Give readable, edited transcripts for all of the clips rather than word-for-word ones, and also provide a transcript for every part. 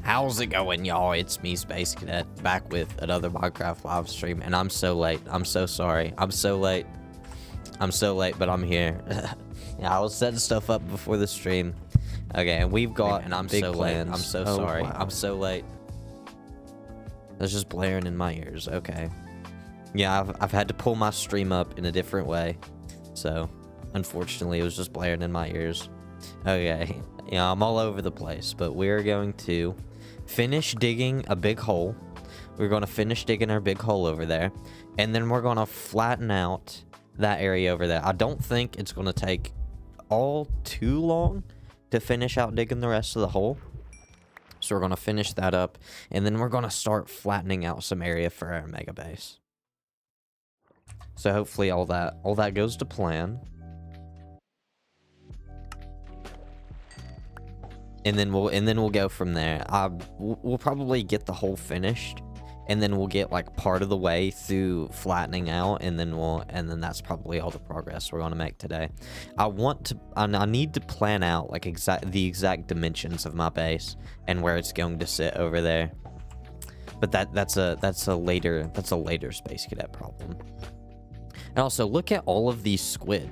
How's it going, y'all? It's me, Space Cadet, back with another Minecraft live stream, and I'm so late. I'm so sorry. I'm so late, but I'm here. Yeah, I was setting stuff up before the stream. Okay, and we've got, and I'm so late. I'm so sorry. Wow. I'm so late. That's just blaring in my ears. Okay. Yeah, I've had to pull my stream up in a different way, so unfortunately, it was just blaring in my ears. Okay. Yeah, I'm all over the place, but we're going to finish digging a big hole. We're going to finish digging our big hole over there, and then we're going to flatten out that area over there. I don't think it's going to take all too long to finish out digging the rest of the hole. So we're going to finish that up, and then we're going to start flattening out some area for our mega base. So hopefully all that goes to plan. And then we'll go from there. We'll probably get the hole finished, and then we'll get like part of the way through flattening out, and then that's probably all the progress we're going to make today. I need to plan out like the exact dimensions of my base and where it's going to sit over there. But that's a later Space Cadet problem. And also look at all of these squid.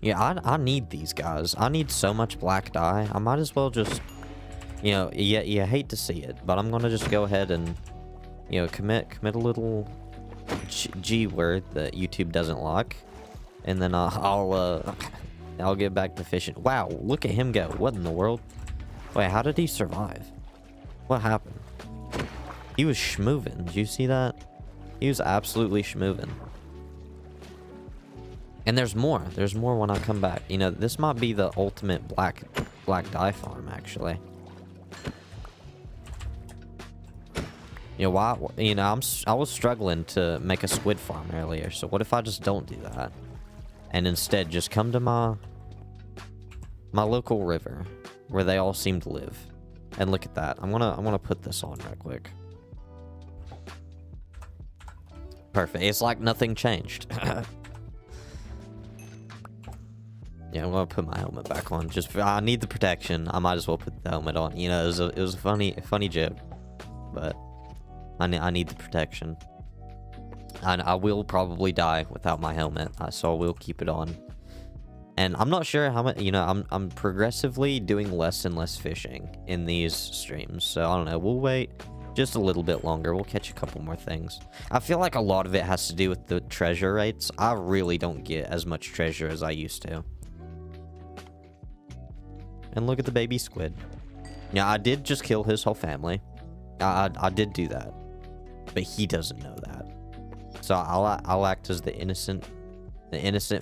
Yeah, I need these guys. I need so much black dye. I might as well just, you know, you hate to see it, but I'm gonna just go ahead and, you know, commit a little G word that YouTube doesn't like, and then I'll get back to fishing. Wow, look at him go! What in the world? Wait, how did he survive? What happened? He was schmoovin'. Did you see that? He was absolutely schmoovin'. And there's more. There's more when I come back. You know, this might be the ultimate black dye farm, actually. You know, why? You know, I was struggling to make a squid farm earlier. So what if I just don't do that, and instead just come to my local river where they all seem to live, and look at that. I'm gonna put this on real quick. Perfect. It's like nothing changed. Yeah, I'm gonna put my helmet back on. I need the protection. I might as well put the helmet on. You know, it was a funny joke, but I need the protection. And I will probably die without my helmet, so I will keep it on. And I'm not sure how much. You know, I'm progressively doing less and less fishing in these streams, so I don't know. We'll wait just a little bit longer. We'll catch a couple more things. I feel like a lot of it has to do with the treasure rates. I really don't get as much treasure as I used to. And look at the baby squid. Yeah, I did just kill his whole family. I did do that, but he doesn't know that. So I'll act as the innocent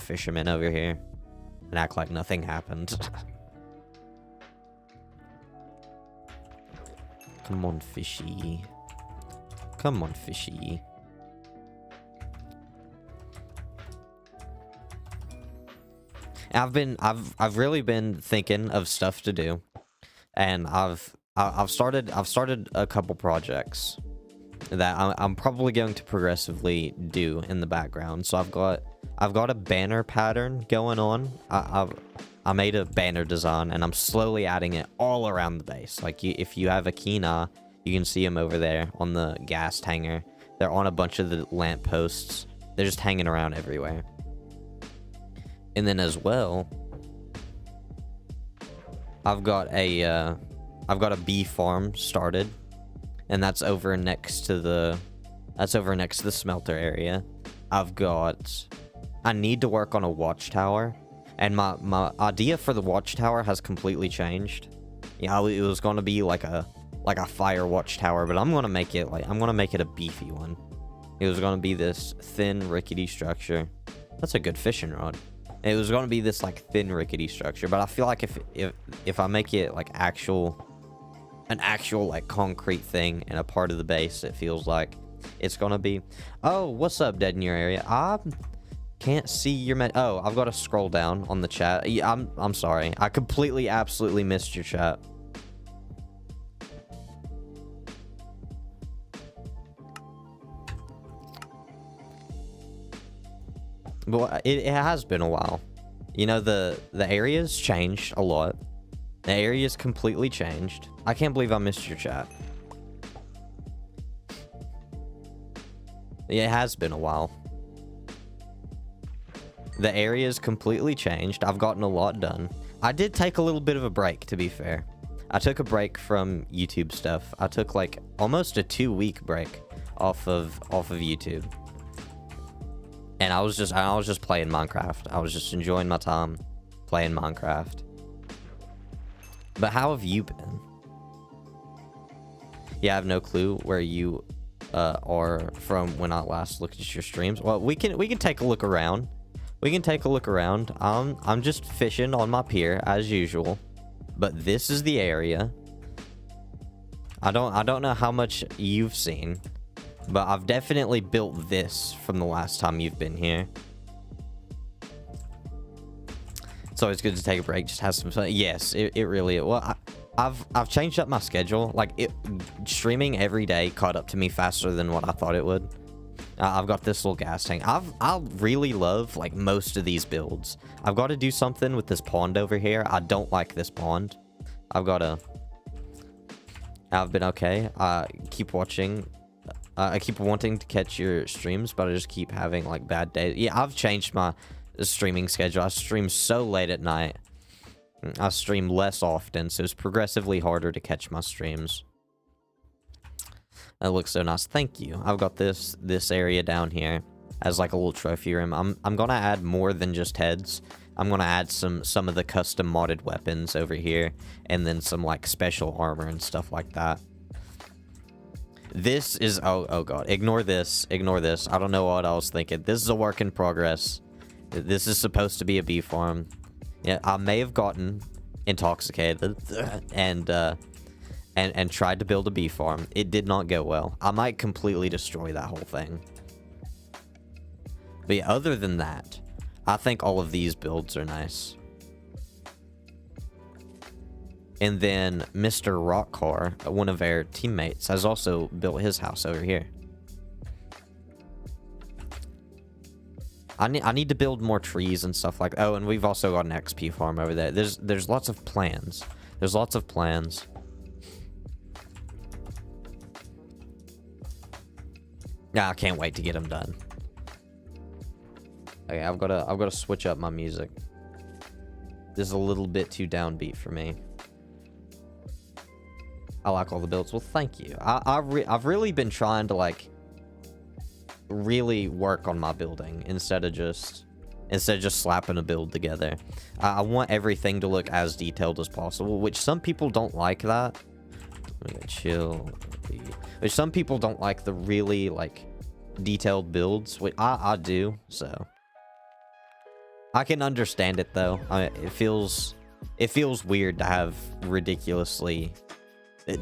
fisherman over here, and act like nothing happened. Come on, fishy. Come on, fishy. I've really been thinking of stuff to do, and I've started a couple projects that I'm probably going to progressively do in the background. So I've got a banner pattern going on. I made a banner design, and I'm slowly adding it all around the base. Like if you have a keen eye, you can see them over there on the gas hanger. They're on a bunch of the lamp posts. They're just hanging around everywhere. And then as well, I've got a bee farm started, and that's over next to the smelter area. I need to work on a watchtower, and my idea for the watchtower has completely changed. Yeah, it was going to be like a fire watchtower, but I'm gonna make it a beefy one. It was going to be this thin, rickety structure. That's a good fishing rod. It was going to be this like thin, rickety structure, but I feel like if I make it like an actual like concrete thing in a part of the base, it feels like it's going to be. Oh, what's up, Dead in your area? I can't see your oh, I've got to scroll down on the chat. Yeah, I'm sorry. I completely, absolutely missed your chat. Well, it has been a while. You know, the area's changed a lot. The area's completely changed. I can't believe I missed your chat. It has been a while. The area's completely changed. I've gotten a lot done. I did take a little bit of a break, to be fair. I took a break from YouTube stuff. I took like almost a 2-week break off of YouTube. And I was just playing Minecraft. I was just enjoying my time playing Minecraft. But how have you been? Yeah, I have no clue where you are from when I last looked at your streams. Well, we can take a look around. We can take a look around. I'm just fishing on my pier as usual. But this is the area. I don't know how much you've seen, but I've definitely built this from the last time you've been here. It's always good to take a break, just have some fun. Yes, it really. Well, I've changed up my schedule. Like streaming every day caught up to me faster than what I thought it would. I've got this little gas tank. I really love like most of these builds. I've got to do something with this pond over here. I don't like this pond. I've been okay. Keep watching. I keep wanting to catch your streams, but I just keep having like bad days. Yeah, I've changed my streaming schedule. I stream so late at night. I stream less often, so it's progressively harder to catch my streams. That looks so nice. Thank you. I've got this area down here as like a little trophy room. I'm gonna add more than just heads. I'm gonna add some of the custom modded weapons over here, and then some like special armor and stuff like that. This is oh god. Ignore this. Ignore this. I don't know what I was thinking. This is a work in progress. This is supposed to be a bee farm. Yeah, I may have gotten intoxicated and tried to build a bee farm. It did not go well. I might completely destroy that whole thing. But yeah, other than that, I think all of these builds are nice. And then Mr. Rockcar, one of our teammates, has also built his house over here. I need to build more trees and stuff like that. Oh, and we've also got an XP farm over there. There's lots of plans. There's lots of plans. Yeah, I can't wait to get them done. Okay, I've got to switch up my music. This is a little bit too downbeat for me. I like all the builds. Well, thank you. I've really been trying to like really work on my building instead of just slapping a build together. I want everything to look as detailed as possible, which some people don't like that. I'm gonna chill. Which some people don't like the really like detailed builds, which I do, so I can understand it though. It feels weird to have ridiculously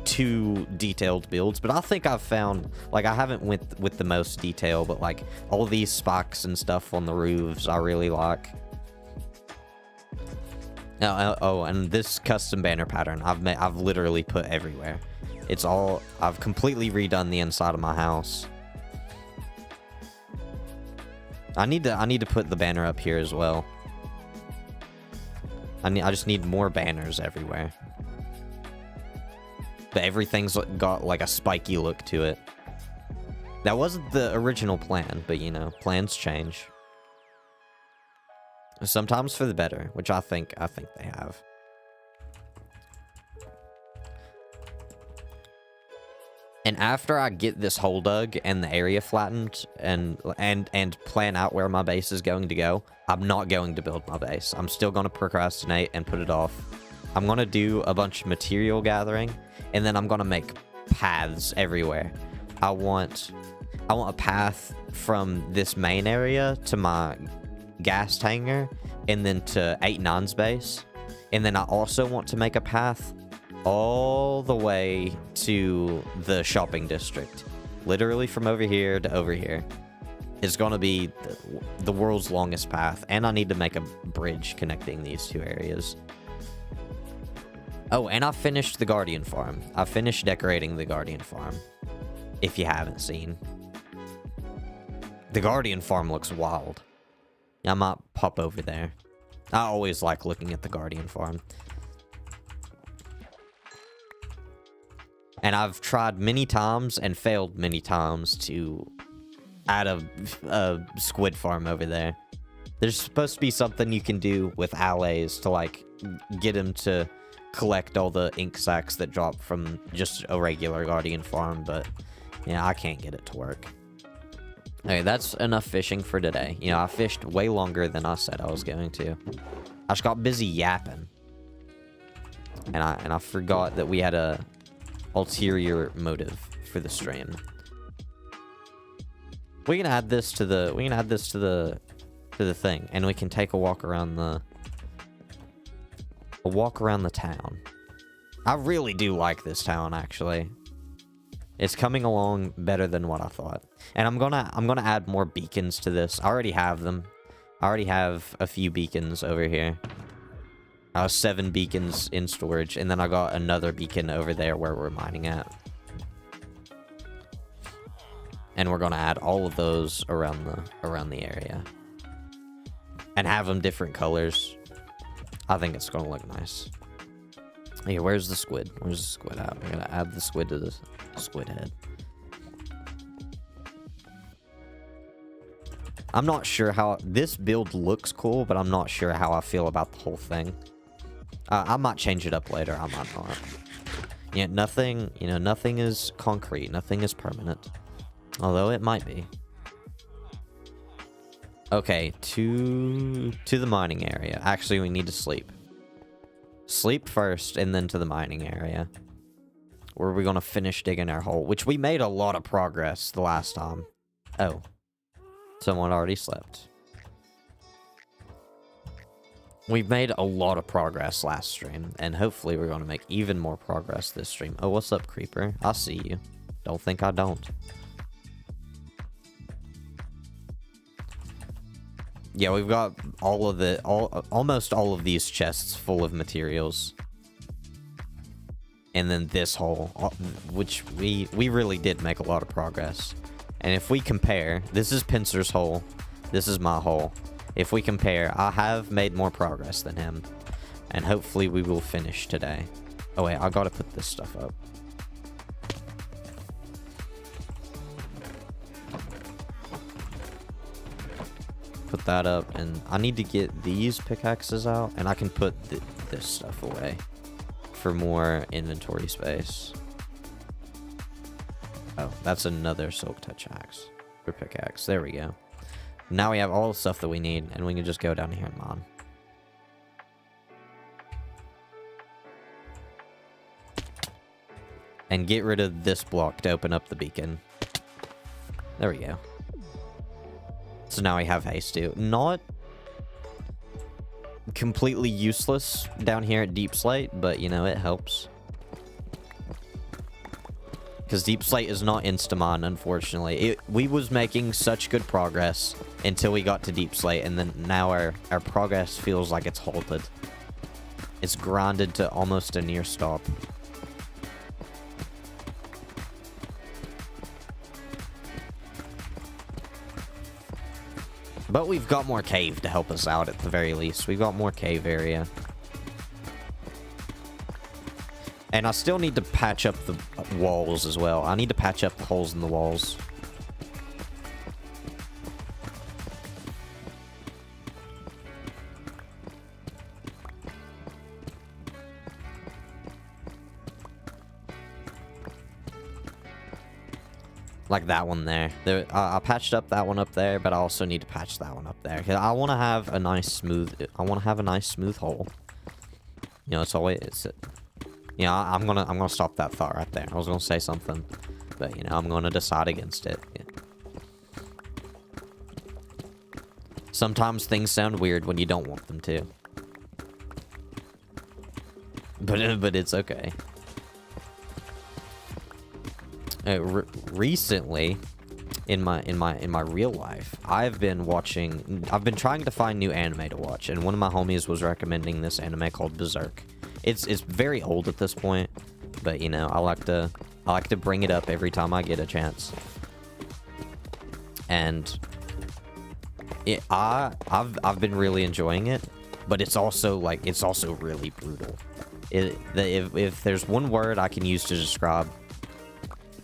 too detailed builds, but I think I've found, like, I haven't went with the most detail, but like all these spikes and stuff on the roofs I really like. Oh, and this custom banner pattern I've literally put everywhere. It's all, I've completely redone the inside of my house. I need to put the banner up here as well. I just need more banners everywhere. But everything's got like a spiky look to it. That wasn't the original plan, but you know, plans change. Sometimes for the better, which I think they have. And after I get this hole dug and the area flattened and plan out where my base is going to go, I'm not going to build my base. I'm still going to procrastinate and put it off. I'm going to do a bunch of material gathering, and then I'm going to make paths everywhere. I want a path from this main area to my gas hangar, and then to 8-9's base. And then I also want to make a path all the way to the shopping district. Literally from over here to over here. It's going to be the world's longest path, and I need to make a bridge connecting these two areas. Oh, and I finished the Guardian Farm. I finished decorating the Guardian Farm, if you haven't seen. The Guardian Farm looks wild. I might pop over there. I always like looking at the Guardian Farm. And I've tried many times and failed many times to add a squid farm over there. There's supposed to be something you can do with allies to, like, get them to collect all the ink sacs that drop from just a regular Guardian farm, but, yeah, I can't get it to work. Okay, that's enough fishing for today. You know, I fished way longer than I said I was going to. I just got busy yapping. And I forgot that we had a ulterior motive for the stream. We can add this to the thing, and we can take a walk around the town. I really do like this town, actually. It's coming along better than what I thought. And I'm gonna add more beacons to this. I already have them. I already have a few beacons over here. 7 beacons in storage, and then I got another beacon over there where we're mining at. And we're gonna add all of those around the area. And have them different colors. I think it's gonna look nice. Hey, where's the squid? Where's the squid at? We're gonna add the squid to the squid head. I'm not sure how... This build looks cool, but I'm not sure how I feel about the whole thing. I might change it up later. I might not. Yeah, nothing... You know, nothing is concrete. Nothing is permanent. Although it might be. Okay, to the mining area. Actually, we need to sleep. Sleep first, and then to the mining area. Where we're gonna finish digging our hole. Which we made a lot of progress the last time. Oh. Someone already slept. We've made a lot of progress last stream. And hopefully we're gonna make even more progress this stream. Oh, what's up, Creeper? I see you. Don't think I don't. Yeah, we've got almost all of these chests full of materials. And then this hole, which we really did make a lot of progress. And if we compare, this is Pincer's hole, this is my hole. If we compare, I have made more progress than him. And hopefully we will finish today. Oh wait, I gotta put this stuff up. Put that up, and I need to get these pickaxes out, and I can put this stuff away for more inventory space. Oh, that's another silk touch axe or pickaxe. There we go. Now we have all the stuff that we need, and we can just go down here and mine. And get rid of this block to open up the beacon. There we go. So now we have haste too. Not completely useless down here at Deep Slate, but you know, it helps. Because Deep Slate is not insta-mine, unfortunately. We was making such good progress until we got to Deep Slate, and then now our progress feels like it's halted. It's grinded to almost a near stop. But we've got more cave to help us out at the very least. We've got more cave area. And I still need to patch up the walls as well. I need to patch up the holes in the walls. Like that one there. I patched up that one up there, but I also need to patch that one up there. 'Cause I want to have a nice smooth hole. You know, it's always... You know, I'm gonna stop that thought right there. I was gonna say something, but you know, I'm gonna decide against it. Yeah. Sometimes things sound weird when you don't want them to. But it's okay. Recently, in my real life, I've been trying to find new anime to watch, and one of my homies was recommending this anime called Berserk. It's very old at this point, but you know, I like to bring it up every time I get a chance. And I've been really enjoying it, but it's also really brutal. If there's one word I can use to describe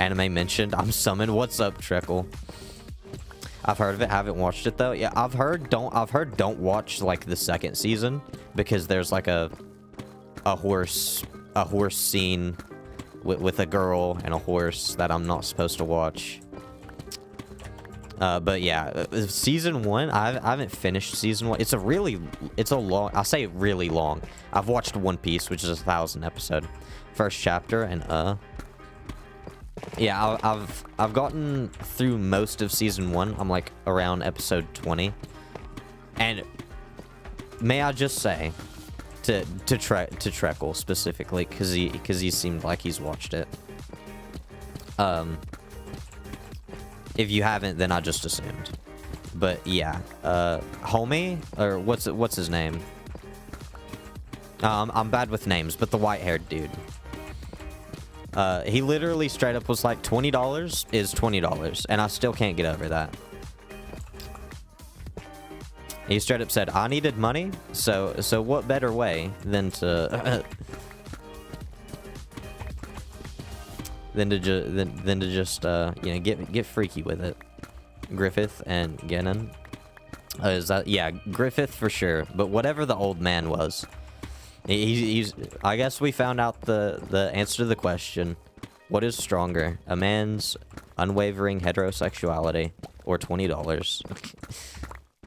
Anime mentioned. I'm summoned. What's up, Treckle? I've heard of it. Haven't watched it though. Yeah, I've heard don't watch like the second season because there's like a horse scene with a girl and a horse that I'm not supposed to watch. But yeah, season 1, I haven't finished season 1. It's a long, I say really long. I've watched One Piece, which is 1,000 episode. First chapter, and yeah, I've gotten through most of season 1. I'm like around episode 20. And may I just say to Treckle specifically, because he seemed like he's watched it. If you haven't, then I just assumed. But yeah, homie, or what's his name? I'm bad with names, but the white-haired dude. He literally straight up was like, $20 is $20, and I still can't get over that. He straight up said, I needed money, so what better way than to just you know, get freaky with it. Griffith and Gannon. Is that, yeah, Griffith for sure, but whatever the old man was. He's I guess we found out the answer to the question. What is stronger? A man's unwavering heterosexuality or $20?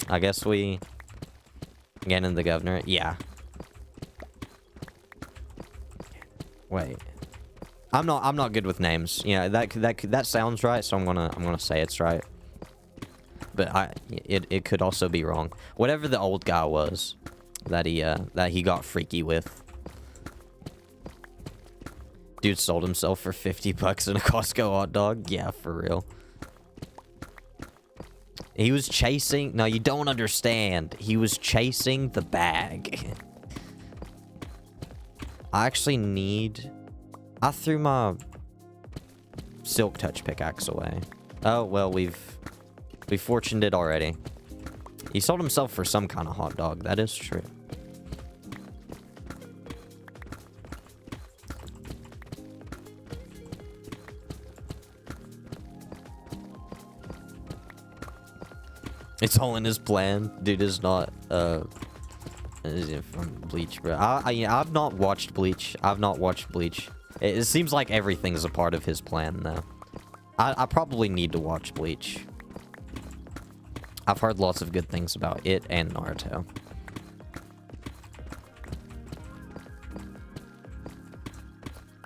I guess we Gannon the governor. Yeah. Wait. I'm not good with names. Yeah, that sounds right, so I'm gonna say it's right. But it could also be wrong. Whatever the old guy was that he got freaky with. Dude sold himself for $50 in a Costco hot dog. Yeah, for real. He was chasing... No, you don't understand. He was chasing the bag. I actually need... I threw my Silk Touch pickaxe away. Oh, well, we've fortuned it already. He sold himself for some kind of hot dog. That is true. It's all in his plan. Dude is not, is it from Bleach, bro? I've not watched Bleach. It seems like everything's a part of his plan, though. I probably need to watch Bleach. I've heard lots of good things about it and Naruto.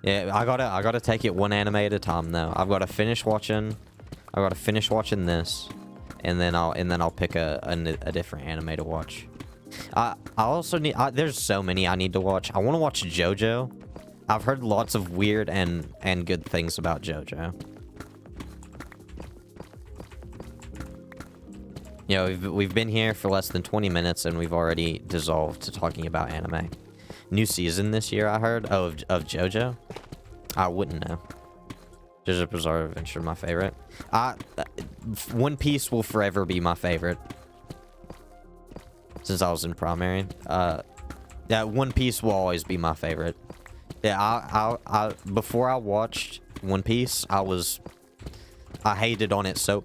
Yeah, I gotta take it one anime at a time, though. I've gotta finish watching this, and then I'll pick a different anime to watch. I also need... there's so many I need to watch. I want to watch JoJo. I've heard lots of weird and good things about JoJo. You know, we've been here for less than 20 minutes, and we've already dissolved to talking about anime. New season this year, I heard, of JoJo. I wouldn't know. JoJo Bizarre Adventure, my favorite. One Piece will forever be my favorite. Since I was in primary. Yeah, One Piece will always be my favorite. Yeah, before I watched One Piece, I hated on it so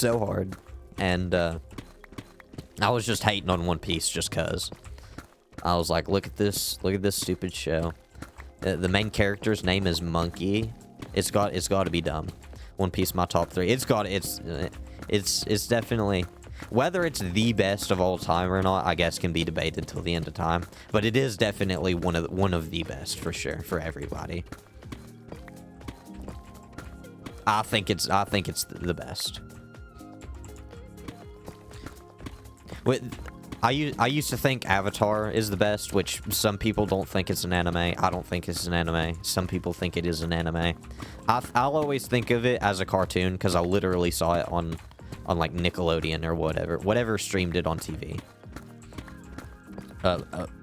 hard. And, I was just hating on One Piece just cause. I was like, look at this stupid show. The main character's name is Monkey. It's got to be dumb. One Piece, my top 3. It's definitely, whether it's the best of all time or not, I guess can be debated till the end of time. But it is definitely one of the best for sure for everybody. I think it's the best. I used to think Avatar is the best, which some people don't think it's an anime. I don't think it's an anime. Some people think it is an anime. I'll always think of it as a cartoon because I literally saw it on like Nickelodeon or whatever streamed it on TV.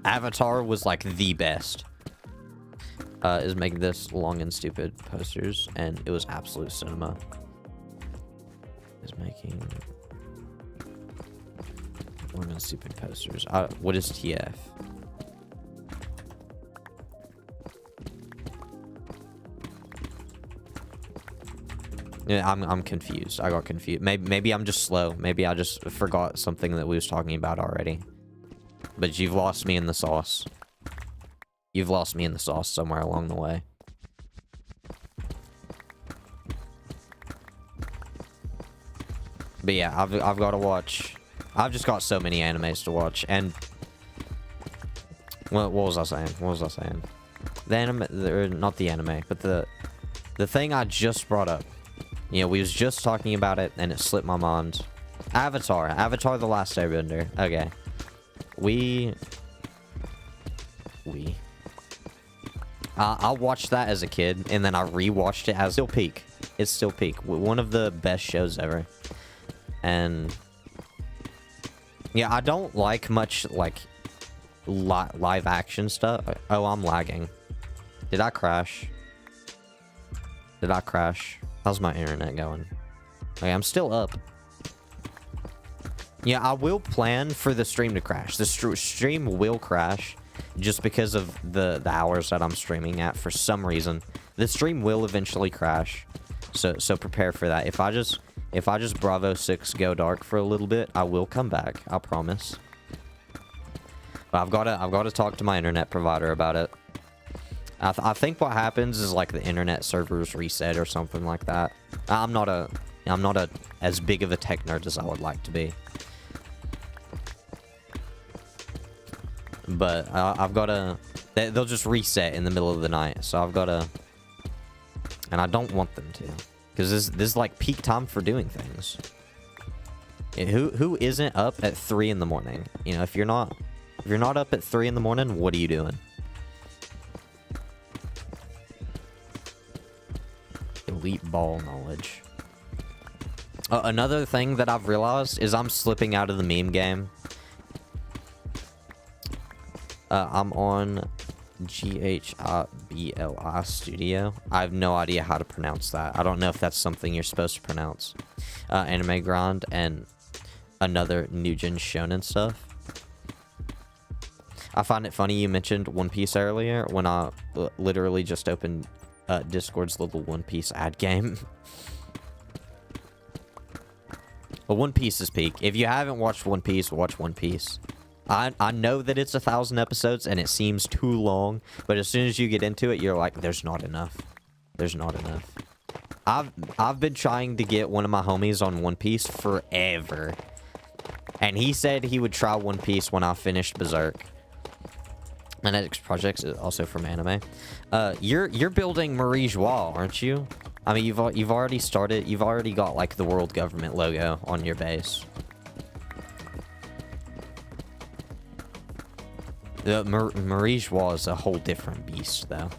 Avatar was like the best. Is making this long and stupid posters, and it was absolute cinema. Is making long and stupid posters. What is TF? Yeah, I'm confused. I got confused. Maybe I'm just slow. Maybe I just forgot something that we was talking about already. But you've lost me in the sauce. You've lost me in the sauce somewhere along the way. But yeah, I've got to watch. I've just got so many animes to watch, and what was I saying? What was I saying? The anime, not the anime, but the thing I just brought up. You know, we was just talking about it, and it slipped my mind. Avatar, The Last Airbender. Okay, I watched that as a kid, and then I rewatched it as still peak. It's still peak. One of the best shows ever. And yeah, I don't like much like live action stuff. Oh, I'm lagging. Did I crash? Did I crash? How's my internet going? Okay, I'm still up. Yeah, I will plan for the stream to crash. The stream will crash just because of the hours that I'm streaming at. For some reason, the stream will eventually crash. So prepare for that. If I just Bravo 6 go dark for a little bit, I will come back. I promise. But I've got to talk to my internet provider about it. I think what happens is like the internet servers reset or something like that. I'm not as big of a tech nerd as I would like to be. But I've got to... They'll just reset in the middle of the night. So I've got to... And I don't want them to. Because this is like peak time for doing things. Yeah, who isn't up at 3 in the morning? You know, if you're not up at 3 in the morning, what are you doing? Elite ball knowledge. Another thing that I've realized is I'm slipping out of the meme game. I'm on GHIBLI Studio. I have no idea how to pronounce that. I don't know if that's something you're supposed to pronounce. Anime Grind and another new gen shonen stuff. I find it funny you mentioned One Piece earlier when I literally just opened Discord's little One Piece ad game. Well, One Piece is peak. If you haven't watched One Piece, watch One Piece. I know that it's 1,000 episodes and it seems too long, but as soon as you get into it, you're like, there's not enough. There's not enough. I've been trying to get one of my homies on One Piece forever. And he said he would try One Piece when I finished Berserk. My next project is also from anime. You're building Marie Joie, aren't you? I mean, you've already started. You've already got like the world government logo on your base. The Marie Joie is a whole different beast, though.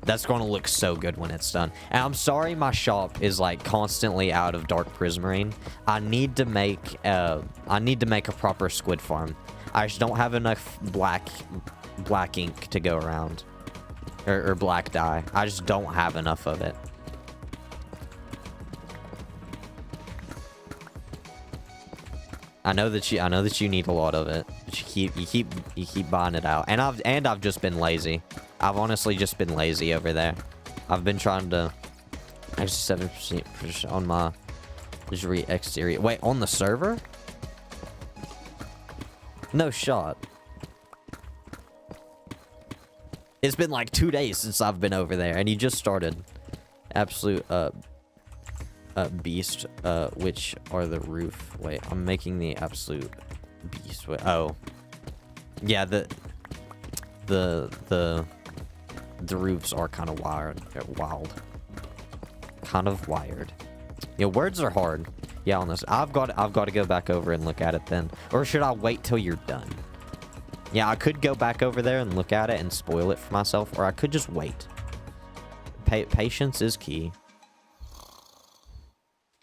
That's going to look so good when it's done. And I'm sorry my shop is like constantly out of dark prismarine. I need to make a proper squid farm. I just don't have enough black ink to go around. Or black dye. I just don't have enough of it. I know that you need a lot of it. But you keep buying it out. And I've just been lazy. I've honestly just been lazy over there. I've been trying to 7% on my exterior. Wait, on the server? No shot. It's been like 2 days since I've been over there, and you just started. Absolute beast. Which are the roof? Wait, I'm making the absolute beast. Wait, oh, yeah. The roofs are kind of wild. Kind of wired. Yeah, words are hard. Yeah, on this, I've got to go back over and look at it then, or should I wait till you're done? Yeah, I could go back over there and look at it and spoil it for myself, or I could just wait. Patience is key.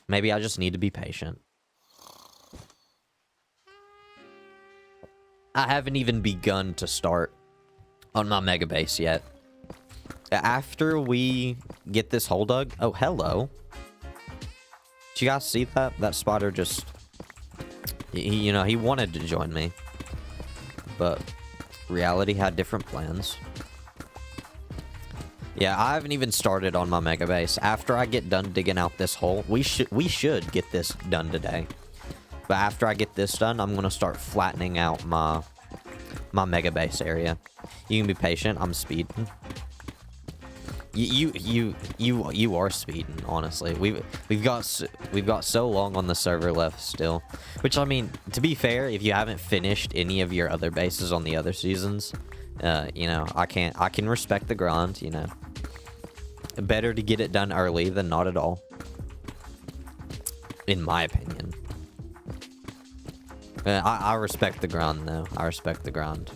Maybe I just need to be patient. I haven't even begun to start on my mega base yet. After we get this hole dug... Oh, hello. Did you guys see that? That spider just... He wanted to join me. But reality had different plans. Yeah, I haven't even started on my mega base. After I get done digging out this hole, we should get this done today. But after I get this done, I'm gonna start flattening out my mega base area. You can be patient. I'm speeding. You are speeding. Honestly, we've got so long on the server left still. Which, I mean, to be fair, if you haven't finished any of your other bases on the other seasons, you know, I can respect the grind. You know, better to get it done early than not at all, in my opinion. I respect the grind though. I respect the grind.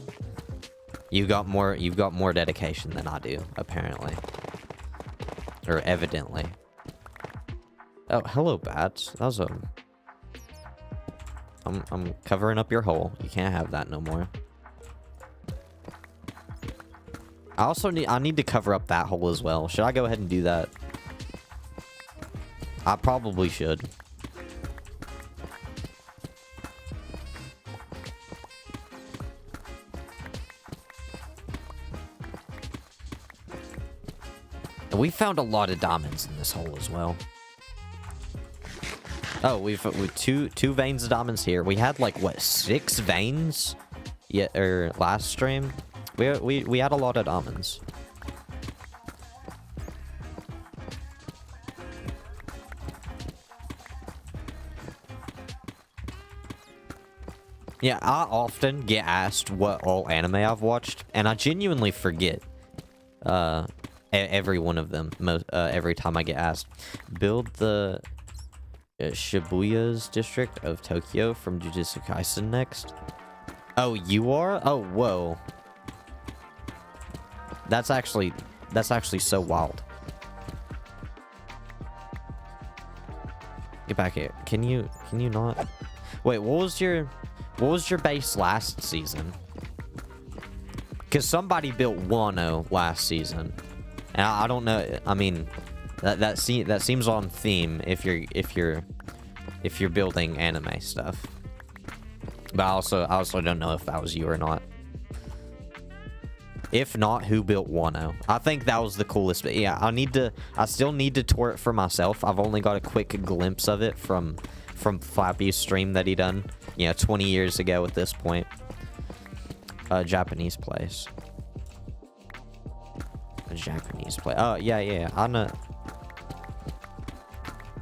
You've got more dedication than I do, apparently. Or evidently. Oh, hello, bats. That was a... I'm covering up your hole. You can't have that no more. I need to cover up that hole as well. Should I go ahead and do that? I probably should. We found a lot of diamonds in this hole as well. Oh, we've two veins of diamonds here. We had like what, 6 veins? Yeah, or last stream. We had a lot of diamonds. Yeah, I often get asked what all anime I've watched, and I genuinely forget. Every one of them, every time I get asked. Build the Shibuya's district of Tokyo from Jujutsu Kaisen next. Oh, you are? Oh, whoa. That's actually so wild. Get back here. Can you not? Wait, what was your base last season? Because somebody built Wano last season. And I don't know. I mean, that seems on theme if you're building anime stuff. But I also don't know if that was you or not. If not, who built Wano? I think that was the coolest. But yeah, I still need to tour it for myself. I've only got a quick glimpse of it from Flappy's stream that he done, 20 years ago at this point. A Japanese place. A Japanese place. Oh, yeah. I know.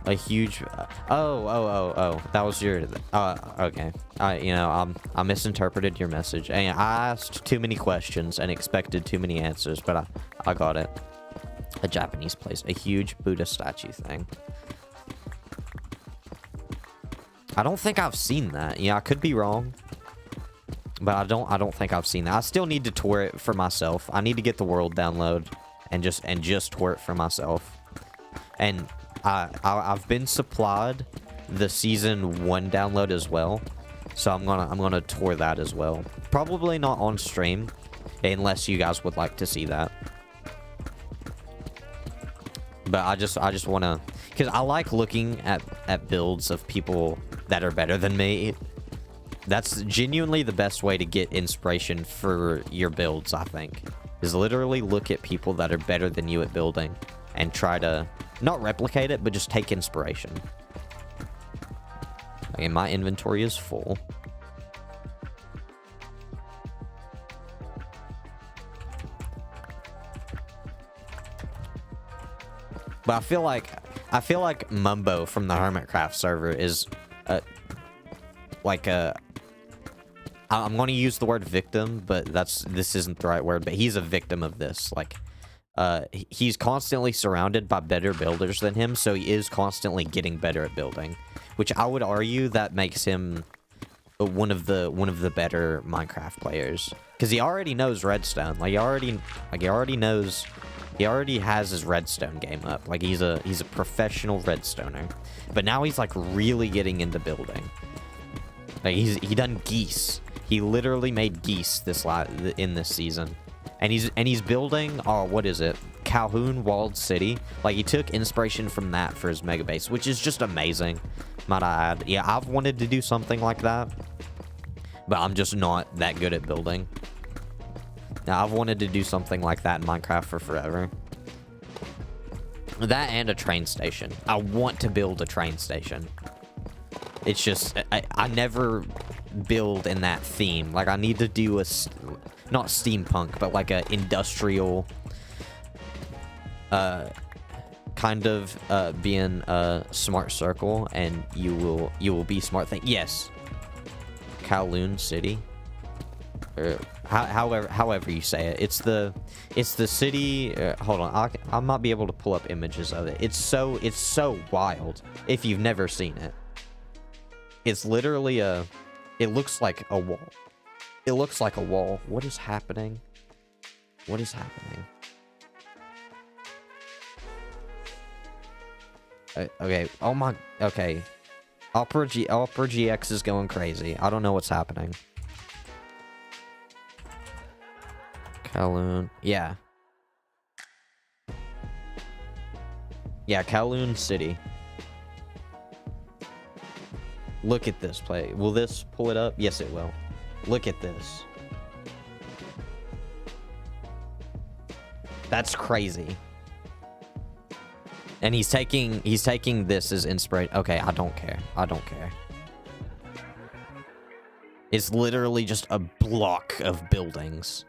A huge... Oh. That was your... okay. I misinterpreted your message. And I asked too many questions and expected too many answers, but I got it. A Japanese place. A huge Buddha statue thing. I don't think I've seen that. Yeah, I could be wrong. But I don't think I've seen that. I still need to tour it for myself. I need to get the world download and just tour it for myself. And I've been supplied the season 1 download as well. So I'm gonna tour that as well. Probably not on stream, unless you guys would like to see that. But I just wanna, because I like looking at builds of people that are better than me. That's genuinely the best way to get inspiration for your builds, I think. Is literally look at people that are better than you at building and try to not replicate it, but just take inspiration. Okay, my inventory is full. But I feel like Mumbo from the Hermitcraft server is I'm going to use the word victim, but this isn't the right word, but he's a victim of this. Like, he's constantly surrounded by better builders than him, so he is constantly getting better at building, which I would argue that makes him one of the better Minecraft players, because he already knows redstone. He already has his redstone game up. Like, he's a professional redstoner, but now he's like really getting into building. Like, he done geese. He literally made geese in this season. And he's building, what is it? Calhoun Walled City. Like, he took inspiration from that for his mega base, which is just amazing, might I add. Yeah, I've wanted to do something like that, but I'm just not that good at building. Now, I've wanted to do something like that in Minecraft for forever. That and a train station. I want to build a train station. It's just, I never build in that theme. Like, I need to do not steampunk, but like a industrial, kind of, being a smart circle, and you will be smart thing. Yes. Kowloon City. Or however you say it. It's the city. Hold on, I might be able to pull up images of it. It's so wild if you've never seen it. It's literally it looks like a wall. It looks like a wall. What is happening? What is happening? Okay. Oh my. Okay. Opera GX is going crazy. I don't know what's happening. Kowloon. Yeah. Yeah, Kowloon City. Look at this play. Will this pull it up? Yes, it will. Look at this. That's crazy. And he's taking this as inspiration. Okay, I don't care. I don't care. It's literally just a block of buildings.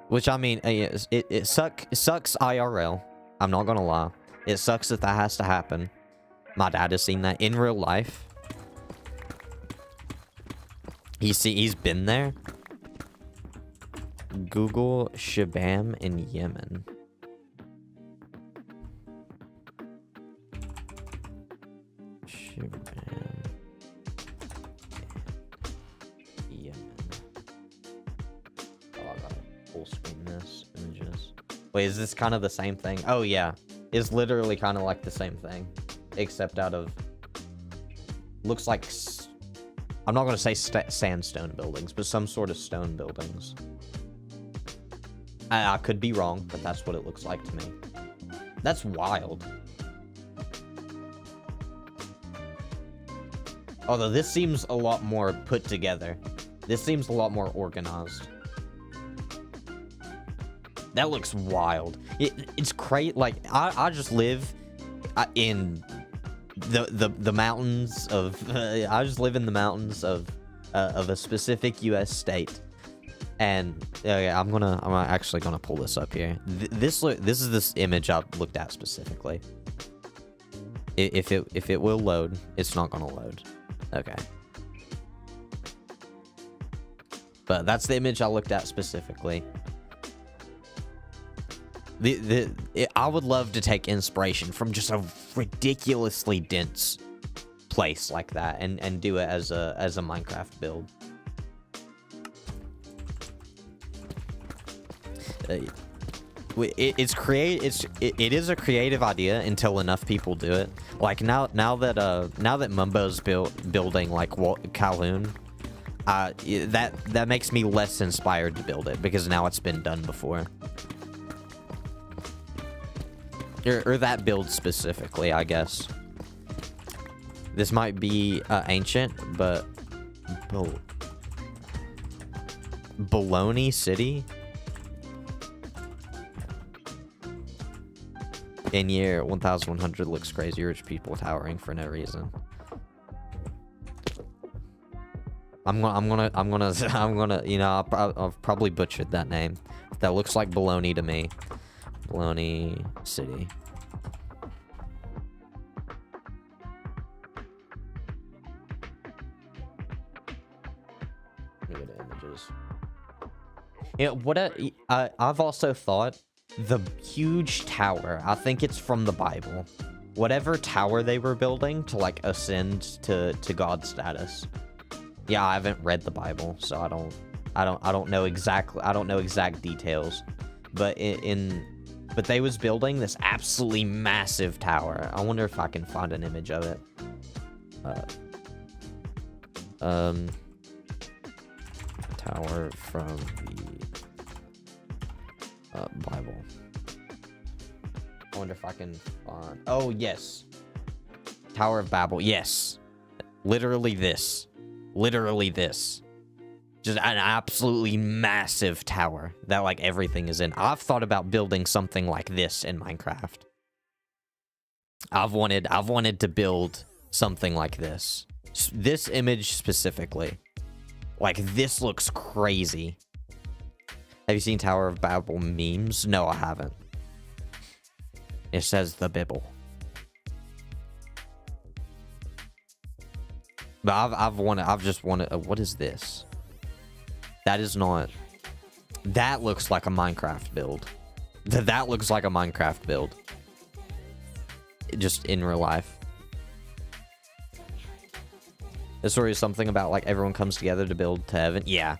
Which, I mean, it sucks IRL. I'm not gonna lie. It sucks that has to happen. My dad has seen that in real life. He's been there. Google Shabam in Yemen. Shabam. Yemen. Oh, I gotta full screen this images. Wait, is this kind of the same thing? Oh yeah, it's literally kind of like the same thing, except out of looks like. I'm not going to say sandstone buildings, but some sort of stone buildings. I could be wrong, but that's what it looks like to me. That's wild. Although this seems a lot more put together. This seems a lot more organized. That looks wild. It's crazy. Like, I just live in the mountains of I just live in the mountains of a specific U.S. state, and yeah, I'm actually gonna pull this up here. This is this image I looked at specifically. If it will load, it's not gonna load. Okay, but that's the image I looked at specifically. I would love to take inspiration from just a ridiculously dense place like that and do it as a Minecraft build. It is a creative idea until enough people do it. Like now that Mumbo's building like Kowloon, that makes me less inspired to build it because now it's been done before. Or that build specifically, I guess. This might be ancient, but Bologna City in year 1100 looks crazy. Rich people towering for no reason. I'm gonna. You know, I've probably butchered that name. That looks like Bologna to me. Bologna City. Look at the images. Yeah, I've also thought the huge tower. I think it's from the Bible. Whatever tower they were building to like ascend to God status. Yeah, I haven't read the Bible, so I don't know exactly. I don't know exact details, but but they was building this absolutely massive tower. I wonder if I can find an image of it. Tower from the Bible. I wonder if I can find. Oh yes, Tower of Babel. Yes, literally this. Literally this. Just an absolutely massive tower that, like, everything is in. I've thought about building something like this in Minecraft. I've wanted to build something like this. This image specifically. Like, this looks crazy. Have you seen Tower of Babel memes? No, I haven't. It says the Bibble. But I've just wanted, what is this? That is not, that looks like a Minecraft build. That looks like a Minecraft build. Just in real life. The story is something about, like, everyone comes together to build to heaven. Yeah.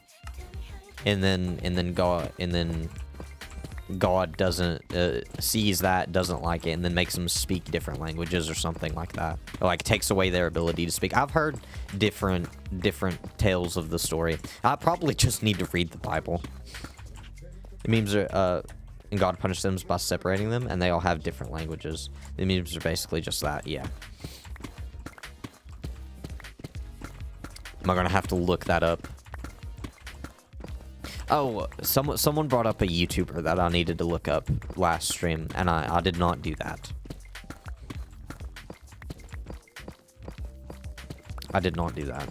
And then God doesn't sees that, doesn't like it, and then makes them speak different languages or something like that. Or, like, takes away their ability to speak. I've heard different tales of the story. I probably just need to read the Bible. The memes are and God punished them by separating them, and they all have different languages. The memes are basically just that. Yeah. Am I gonna have to look that up? Oh, someone brought up a YouTuber that I needed to look up last stream, and I did not do that. I did not do that.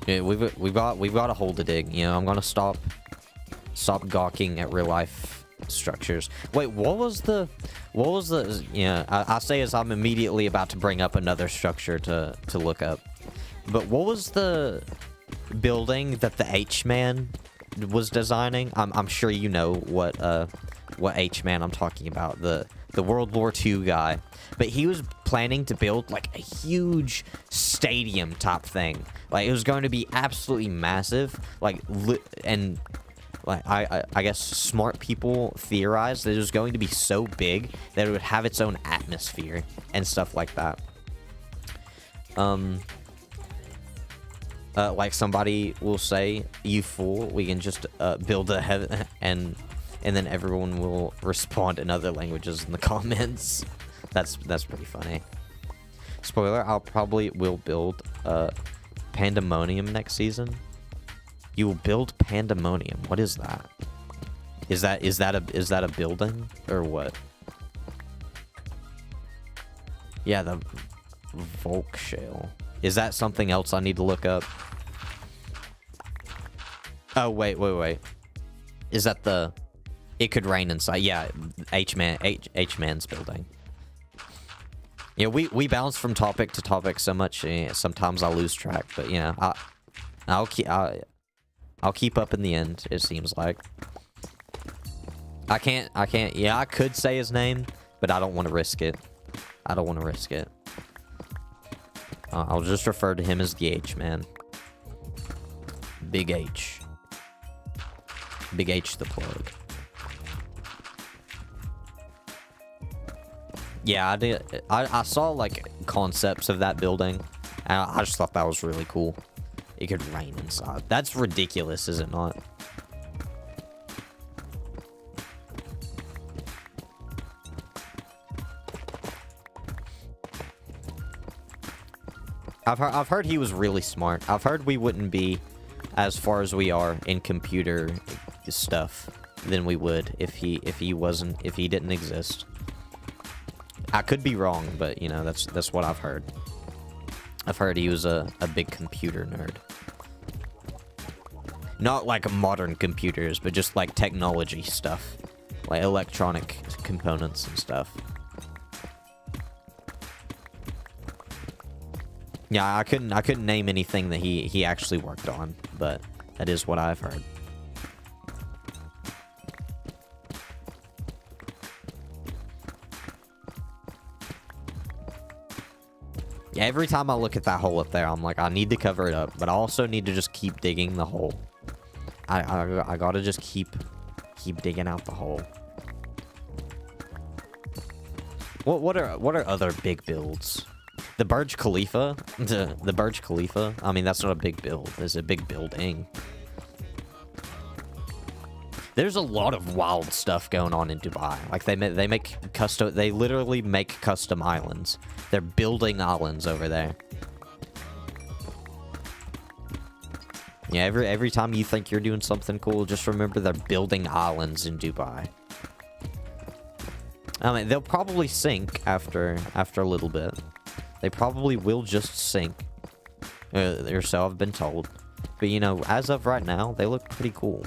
Yeah, we've got a hole to dig. You know, I'm gonna stop gawking at real life structures. Wait, what was the? Yeah, I say as I'm immediately about to bring up another structure to look up. But what was the building that the H-Man was designing? I'm sure you know what H-Man I'm talking about, the World War II guy. But he was planning to build, like, a huge stadium type thing. Like, it was going to be absolutely massive, like, and like, I guess smart people theorized that it was going to be so big that it would have its own atmosphere and stuff like that. Like somebody will say, "You fool, we can just build a heaven," and then everyone will respond in other languages in the comments. That's pretty funny. Spoiler: I'll probably will build Pandemonium next season. You will build Pandemonium. What is that? Is that a building or what? Yeah, the Volkshale. Is that something else I need to look up? Oh, wait. Is that the... It could rain inside. Yeah, H-Man's building. Yeah, we bounce from topic to topic so much, sometimes I lose track. But, you know, I'll keep up in the end, it seems like. I can't... Yeah, I could say his name, but I don't want to risk it. I'll just refer to him as the H-Man. Big H. Big H the plug. Yeah, I did. I saw, like, concepts of that building, and I just thought that was really cool. It could rain inside. That's ridiculous, is it not? I've heard he was really smart. I've heard we wouldn't be as far as we are in computer stuff than we would if he didn't exist. I could be wrong, but you know, that's what I've heard. I've heard he was a big computer nerd. Not like modern computers, but just like technology stuff. Like electronic components and stuff. Yeah, I couldn't name anything that he actually worked on, but that is what I've heard. Yeah, every time I look at that hole up there, I'm like, I need to cover it up, but I also need to just keep digging the hole. I gotta just keep digging out the hole. What are other big builds? The Burj Khalifa? The Burj Khalifa? I mean, that's not a big build. It's a big building. There's a lot of wild stuff going on in Dubai. Like, they literally make custom islands. They're building islands over there. Yeah, every time you think you're doing something cool, just remember they're building islands in Dubai. I mean, they'll probably sink after a little bit. They probably will just sink. Or so I've been told. But, you know, as of right now, they look pretty cool.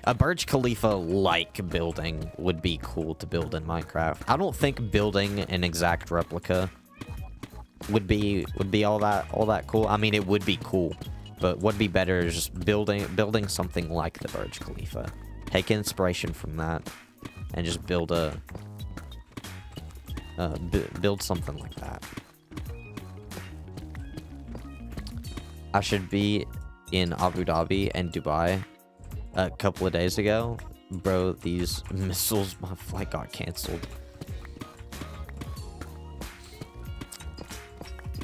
A Burj Khalifa-like building would be cool to build in Minecraft. I don't think building an exact replica would be all that cool. I mean, it would be cool, but what'd be better is just building something like the Burj Khalifa. Take inspiration from that and just build build something like that. I should be in Abu Dhabi and Dubai a couple of days ago. Bro, these missiles, my flight got canceled.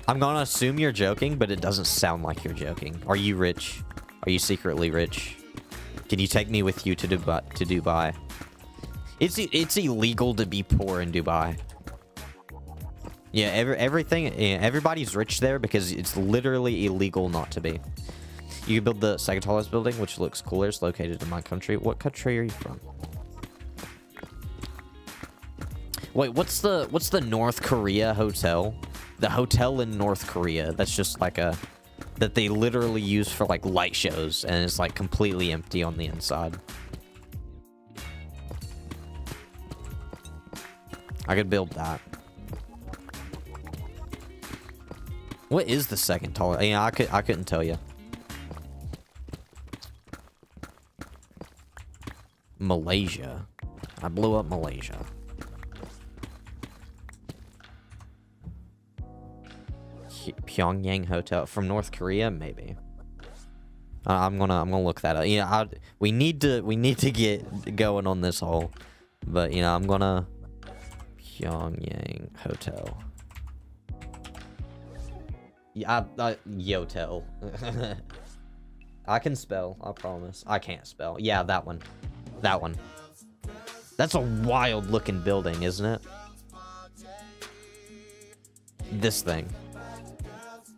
I'm gonna assume you're joking, but it doesn't sound like you're joking. Are you rich? Are you secretly rich? Can you take me with you to Dubai? It's illegal to be poor in Dubai. Yeah, everybody's rich there because it's literally illegal not to be. You can build the second tallest building, which looks cooler. It's located in my country. What country are you from? Wait, what's the North Korea hotel? The hotel in North Korea. That's just like that they literally use for like light shows, and it's like completely empty on the inside. I could build that. What is the second tallest? Yeah, I couldn't tell you. Malaysia. I blew up Malaysia. Pyongyang Hotel from North Korea, maybe. I'm gonna look that up. Yeah, we need to get going on this hole, but you know I'm gonna Pyongyang Hotel. Yeah, Yotel. I can spell. I promise. I can't spell. Yeah, that one. That one. That's a wild looking building, isn't it? This thing.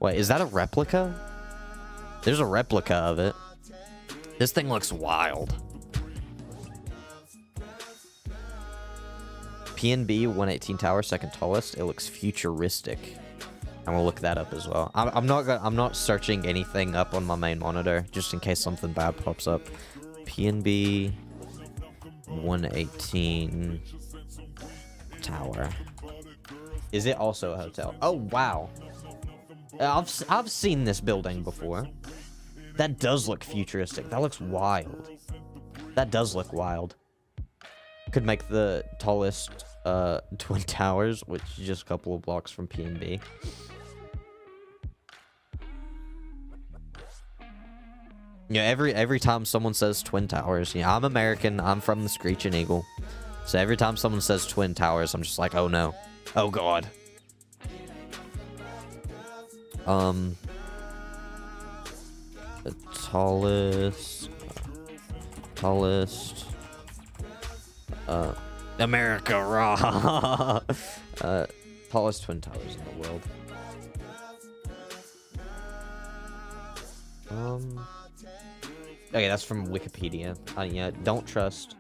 Wait, is that a replica? There's a replica of it. This thing looks wild. PNB 118 tower, second tallest. It looks futuristic. I'm gonna look that up as well. I'm not searching anything up on my main monitor just in case something bad pops up. PNB 118 tower. Is it also a hotel? Oh wow. I've seen this building before. That does look futuristic. That looks wild. That does look wild. Could make the tallest twin towers, which is just a couple of blocks from PNB. Yeah, every time someone says twin towers, yeah, I'm American. I'm from the Screeching Eagle. So every time someone says twin towers, I'm just like, oh no. Oh god. The tallest America raw. Tallest twin towers in the world. Okay, that's from Wikipedia. Yeah, don't trust.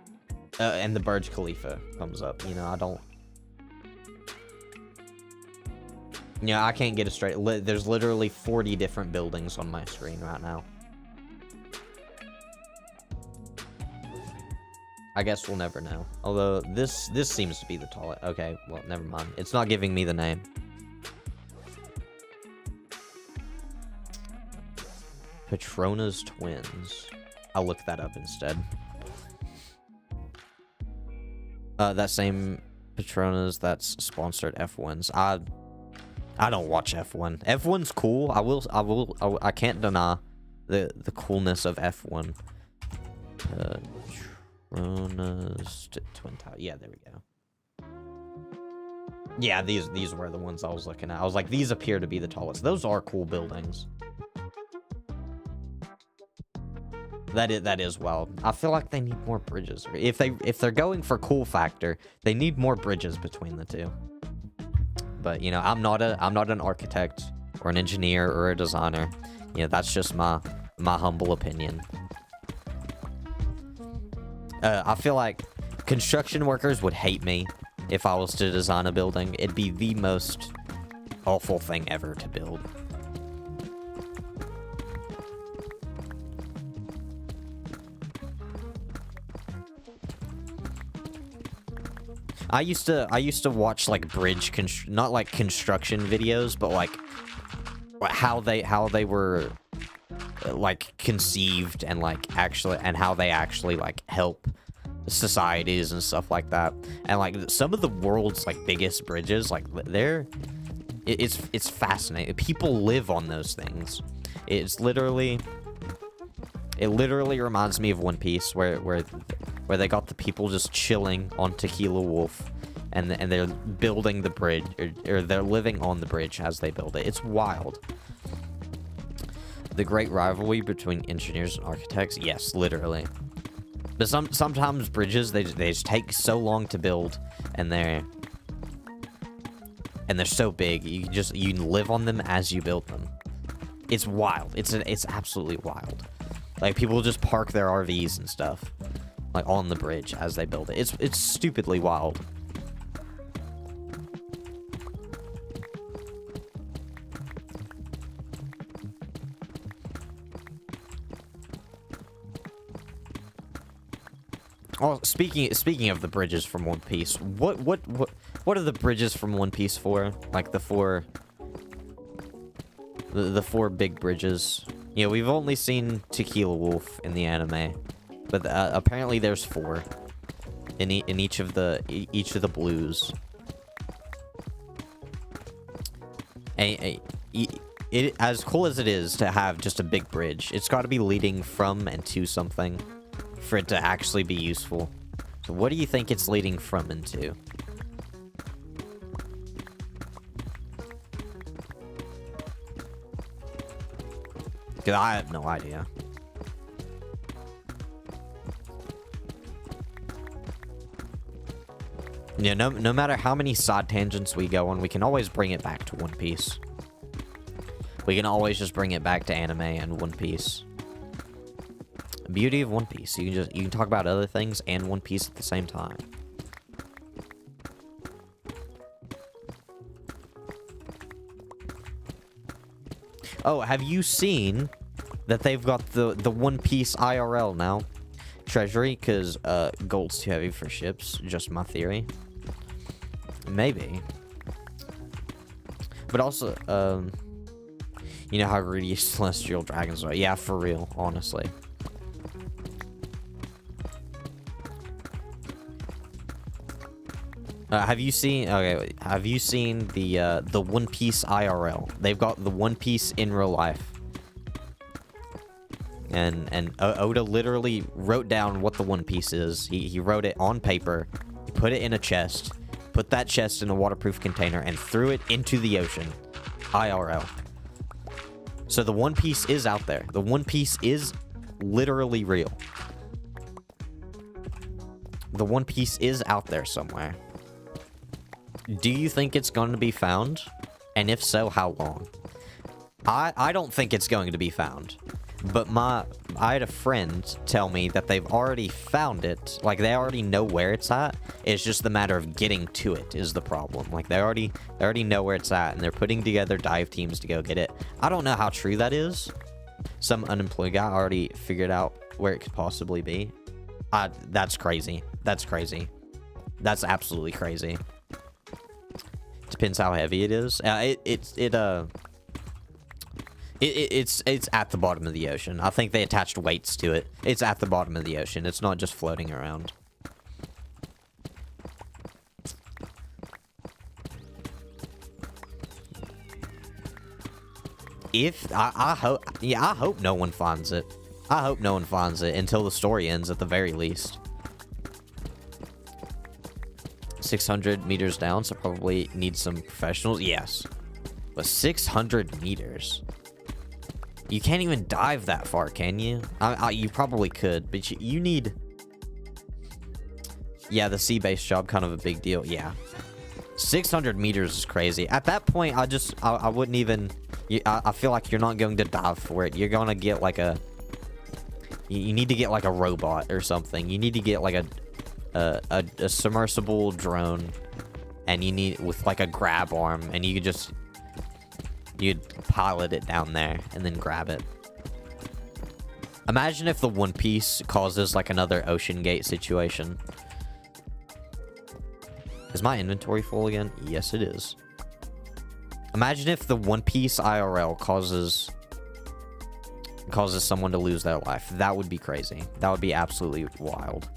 And the Burj Khalifa comes up. You know, I don't. Yeah, I can't get it straight. There's literally 40 different buildings on my screen right now. I guess we'll never know. Although this seems to be the tallest. Okay, well, never mind. It's not giving me the name. Petrona's twins. I'll look that up instead. That same Petrona's that's sponsored F1s. I don't watch F1. F1's cool. I can't deny the coolness of F1. Petrona's twin tower. Yeah, there we go. Yeah, these were the ones I was looking at. I was like, these appear to be the tallest. Those are cool buildings. That is wild. I feel like they need more bridges. If they're going for cool factor, they need more bridges between the two. But you know, I'm not an architect or an engineer or a designer. You know, that's just my humble opinion. I feel like construction workers would hate me if I was to design a building. It'd be the most awful thing ever to build. I used to watch like not like construction videos, but like how they were like conceived and like actually, and how they actually like help societies and stuff like that. And like some of the world's like biggest bridges, like it's fascinating. People live on those things. It literally reminds me of One Piece, where they got the people just chilling on Tequila Wolf, and they're building the bridge, or they're living on the bridge as they build it. It's wild. The great rivalry between engineers and architects, yes, literally. But sometimes bridges, they just take so long to build, and they're so big, you can live on them as you build them. It's wild. It's absolutely wild. Like, people just park their RVs and stuff, like, on the bridge as they build it. It's stupidly wild. Oh, speaking of the bridges from One Piece, what are the bridges from One Piece for? Like the four big bridges. Yeah, we've only seen Tequila Wolf in the anime, but apparently there's 4 in each of the blues. It as cool as it is to have just a big bridge, it's got to be leading from and to something for it to actually be useful. So what do you think it's leading from and to? Because I have no idea. Yeah, no matter how many side tangents we go on, we can always bring it back to One Piece. We can always just bring it back to anime and One Piece. Beauty of One Piece. You can talk about other things and One Piece at the same time. Oh, have you seen that they've got the One Piece IRL now? Treasury, because gold's too heavy for ships. Just my theory. Maybe. But also, you know how greedy celestial dragons are? Yeah, for real, honestly. Have you seen? Okay, have you seen the One Piece IRL? They've got the One Piece in real life, and Oda literally wrote down what the One Piece is. He wrote it on paper, he put it in a chest, put that chest in a waterproof container, and threw it into the ocean. IRL. So the One Piece is out there. The One Piece is literally real. The One Piece is out there somewhere. Do you think it's going to be found? And if so, how long? I don't think it's going to be found. But I had a friend tell me that they've already found it. Like, they already know where it's at. It's just the matter of getting to it is the problem. Like, they already know where it's at, and they're putting together dive teams to go get it. I don't know how true that is. Some unemployed guy already figured out where it could possibly be. That's crazy. That's crazy. That's absolutely crazy. Depends how heavy it is. It's at the bottom of the ocean. I think they attached weights to it. It's at the bottom of the ocean. It's not just floating around. I hope no one finds it. I hope no one finds it until the story ends at the very least. 600 meters down, so probably need some professionals. Yes. But 600 meters. You can't even dive that far, can you? You probably could, but you need... Yeah, the sea-based job, kind of a big deal. Yeah. 600 meters is crazy. At that point, I wouldn't even... I feel like you're not going to dive for it. You're gonna get like a... You need to get like a robot or something. You need to get like a submersible drone, and you need with like a grab arm, and you could just you'd pilot it down there and then grab it. Imagine if the One Piece causes like another Ocean Gate situation. Is my inventory full again? Yes, it is. Imagine if the One Piece IRL causes someone to lose their life. That would be crazy. That would be absolutely wild.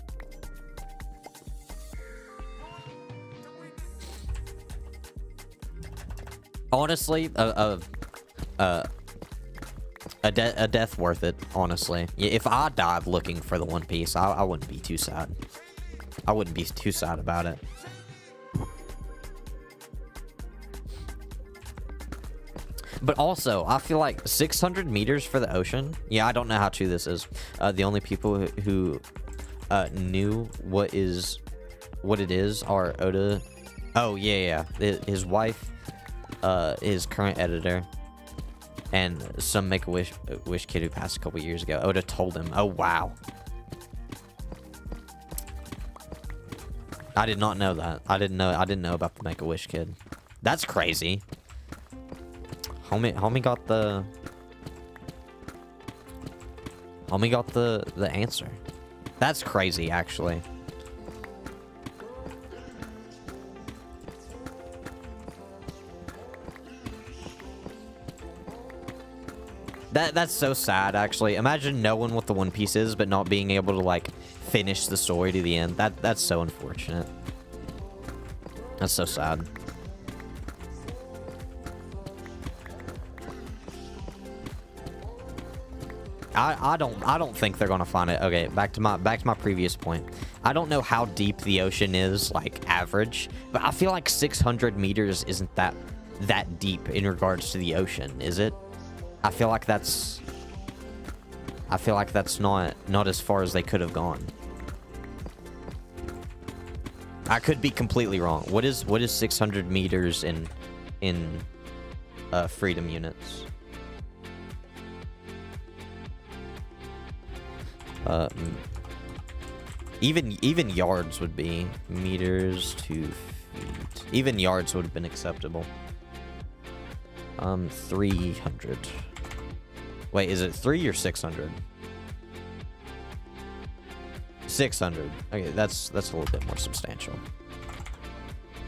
Honestly, a death worth it, honestly. If I died looking for the One Piece, I wouldn't be too sad. I wouldn't be too sad about it. But also, I feel like 600 meters for the ocean. Yeah, I don't know how true this is. The only people who knew what it is are Oda. Oh, yeah. His wife, his current editor, and some Make-A-Wish kid who passed a couple years ago. Oda told him. Oh, wow. I did not know that. I didn't know about the Make-A-Wish kid. That's crazy. Homie got the answer. That's crazy, actually. That's so sad, actually. Imagine knowing what the One Piece is, but not being able to like finish the story to the end. That's so unfortunate. That's so sad. I don't think they're gonna find it. Okay, back to my previous point. I don't know how deep the ocean is, like average, but I feel like 600 meters isn't that deep in regards to the ocean, is it? I feel like that's not as far as they could have gone. I could be completely wrong. What is 600 meters in freedom units? Even yards would be meters to feet. Even yards would have been acceptable. 300. Wait, is it 3 or 600? 600. Okay, that's a little bit more substantial.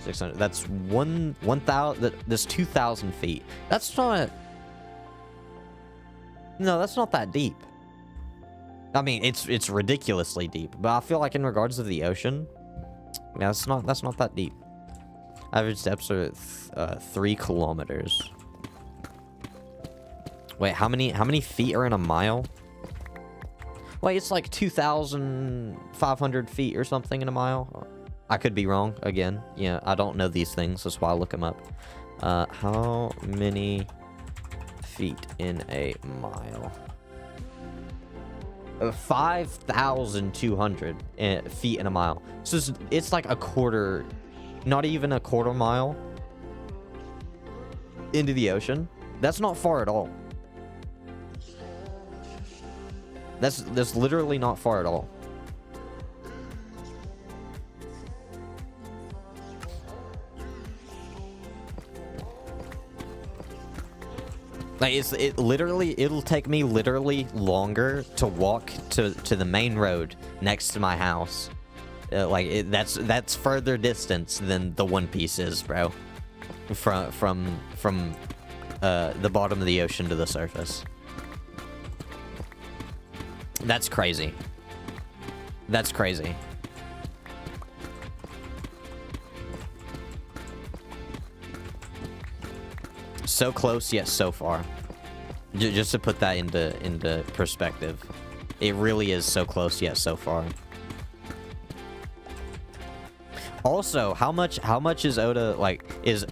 600. That's 1,000. That's 2,000 feet. That's not. No, that's not that deep. I mean, it's ridiculously deep, but I feel like in regards to the ocean, yeah, that's not that deep. Average depths are 3 kilometers. Wait, how many feet are in a mile? Wait, it's like 2,500 feet or something in a mile. I could be wrong again. Yeah, I don't know these things. That's why I look them up. How many feet in a mile? 5,200 feet in a mile. So it's like a quarter, not even a quarter mile into the ocean. That's not far at all. That's literally not far at all. Like it'll take me literally longer to walk to the main road next to my house. That's further distance than the One Piece is, bro. From the bottom of the ocean to the surface. That's crazy. That's crazy. So close, yet so far. Just to put that into perspective, it really is so close, yet so far. Also, how much is Oda like? Is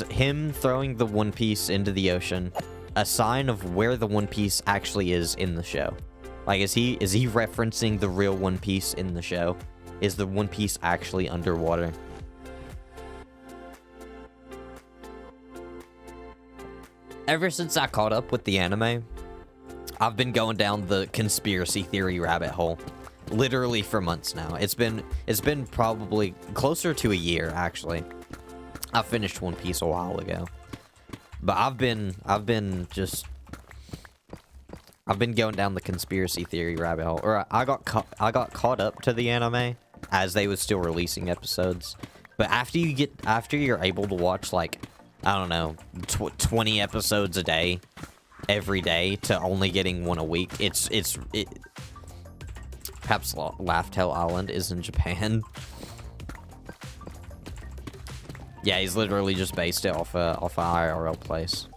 him throwing the One Piece into the ocean a sign of where the One Piece actually is in the show? Like, is he referencing the real One Piece in the show? Is the One Piece actually underwater? Ever since I caught up with the anime, I've been going down the conspiracy theory rabbit hole. Literally for months now. It's been probably closer to a year, actually. I finished One Piece a while ago. But I've been going down the conspiracy theory rabbit hole. Or I got caught up to the anime as they was still releasing episodes. But after you're able to watch, like, I don't know, 20 episodes a day every day to only getting one a week, perhaps Laugh-Tale Island is in Japan. Yeah, he's literally just based it off a IRL place.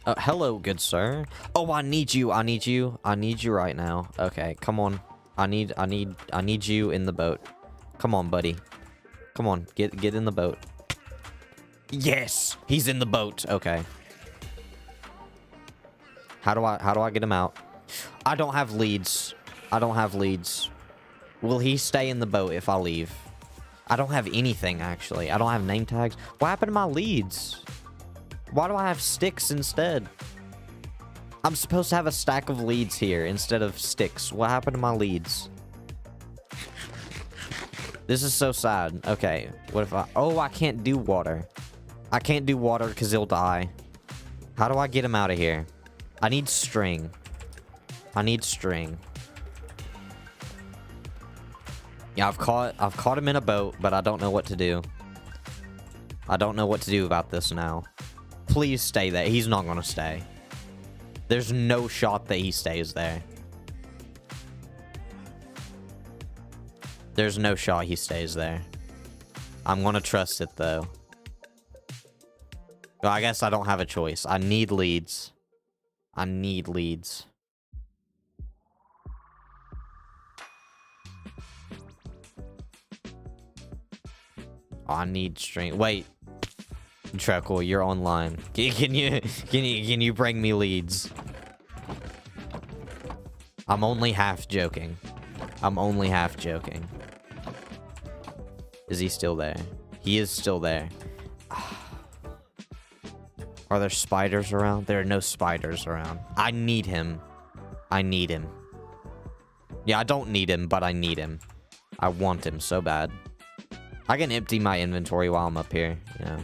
Hello, good sir. Oh, I need you. I need you right now. Okay, come on. I need you in the boat. Come on, buddy. Come on, get in the boat. Yes, he's in the boat. Okay. How do I get him out? I don't have leads. Will he stay in the boat if I leave? I don't have anything, actually. I don't have name tags. What happened to my leads? Why do I have sticks instead? I'm supposed to have a stack of leads here instead of sticks. What happened to my leads? This is so sad. Okay, what if I... Oh, I can't do water. I can't do water because he'll die. How do I get him out of here? I need string. Yeah, I've caught him in a boat, but I don't know what to do. I don't know what to do about this now. Please stay there. He's not gonna stay. There's no shot that he stays there. There's no shot he stays there. I'm gonna trust it, though. Well, I guess I don't have a choice. I need leads. Oh, I need string. Wait. Treckle, you're online. Can you bring me leads? I'm only half joking. Is he still there? He is still there. Are there spiders around? There are no spiders around. I need him. Yeah, I don't need him, but I need him. I want him so bad. I can empty my inventory while I'm up here, you know.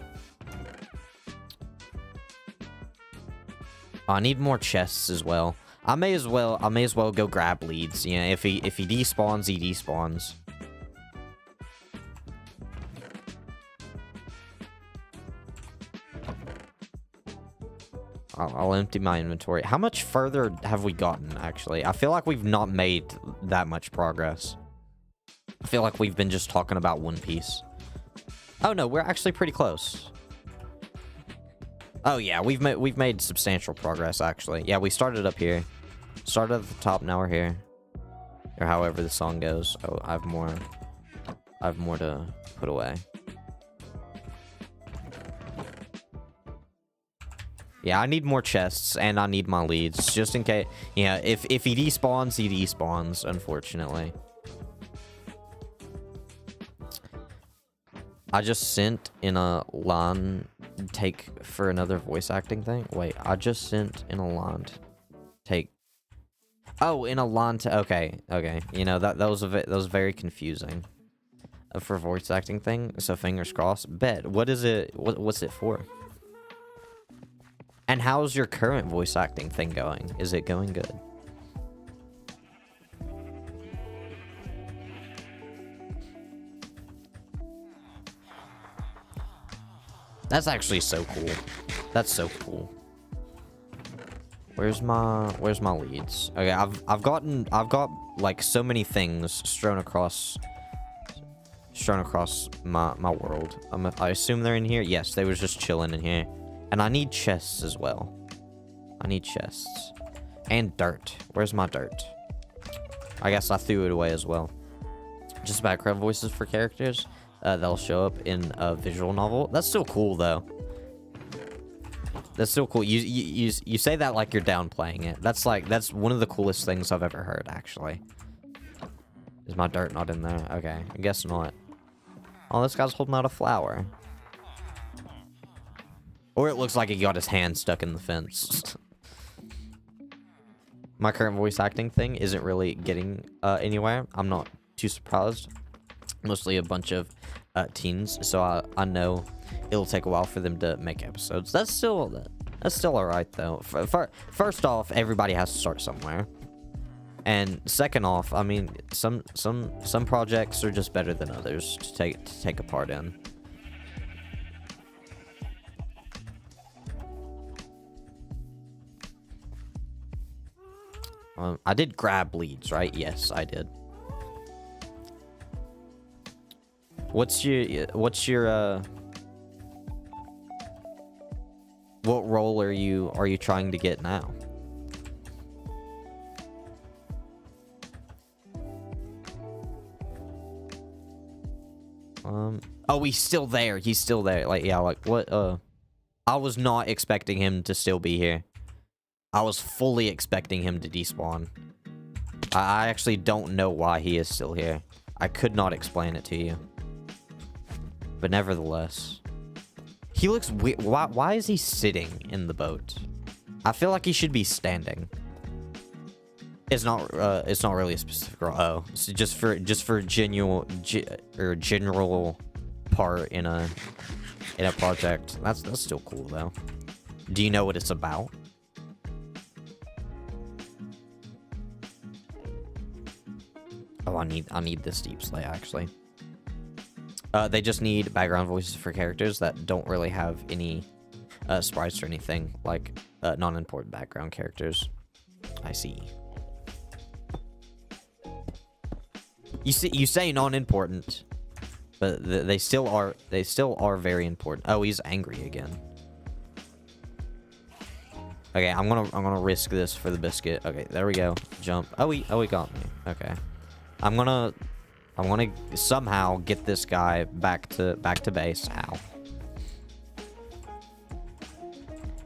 I need more chests as well. I may as well go grab leads. You know, if he despawns, he despawns. I'll empty my inventory. How much further have we gotten, actually? I feel like we've not made that much progress. I feel like we've been just talking about One Piece. Oh, no, we're actually pretty close. Oh, yeah, we've made substantial progress, actually. Yeah, we started up here. Started at the top, now we're here. Or however the song goes. Oh, I have more to put away. Yeah, I need more chests, and I need my leads, just in case. Yeah, if he despawns, he despawns, unfortunately. I just sent in a LAN take for another voice acting thing. Wait, I just sent in a LAN take. Oh, in a LAN okay. You know, that was very confusing for voice acting thing. So fingers crossed. Bet. What is it? What's it for? And how's your current voice acting thing going? Is it going good? That's actually so cool. That's so cool. Where's my leads? Okay, I've got like so many things strewn across my world. I assume they're in here. Yes, they was just chilling in here. And I need chests as well. I need chests. And dirt. Where's my dirt? I guess I threw it away as well. Just background voices for characters. They'll show up in a visual novel. That's still cool, though. That's still cool. You say that like you're downplaying it. That's one of the coolest things I've ever heard, actually. Is my dirt not in there? Okay, I guess not. Oh, this guy's holding out a flower. Or it looks like he got his hand stuck in the fence. My current voice acting thing isn't really getting anywhere. I'm not too surprised. Mostly a bunch of teens, so I know it'll take a while for them to make episodes. That's still alright though. First off, everybody has to start somewhere. And second off, I mean, some projects are just better than others to take a part in. I did grab leads, right? Yes, I did. What's your what role are you trying to get now? Oh, he's still there. He's still there. Like, yeah, like what I was not expecting him to still be here. I was fully expecting him to despawn. I actually don't know why he is still here. I could not explain it to you. But nevertheless. He looks weird. Why is he sitting in the boat? I feel like he should be standing. It's not really a specific role. Oh, so just for general part in a project. That's still cool though. Do you know what it's about? Oh, I need this deep slay, actually. They just need background voices for characters that don't really have any sprites or anything, like non-important background characters. I see. You say non-important, but they still are very important. Oh, he's angry again. Okay, I'm gonna risk this for the biscuit. Okay, there we go. Jump. Oh, he got me. Okay. I'm gonna somehow get this guy back to base. Ow.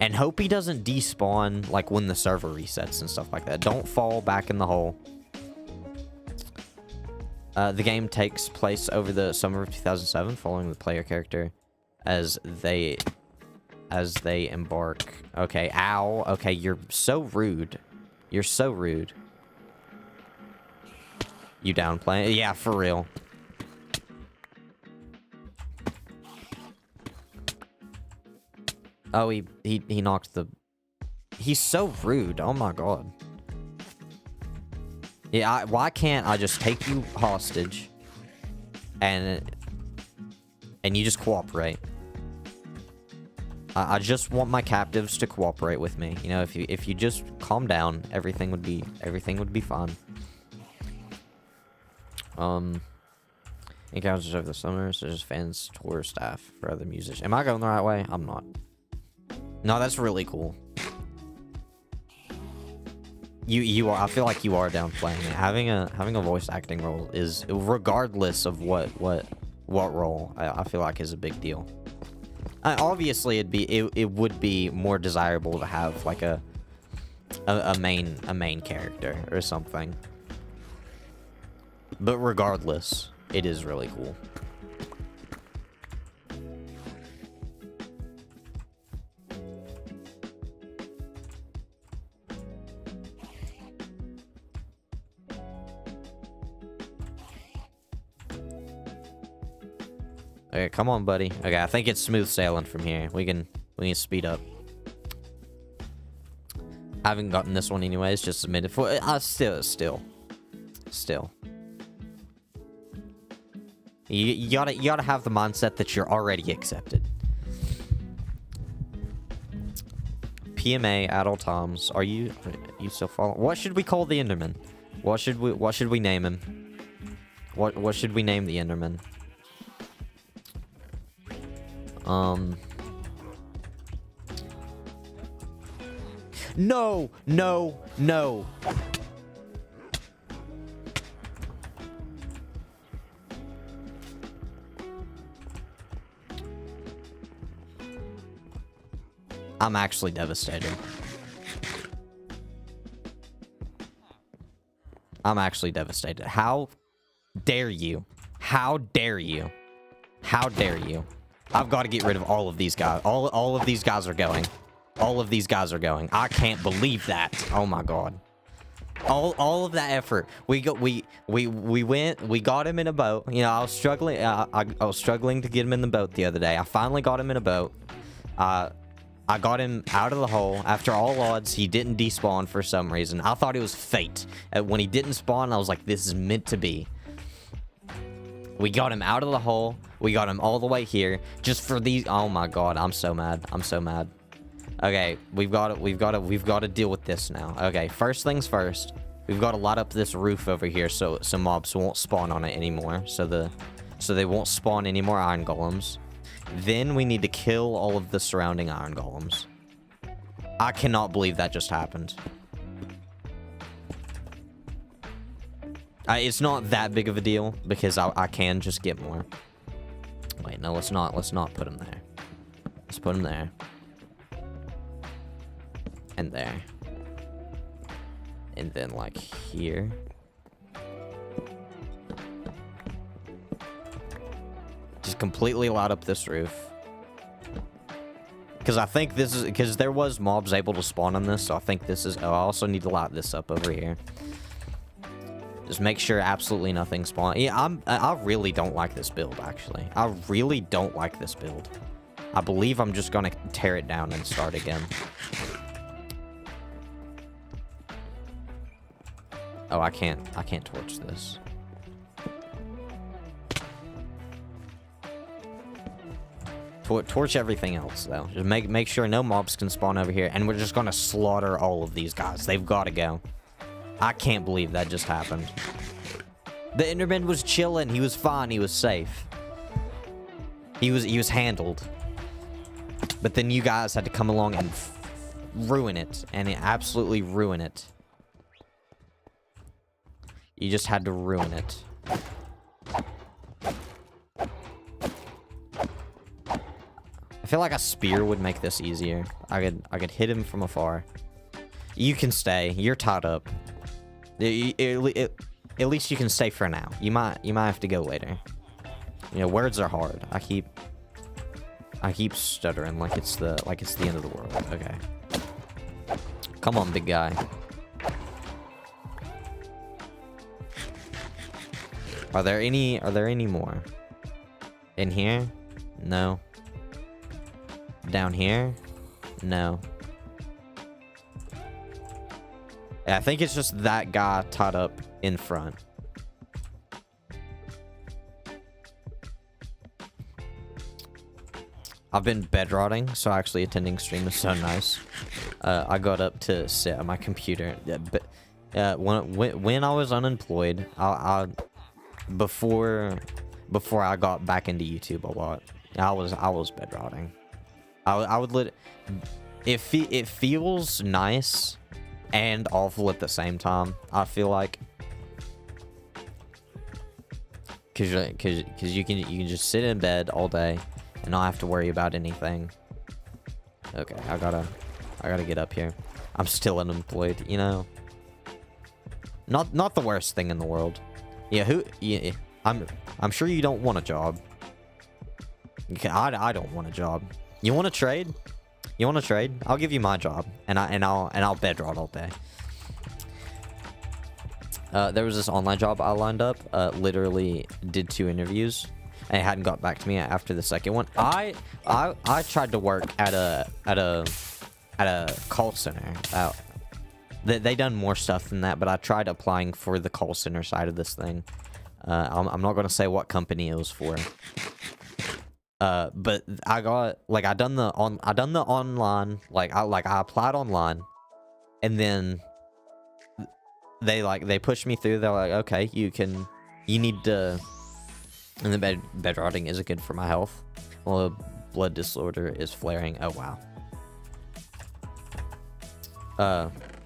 And hope he doesn't despawn like when the server resets and stuff like that. Don't fall back in the hole. The game takes place over the summer of 2007, following the player character as they embark. Okay, ow. Okay, you're so rude. You're so rude. You downplay? Yeah, for real. Oh, he knocked the... He's so rude. Oh my god. Yeah, why can't I just take you hostage and you just cooperate? I just want my captives to cooperate with me. You know, if you just calm down, everything would be fine. Encounters over the summer, such as fans, tour staff, for other musicians. Am I going the right way? I'm not. No, that's really cool. You are. I feel like you are downplaying it. Having a voice acting role is, regardless of what role, I feel like is a big deal. Obviously, it would be more desirable to have like a main character or something. But regardless, it is really cool. Okay, come on, buddy. Okay, I think it's smooth sailing from here. We can speed up. I haven't gotten this one anyways, just submitted for still. You gotta have the mindset that you're already accepted. PMA at all times. Are you still following? What should we call the Enderman? What should we name him? What should we name the Enderman? No. I'm actually devastated. I'm actually devastated. How dare you? How dare you? How dare you? I've got to get rid of all of these guys. All of these guys are going. All of these guys are going. I can't believe that. Oh my god. All of that effort. We got him in a boat. You know, I was struggling. I was struggling to get him in the boat the other day. I finally got him in a boat. I got him out of the hole. After all odds, he didn't despawn for some reason. I thought it was fate. When he didn't spawn, I was like, this is meant to be. We got him out of the hole. We got him all the way here. Just for these. Oh my god, I'm so mad. I'm so mad. Okay, we've got to deal with this now. Okay, first things first. We've got to light up this roof over here so mobs won't spawn on it anymore. So they won't spawn any more iron golems. Then we need to kill all of the surrounding iron golems. I cannot believe that just happened. It's not that big of a deal because I can just get more. Wait, no, let's not put them there. Let's put them there. And there. And then like here. Just completely light up this roof. Because I think this is, because there was mobs able to spawn on this, so I think this is, oh, I also need to light this up over here. Just make sure absolutely nothing spawns. Yeah, I really don't like this build, actually. I really don't like this build. I believe I'm just gonna tear it down and start again. Oh, I can't torch this. Torch everything else, though. Just make sure no mobs can spawn over here, and we're just gonna slaughter all of these guys. They've got to go. I can't believe that just happened. The Enderman was chilling. He was fine. He was safe. He was handled. But then you guys had to come along and ruin it, and absolutely ruin it. You just had to ruin it. I feel like a spear would make this easier. I could hit him from afar. You can stay. You're tied up. At least you can stay for now. You might have to go later. You know, words are hard. I keep stuttering like it's the end of the world. Okay. Come on, big guy. Are there any more? In here? No. Down here? No. I think it's just that guy tied up in front. I've been bedrotting, so actually attending stream is so nice. I got up to sit at my computer. When I was unemployed, before I got back into YouTube a lot, I was bedrotting. I would it feels nice and awful at the same time, I feel like, cause you can just sit in bed all day and not have to worry about anything. Okay, I gotta get up here. I'm still unemployed, you know. Not the worst thing in the world. Yeah, I'm sure you don't want a job. I don't want a job. You want to trade? You want to trade? I'll give you my job, and I'll bedrot all day. There was this online job I lined up. Literally did 2 interviews, and it hadn't got back to me after the second one. I tried to work at a call center. They done more stuff than that, but I tried applying for the call center side of this thing. I'm not gonna say what company it was for. But I got, like, I done the online, I applied online, and then they pushed me through. They're like, okay, you need to, and the bedrotting isn't good for my health. Well, the blood disorder is flaring. Oh wow.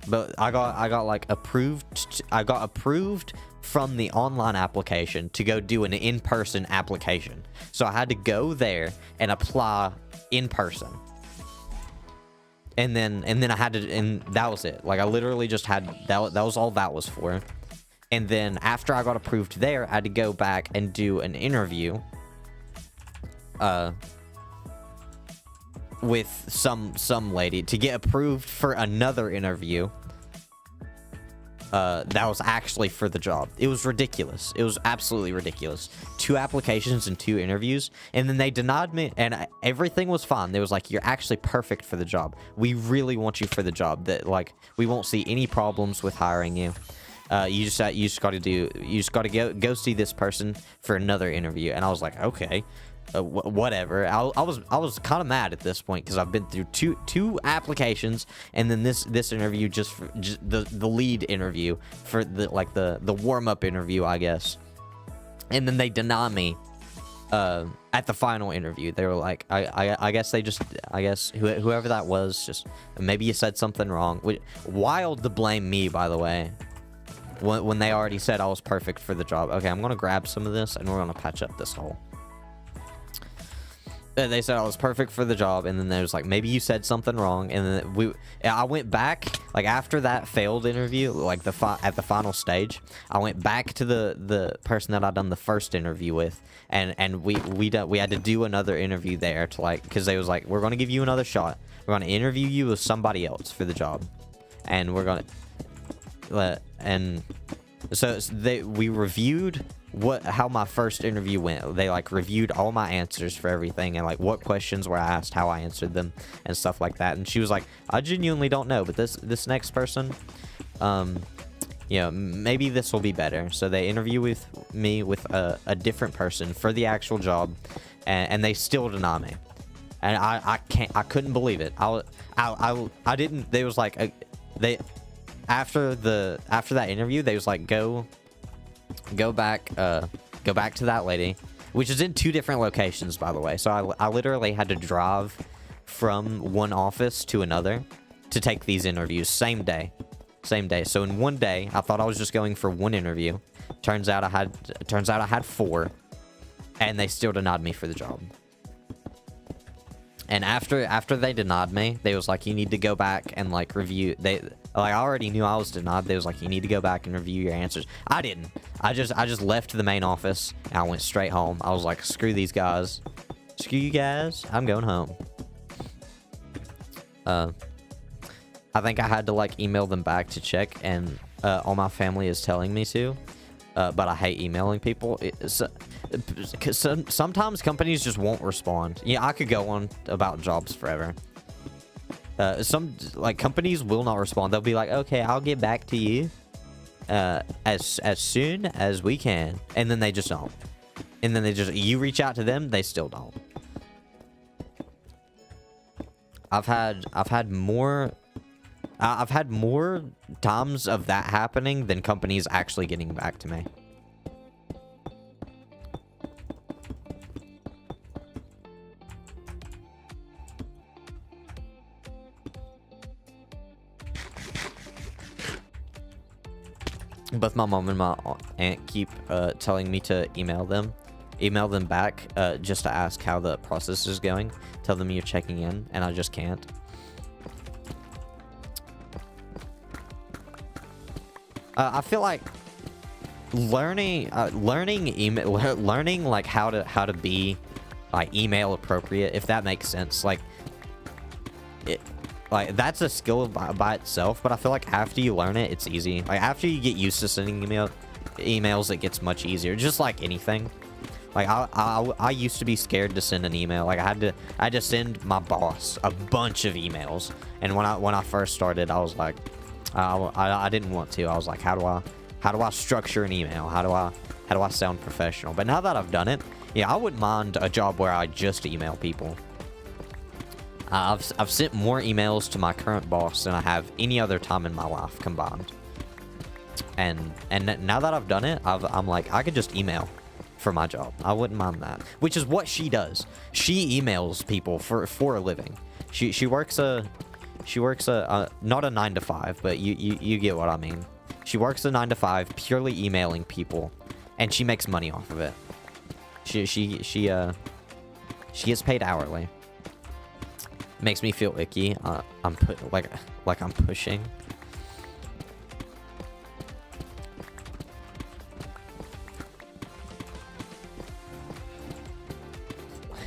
But I got like approved. I got approved from the online application to go do an in-person application. So I had to go there and apply in person. And then I had to, and that was it. Like, I literally just had, that was all that was for. And then after I got approved there, I had to go back and do an interview with some lady to get approved for another interview that was actually for the job. It was ridiculous. It was absolutely ridiculous. 2 applications and 2 interviews, and then they denied me, and everything was fine. They was like, you're actually perfect for the job. We really want you for the job. That, like, we won't see any problems with hiring you. You just got to go see this person for another interview. And I was like, okay, whatever. I was kind of mad at this point because I've been through two applications, and then this interview just the lead interview for the warm-up interview, I guess. And then they deny me at the final interview. They were like, I guess whoever that was, just maybe you said something wrong. Wild to blame me, by the way, when they already said I was perfect for the job. Okay, I'm gonna grab some of this and we're gonna patch up this hole. They said I was perfect for the job, and then there was like, maybe you said something wrong, and then I went back, like, after that failed interview, like at the final stage, I went back to the person that I'd done the first interview with, and we had to do another interview there to, like, because they was like, we're gonna give you another shot, we're gonna interview you with somebody else for the job, and we're gonna and so we reviewed how my first interview went. They, like, reviewed all my answers for everything, and, like, what questions were asked, how I answered them, and stuff like that. And she was like, I genuinely don't know, but this next person, maybe this will be better. So they interview with me with a different person for the actual job, and they still deny me. And I couldn't believe it. I didn't. They was like, after that interview, they was like, go back to that lady, which is in 2 different locations, by the way. So I literally had to drive from one office to another to take these interviews same day. So in one day, I thought I was just going for 1 interview. Turns out I had 4, and they still denied me for the job. And after they denied me, they was like, you need to go back and, like, review. I already knew I was denied. They was like, you need to go back and review your answers. I didn't. I just left the main office and I went straight home. I was like, screw these guys. Screw you guys. I'm going home. I think I had to, like, email them back to check, and all my family is telling me to. But I hate emailing people. Sometimes companies just won't respond. Yeah, I could go on about jobs forever. Some, like, companies will not respond. They'll be like, okay, I'll get back to you as soon as we can, and then they just don't. And then you reach out to them, they still don't. I've had more times of that happening than companies actually getting back to me. Both my mom and my aunt keep telling me to email them back just to ask how the process is going. Tell them you're checking in, and I just can't. I feel like learning like how to be, like, email appropriate, if that makes sense. Like that's a skill by itself, but I feel like after you learn it, it's easy. Like, after you get used to sending emails, it gets much easier. Just like anything. Like, I used to be scared to send an email. Like, I had to send my boss a bunch of emails, and when I first started, I was like, I didn't want to. I was like, how do I structure an email? How do I sound professional? But now that I've done it, yeah, I wouldn't mind a job where I just email people. I've sent more emails to my current boss than I have any other time in my life combined. And now that I've done it, I'm like, I could just email for my job. I wouldn't mind that. Which is what she does. She emails people for a living. She works a not a 9 to 5, but you get what I mean. She works a 9 to 5 purely emailing people, and she makes money off of it. She gets paid hourly. Makes me feel icky. I'm pushing.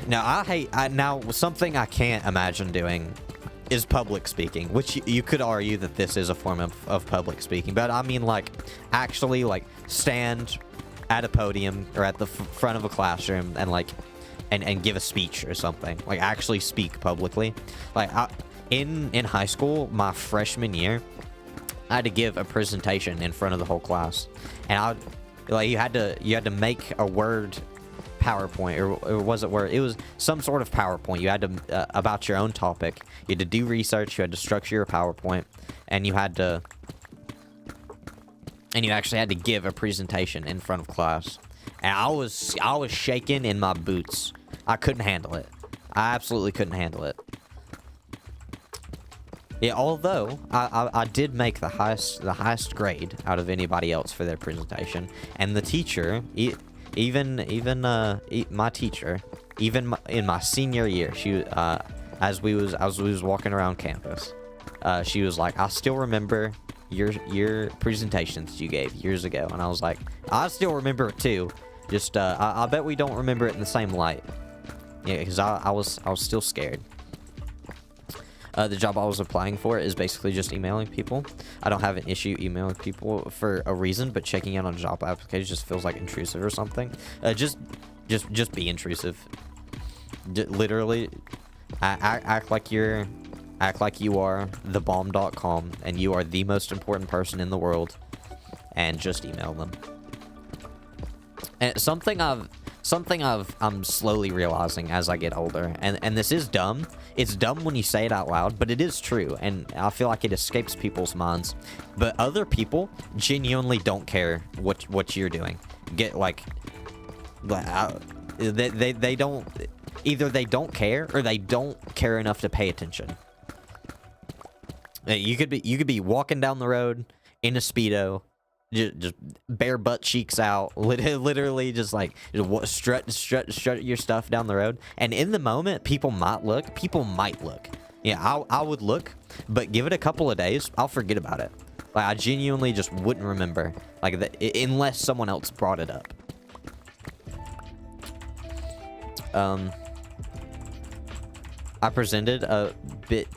Now now something I can't imagine doing is public speaking, which you could argue that this is a form of public speaking, but I mean like actually like stand at a podium or at the front of a classroom and like and give a speech or something, like actually speak publicly. Like in high school, my freshman year, I had to give a presentation in front of the whole class, and you had to make a Word PowerPoint, or was it Word? It was some sort of PowerPoint. You had to about your own topic. You had to do research. You had to structure your PowerPoint, and you actually had to give a presentation in front of class. And I was shaking in my boots. I couldn't handle it. I absolutely couldn't handle it. Yeah, although I did make the highest grade out of anybody else for their presentation, and the teacher, my teacher, even in my senior year, she as we was walking around campus, she was like, "I still remember your presentations you gave years ago," and I was like, "I still remember it too. Just I bet we don't remember it in the same light." Yeah, because I was still scared. The job I was applying for is basically just emailing people. I don't have an issue emailing people for a reason, but checking out on job applications just feels like intrusive or something. Just be intrusive. Literally, act like you are the bomb.com and you are the most important person in the world, and just email them. And something I'm slowly realizing as I get older, and this is dumb. It's dumb when you say it out loud, but it is true, and I feel like it escapes people's minds. But other people genuinely don't care what you're doing. They don't, either they don't care or they don't care enough to pay attention. You could be walking down the road in a Speedo, just bare butt cheeks out, literally just like strut your stuff down the road, and in the moment people might look. Yeah, I would look, but give it a couple of days, I'll forget about it. Like, I genuinely just wouldn't remember, like, unless someone else brought it up. I presented a bit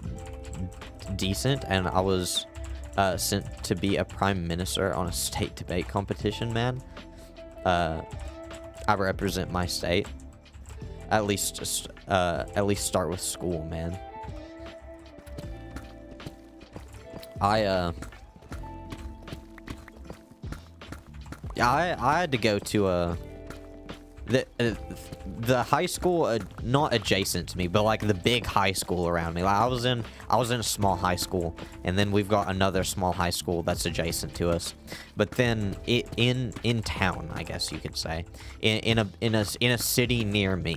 decent, and I was sent to be a prime minister on a state debate competition, man. I represent my state. At least start with school, man. I had to go to the high school, not adjacent to me, but like the big high school around me. Like I was in a small high school, and then we've got another small high school that's adjacent to us. But then in town, I guess you could say, in a city near me,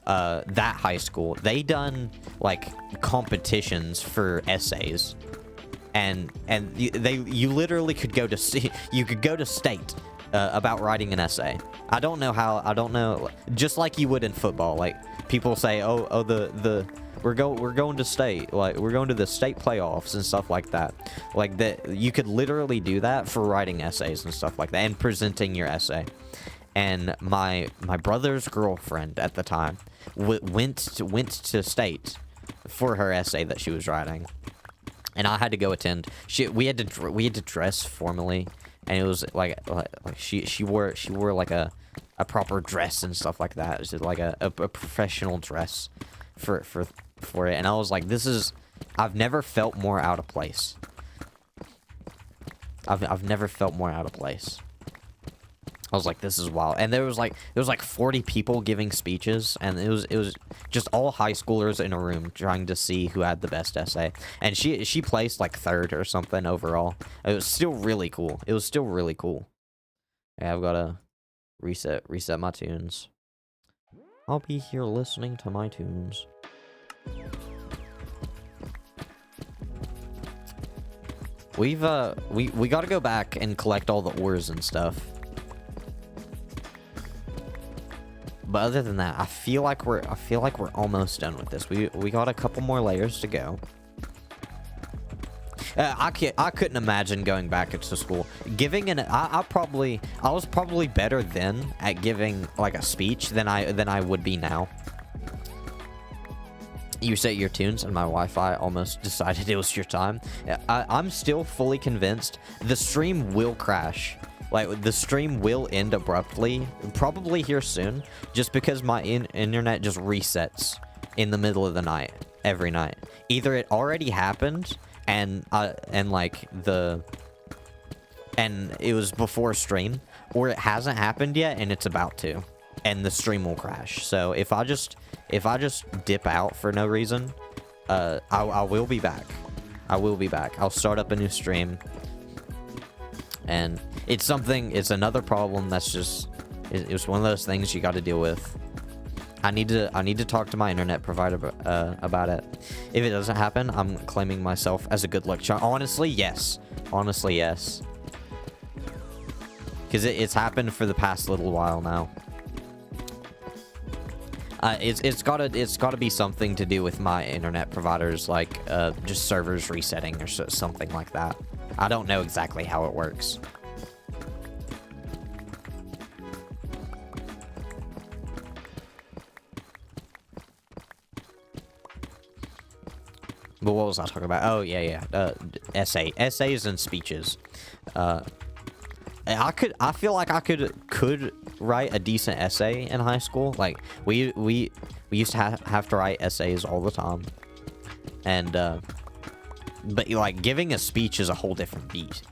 that high school, they done like competitions for essays, and you literally could go to state about writing an essay. I don't know, just like you would in football. Like people say, we're going to state, like we're going to the state playoffs and stuff like that. Like that, you could literally do that for writing essays and stuff like that, and presenting your essay. And my brother's girlfriend at the time went to state for her essay that she was writing, and I had to go attend. We had to dress formally. And it was like she wore like a proper dress and stuff like that. It was like a professional dress for it. And I was like, I've never felt more out of place. I've never felt more out of place. I was like, this is wild. And there was like 40 people giving speeches, and it was just all high schoolers in a room trying to see who had the best essay. And she placed like third or something overall. It was still really cool. Yeah, I've got to reset my tunes. I'll be here listening to my tunes. We got to go back and collect all the ores and stuff. But other than that, I feel like we're almost done with this. We got a couple more layers to go. I couldn't imagine going back into school. I was probably better then at giving like a speech than I would be now. You set your tunes and my Wi-Fi almost decided it was your time. I'm still fully convinced the stream will crash. Like, the stream will end abruptly, probably here soon, just because my internet just resets in the middle of the night, every night. Either it already happened, and it was before stream, or it hasn't happened yet, and it's about to, and the stream will crash. So if I just dip out for no reason, I will be back. I will be back. I'll start up a new stream. And it's another problem that's just, it's one of those things you got to deal with. I need to talk to my internet provider about it. If it doesn't happen, I'm claiming myself as a good luck charm. Honestly, yes. Honestly, yes. Because it's happened for the past little while now. It's gotta be something to do with my internet providers, like just servers resetting or something like that. I don't know exactly how it works. But what was I talking about? Oh yeah. Essays and speeches. I feel like I could write a decent essay in high school. Like we used to have to write essays all the time, and but like giving a speech is a whole different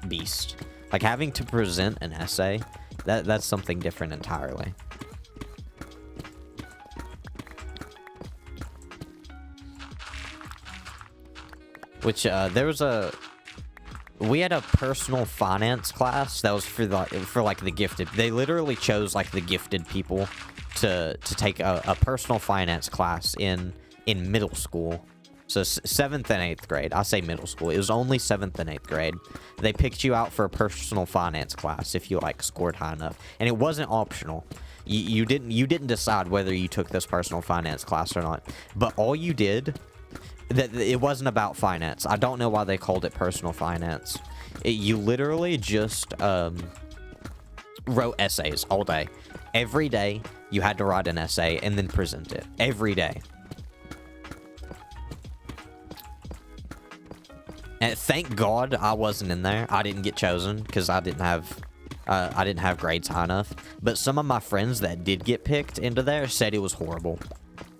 beast. Like having to present an essay, that's something different entirely. Which we had a personal finance class that was for like the gifted. They literally chose like the gifted people to take a personal finance class in middle school. So 7th and 8th grade. I say middle school. It was only 7th and 8th grade. They picked you out for a personal finance class if you like scored high enough, and it wasn't optional. You didn't decide whether you took this personal finance class or not. But all you did, that it wasn't about finance. I don't know why they called it personal finance. You literally just wrote essays all day. Every day you had to write an essay and then present it. Every day. And thank God I wasn't in there. I didn't get chosen because I didn't have grades high enough. But some of my friends that did get picked into there said it was horrible.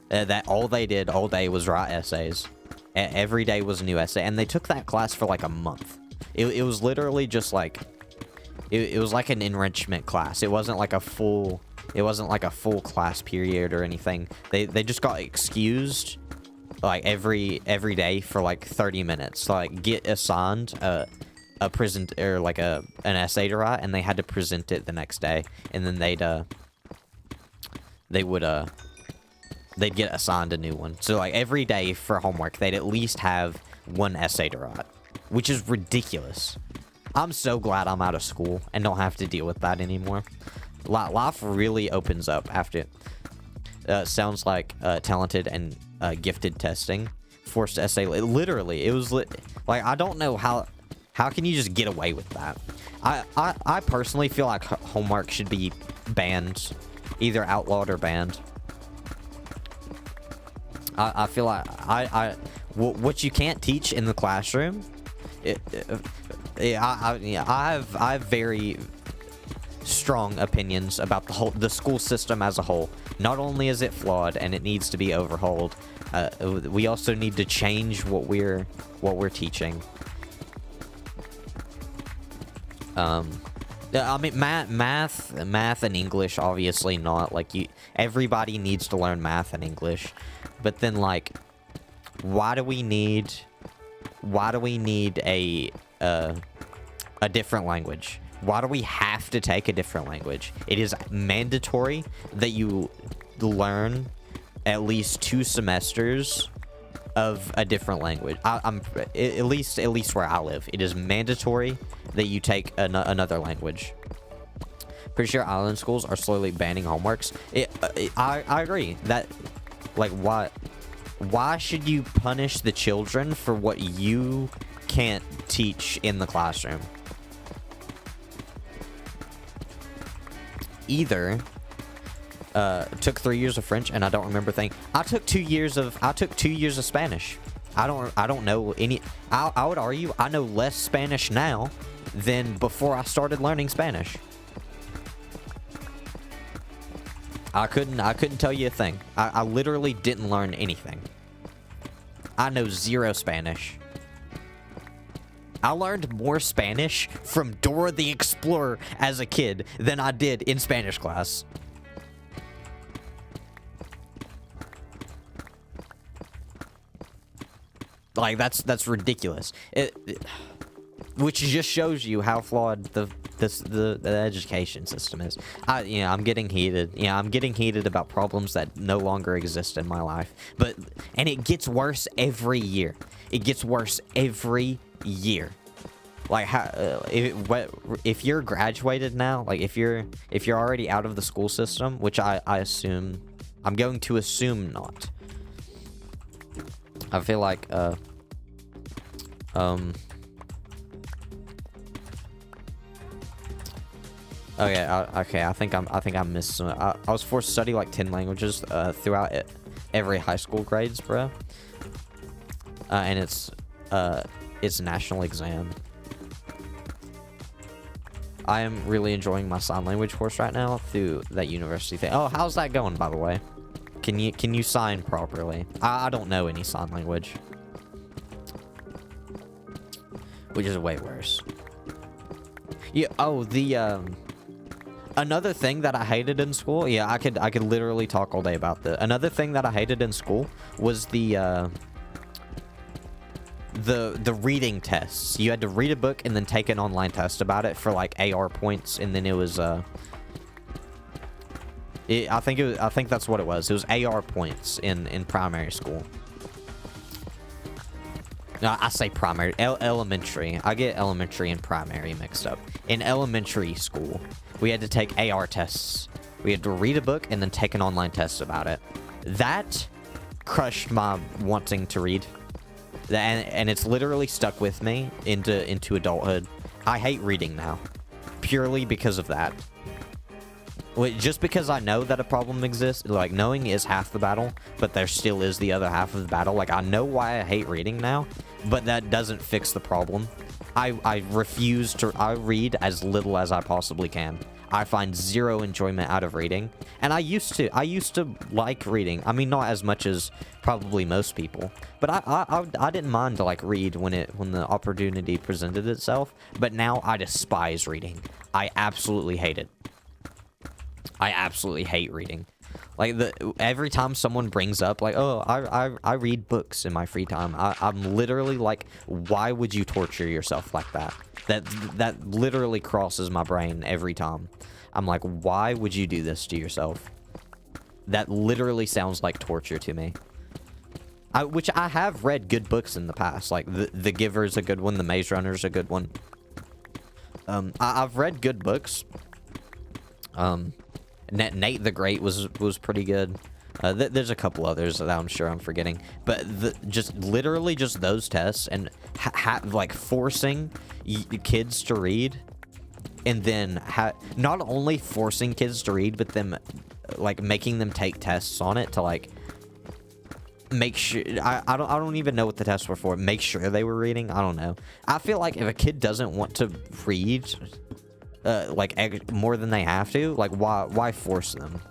That all they did all day was write essays. Every day was a new essay, and they took that class for like a month. It was literally just like it was like an enrichment class. It wasn't like a full class period or anything. They just got excused like every day for like 30 minutes to like get assigned a present or like an essay to write, and they had to present it the next day, and then they'd get assigned a new one. So like every day for homework, they'd at least have one essay to write, which is ridiculous. I'm so glad I'm out of school and don't have to deal with that anymore. Life really opens up after. Sounds like talented and gifted testing. Forced essay. Literally, it was like, I don't know how can you just get away with that? I personally feel like homework should be banned, either outlawed or banned. I feel like what you can't teach in the classroom. I have very strong opinions about the school system as a whole. Not only is it flawed and it needs to be overhauled, we also need to change what we're teaching. I mean, math and English, obviously not. Like everybody needs to learn math and English. But then, like, why do we need a different language? Why do we have to take a different language? It is mandatory that you learn at least 2 semesters of a different language. I'm at least where I live, it is mandatory that you take another language. Pretty sure island schools are slowly banning homeworks. I agree that. Like, why should you punish the children for what you can't teach in the classroom? Took 3 years of French, and I don't remember thing. I took 2 years of Spanish. I don't know any. I would argue I know less Spanish now than before I started learning Spanish. I couldn't tell you a thing. I literally didn't learn anything. I know zero Spanish. I learned more Spanish from Dora the Explorer as a kid than I did in Spanish class. Like, that's ridiculous. Which just shows you how flawed the education system is. I'm getting heated. Yeah, I'm getting heated about problems that no longer exist in my life. And it gets worse every year. It gets worse every year. Like, if you're graduated now, like if you're already out of the school system, which I assume, I'm going to assume not. I feel like okay, I think I missed some. I was forced to study like 10 languages throughout every high school grades, bro. And it's national exam. I am really enjoying my sign language course right now through that university thing. Oh, how's that going, by the way? Can you sign properly? I don't know any sign language, which is way worse. Yeah. Oh, another thing that I hated in school. Yeah, I could literally talk all day about this. Another thing that I hated in school was the reading tests. You had to read a book and then take an online test about it for like AR points, and then it was I think that's what it was. It was AR points in primary school. No, I say primary, elementary. I get elementary and primary mixed up. In elementary school, we had to take AR tests. We had to read a book and then take an online test about it. That crushed my wanting to read. And it's literally stuck with me into adulthood. I hate reading now, purely because of that. Just because I know that a problem exists, like, knowing is half the battle, but there still is the other half of the battle. Like, I know why I hate reading now, but that doesn't fix the problem. I refuse to. I read as little as I possibly can. I find zero enjoyment out of reading, and I used to like reading. I mean, not as much as probably most people, but I didn't mind to like read when the opportunity presented itself. But now I despise reading. I absolutely hate it. I absolutely hate reading. Like, every time someone brings up like, oh, I read books in my free time, I'm literally like, why would you torture yourself like that? That literally crosses my brain every time. I'm like, why would you do this to yourself? That literally sounds like torture to me. Which I have read good books in the past. Like, The Giver's a good one. The Maze Runner's a good one. I've read good books. Nate the Great was pretty good. There's a couple others that I'm sure I'm forgetting, but just literally just those tests and like forcing kids to read, and then not only forcing kids to read, but them like making them take tests on it to like make sure. I don't even know what the tests were for. Make sure they were reading. I don't know. I feel like if a kid doesn't want to read like more than they have to, like why force them?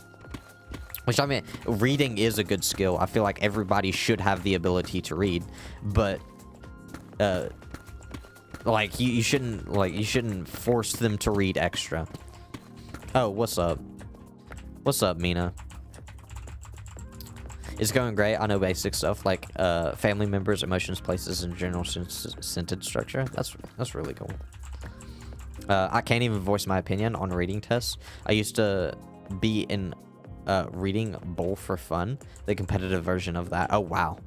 Which, I mean, reading is a good skill. I feel like everybody should have the ability to read, but like you shouldn't force them to read extra. Oh, what's up? What's up, Mina? It's going great. I know basic stuff like family members, emotions, places, and general sentence structure. That's really cool. I can't even voice my opinion on reading tests. I used to be in reading bowl for fun, the competitive version of that. Oh wow.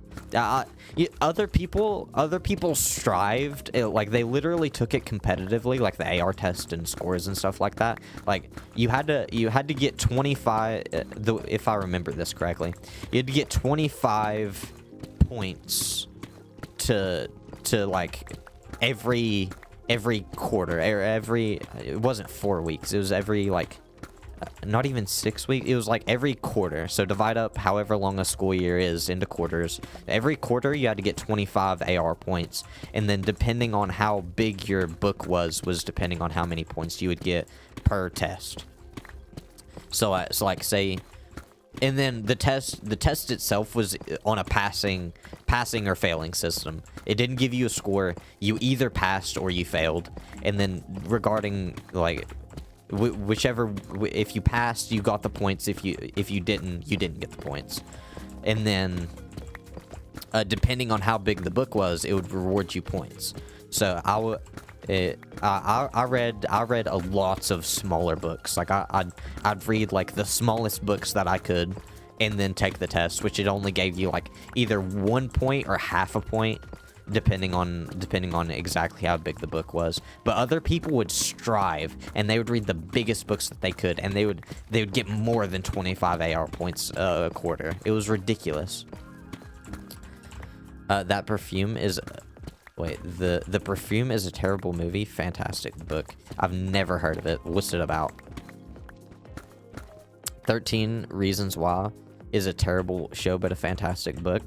Other people strived, like they literally took it competitively, like the AR test and scores and stuff like that. Like you had to get 25, if I remember this correctly, you had to get 25 points to like every quarter, or it wasn't 4 weeks, it was every like not even 6 weeks. It was like every quarter. So divide up however long a school year is into quarters. Every quarter you had to get 25 AR points, and then depending on how big your book was depending on how many points you would get per test. So like say, and then the test itself was on a passing or failing system. It didn't give you a score. You either passed or you failed. And then regarding like whichever, if you passed, you got the points. If you didn't, you didn't get the points. And then depending on how big the book was, it would reward you points. So I read a lots of smaller books. Like I'd read like the smallest books that I could, and then take the test, which it only gave you like either 1 point or half a point, depending on exactly how big the book was. But other people would strive, and they would read the biggest books that they could, and they would get more than 25 AR points a quarter. It was ridiculous. That perfume is. Wait, the Perfume is a terrible movie. Fantastic book. I've never heard of it. What's it about? 13 Reasons Why is a terrible show, but a fantastic book.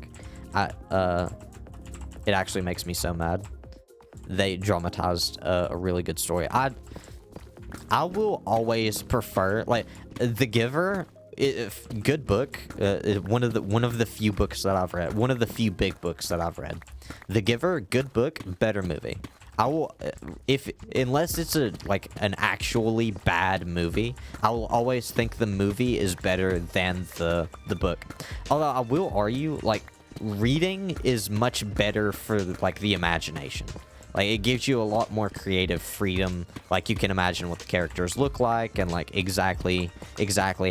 It actually makes me so mad. They dramatized a really good story. I will always prefer, like, The Giver. Good book. One of the few books that I've read. One of the few big books that I've read. The Giver, good book, better movie. I will, unless it's an actually bad movie, I will always think the movie is better than the book. Although I will argue, like, reading is much better for like the imagination. Like, it gives you a lot more creative freedom. Like, you can imagine what the characters look like, and like exactly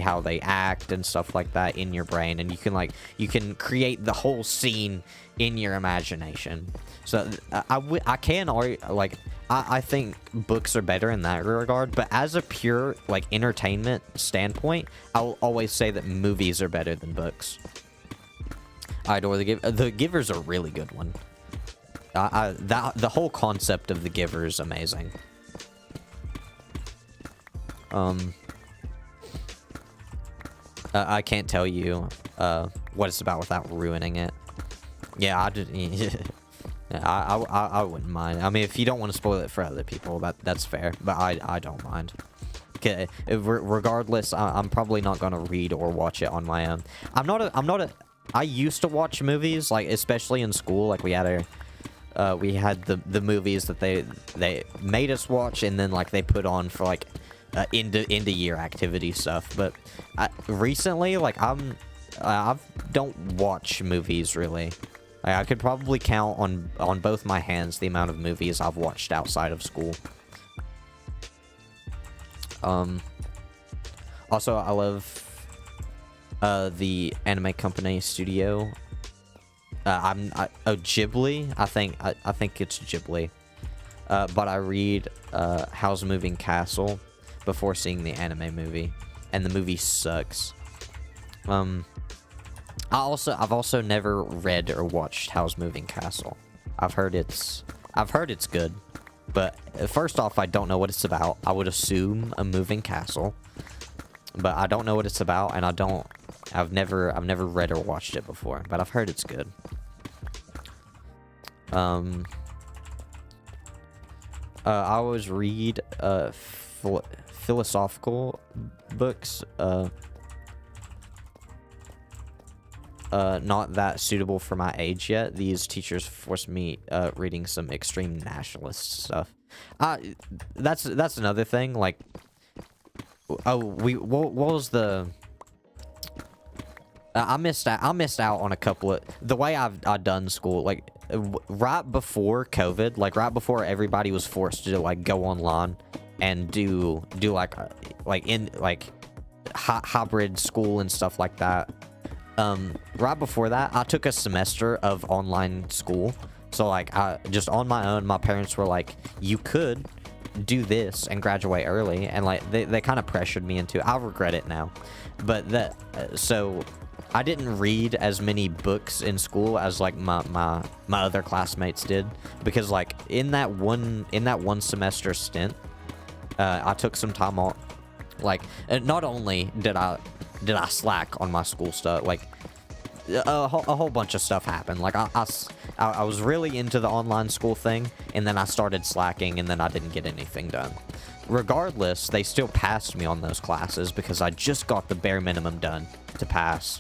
how they act and stuff like that in your brain, and you can create the whole scene in your imagination. So I can argue, like, I think books are better in that regard, but as a pure like entertainment standpoint, I'll always say that movies are better than books. I adore The Giver. The Giver's a really good one. The whole concept of The Giver is amazing. I can't tell you what it's about without ruining it. Yeah, I wouldn't mind. I mean, if you don't want to spoil it for other people, that's fair. But I don't mind. Okay, regardless, I'm probably not gonna read or watch it on my own. I used to watch movies, like, especially in school. Like, we had the movies that they made us watch, and then like they put on for like end of year activity stuff. But recently, like, I don't watch movies really. Like, I could probably count on both my hands the amount of movies I've watched outside of school. Also, I love the anime company studio. Ghibli. I think it's Ghibli. But I read Howl's Moving Castle before seeing the anime movie, and the movie sucks. I've also never read or watched Howl's Moving Castle. I've heard it's good, but first off, I don't know what it's about. I would assume a moving castle, but I don't know what it's about, and I've never read or watched it before, but I've heard it's good. I always read philosophical books, not that suitable for my age yet. These teachers forced me reading some extreme nationalist stuff. That's another thing. Like, what was the? I missed out on a couple of the way I've done school. Like, right before COVID, like right before everybody was forced to like go online and do hybrid school and stuff like that. Right before that, I took a semester of online school. So like, I just on my own, my parents were like, you could do this and graduate early, and like they kind of pressured me into it. I regret it now, but so I didn't read as many books in school as like my other classmates did, because like in that one semester stint, I took some time off. Like, not only did I slack on my school stuff, like, a whole bunch of stuff happened. Like, I was really into the online school thing, and then I started slacking, and then I didn't get anything done. Regardless, they still passed me on those classes because I just got the bare minimum done to pass.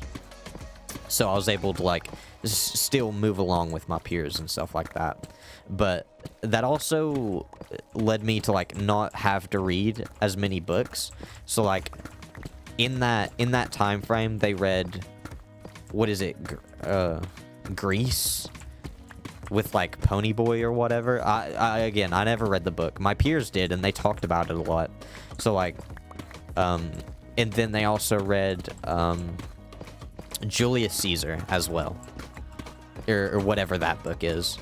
So I was able to, like, still move along with my peers and stuff like that. But that also led me to, like, not have to read as many books. So, like, in that time frame, they read, what is it, Grease with, like, Ponyboy or whatever. Again, I never read the book. My peers did, and they talked about it a lot. So, like, and then they also read Julius Caesar as well, or whatever that book is.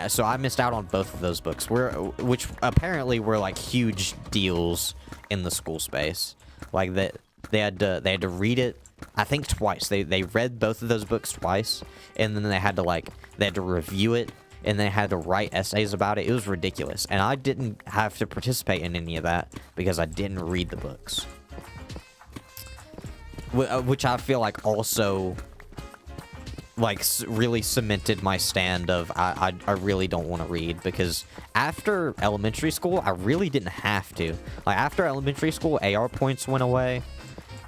So I missed out on both of those books, which apparently were, like, huge deals in the school space. Like, that they had to read it, I think, twice. They read both of those books twice, and then they had to review it, and they had to write essays about it. It was ridiculous, and I didn't have to participate in any of that because I didn't read the books, which I feel like also, like, really cemented my stand of I really don't want to read, because after elementary school I really didn't have to. Like, after elementary school, AR points went away,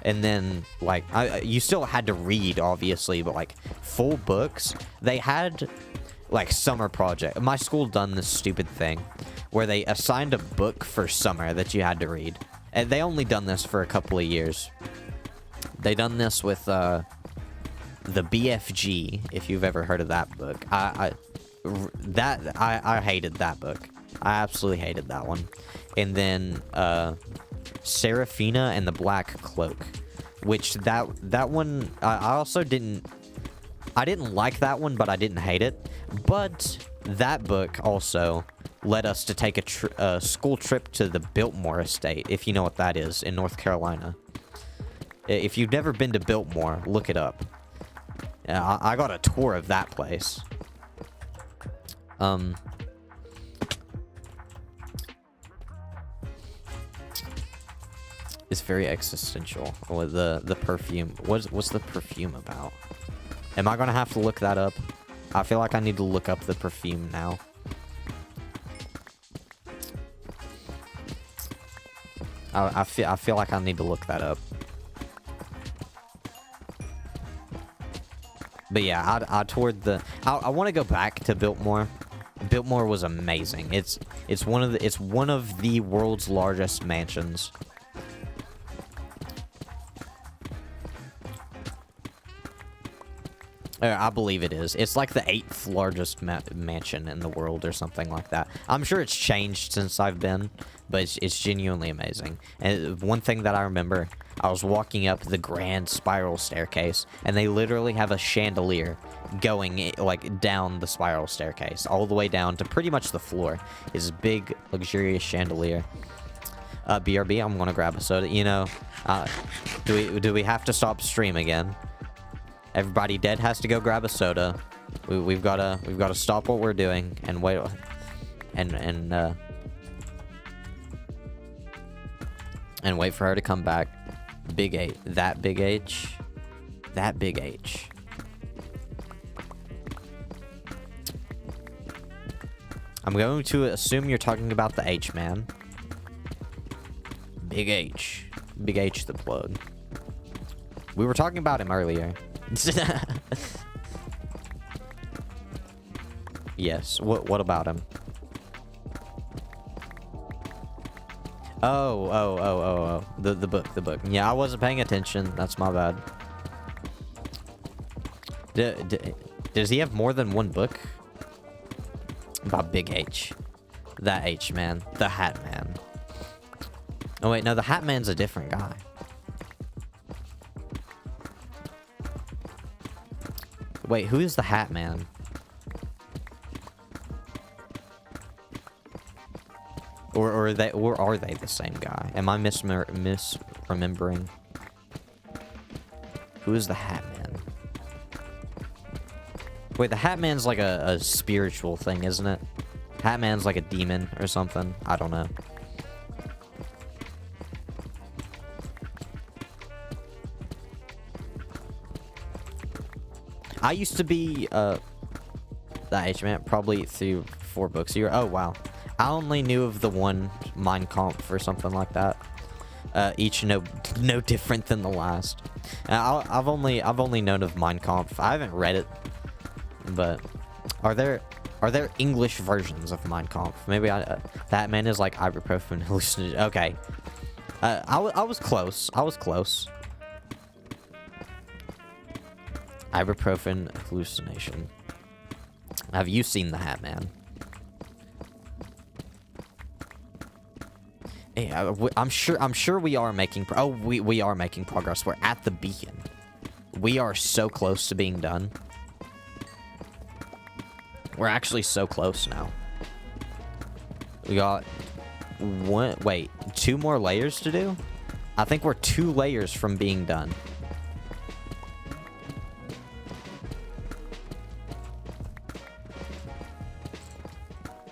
and then, like, you still had to read, obviously, but, like, full books. They had, like, summer project. My school done this stupid thing where they assigned a book for summer that you had to read, and they only done this for a couple of years. They done this with the BFG, if you've ever heard of that book. I hated that book. I absolutely hated that one. And then Seraphina and the Black Cloak, which that one I also didn't like that one, but I didn't hate it. But that book also led us to take a school trip to the Biltmore Estate, if you know what that is, in North Carolina. If you've never been to Biltmore, look it up. I got a tour of that place. It's very existential. With the perfume. What's the perfume about? Am I gonna have to look that up? I feel like I need to look up the perfume now. I feel like I need to look that up. But yeah, I toured the. I want to go back to Biltmore. Biltmore was amazing. It's one of the world's largest mansions. I believe it is. It's like the 8th largest mansion in the world or something like that. I'm sure it's changed since I've been, but it's genuinely amazing. And one thing that I remember, I was walking up the grand spiral staircase, and they literally have a chandelier going, like, down the spiral staircase, all the way down to pretty much the floor. It's a big, luxurious chandelier. BRB, I'm gonna grab a soda. You know, do we have to stop stream again? Everybody dead has to go grab a soda. We've gotta stop what we're doing and wait and wait for her to come back. Big H. That big H. That big H. I'm going to assume you're talking about the H man. Big H. Big H the plug. We were talking about him earlier. Yes. What about him? Oh. The book. Yeah, I wasn't paying attention. That's my bad. Does he have more than one book? About Big H. That H man. The Hat Man. Oh wait, no, the Hat Man's a different guy. Wait, who is the Hat Man? Or are they the same guy? Am I misremembering? Who is the Hat Man? Wait, the Hat Man's like a spiritual thing, isn't it? Hat Man's like a demon or something. I don't know. I used to be that age, man. Probably 3 or 4 books a year. Oh wow. I only knew of the one Mein Kampf or something like that. Each no different than the last. I've only known of Mein Kampf. I haven't read it, but are there English versions of Mein Kampf? Maybe that man is like ibuprofen hallucination. Okay, I was close. I was close. Ibuprofen hallucination. Have you seen the Hat Man? Yeah, I'm sure we are making we are making progress. We're at the beacon. We are so close to being done. We're actually so close now. We got 2 more layers to do? I think we're 2 layers from being done.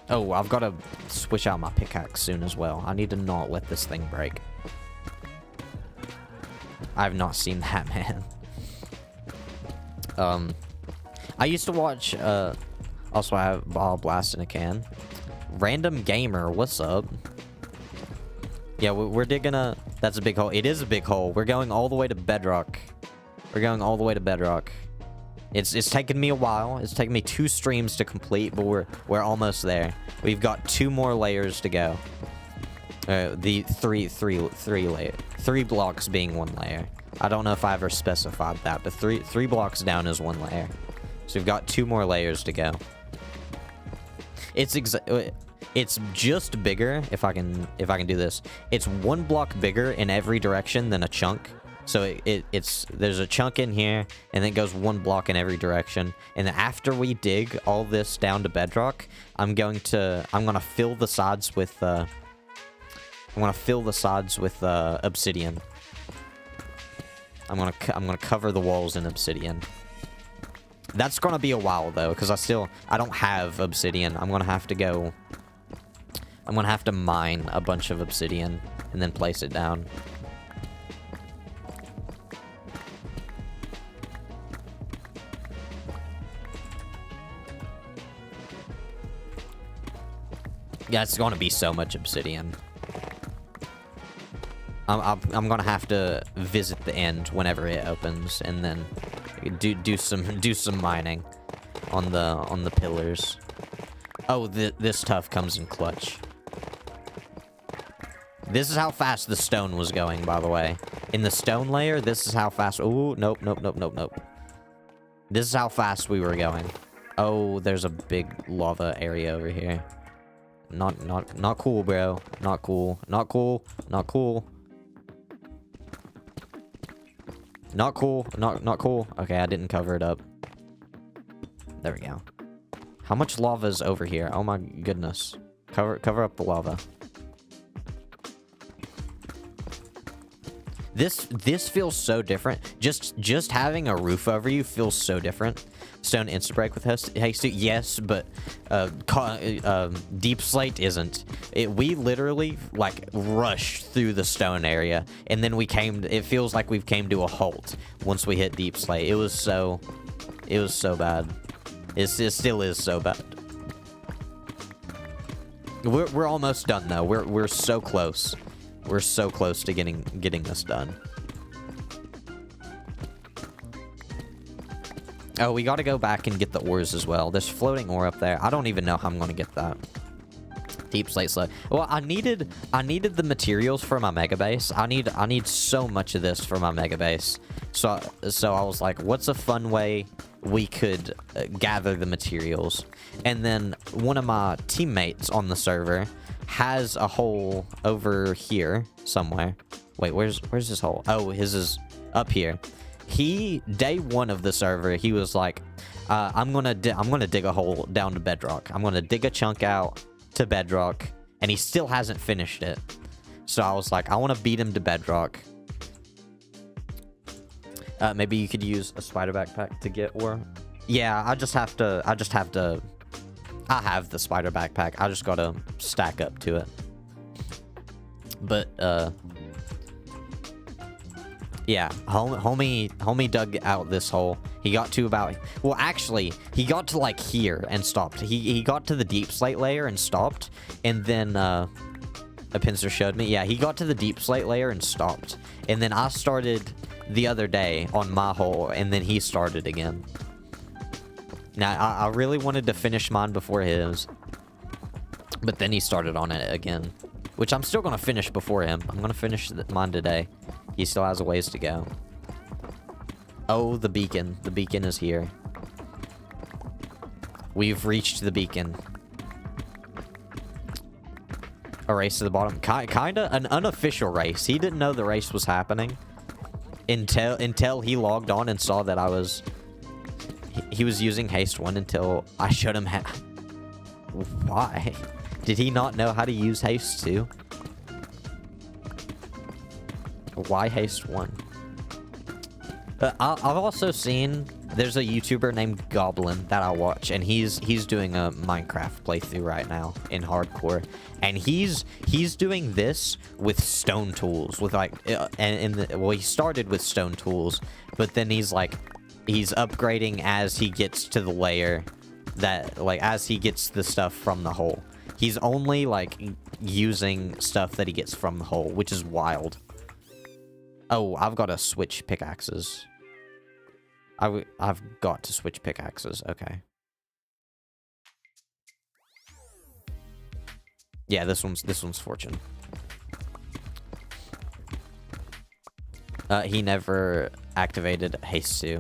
Oh, I've got to switch out my pickaxe soon as well. I need to not let this thing break. I have not seen that, man. I used to watch, also I have Ball Blast in a Can. Random Gamer, what's up? Yeah, we're digging a... That's a big hole. It is a big hole. We're going all the way to bedrock. We're going all the way to bedrock. It's taken me a while. It's taken me 2 streams to complete, but we're almost there. We've got 2 more layers to go. The three blocks being 1 layer. I don't know if I ever specified that, but three blocks down is 1 layer. So we've got 2 more layers to go. It's just bigger. If I can do this, it's 1 block bigger in every direction than a chunk. So there's a chunk in here, and then it goes 1 block in every direction. And then after we dig all this down to bedrock, I'm gonna fill the sides with obsidian. I'm gonna cover the walls in obsidian. That's gonna be a while though, because I don't have obsidian. I'm gonna have to mine a bunch of obsidian and then place it down. Yeah, it's gonna be so much obsidian. I'm gonna have to visit the end whenever it opens, and then do some mining on the pillars. Oh, this stuff comes in clutch. This is how fast the stone was going, by the way. In the stone layer, this is how fast. Ooh, nope. This is how fast we were going. Oh, there's a big lava area over here. Not cool, bro. Not cool. Not cool. Not cool. Not cool. Not cool. Okay, I didn't cover it up. There we go. How much lava is over here? Oh my goodness. Cover up the lava. This feels so different. Just having a roof over you feels so different. Stone insta-break with haste, yes, but deep slate isn't. We literally like rushed through the stone area, and then it feels like we've came to a halt once we hit deep slate. It was so bad. It still is so bad. We're almost done though. We're so close. We're so close to getting this done. Oh, we got to go back and get the ores as well. There's floating ore up there. I don't even know how I'm going to get that. Deep slate slow. Well, I needed the materials for my mega base. I need so much of this for my mega base. So I was like, what's a fun way we could gather the materials? And then one of my teammates on the server has a hole over here somewhere. Wait, where's his hole? Oh, his is up here. Day 1 of the server, he was like, I'm gonna dig a hole down to bedrock. I'm gonna dig a chunk out to bedrock, and he still hasn't finished it. So I was like, I want to beat him to bedrock. Maybe you could use a spider backpack to get ore. Yeah, I have the spider backpack. I just gotta stack up to it. But Yeah, homie dug out this hole. He got to about... Well, actually, he got to, like, here and stopped. He got to the deep slate layer and stopped. And then, a pincer showed me. Yeah, he got to the deep slate layer and stopped. And then I started the other day on my hole, and then he started again. Now, I really wanted to finish mine before his. But then he started on it again. Which I'm still going to finish before him. I'm going to finish mine today. He still has a ways to go. Oh, the beacon. The beacon is here. We've reached the beacon. A race to the bottom. Kinda an unofficial race. He didn't know the race was happening. Until he logged on and saw that I was... He was using haste 1 until I showed him how... Why? Did he not know how to use haste 2? Why haste 1? I've also seen there's a YouTuber named Goblin that I watch, and he's doing a Minecraft playthrough right now in hardcore, and he's doing this with stone tools, with like well, he started with stone tools, but then he's upgrading as he gets to the layer that, like, as he gets the stuff from the hole. He's only like using stuff that he gets from the hole, which is wild. Oh, I've got to switch pickaxes. I've got to switch pickaxes. Okay. Yeah, this one's fortune. He never activated haste 2.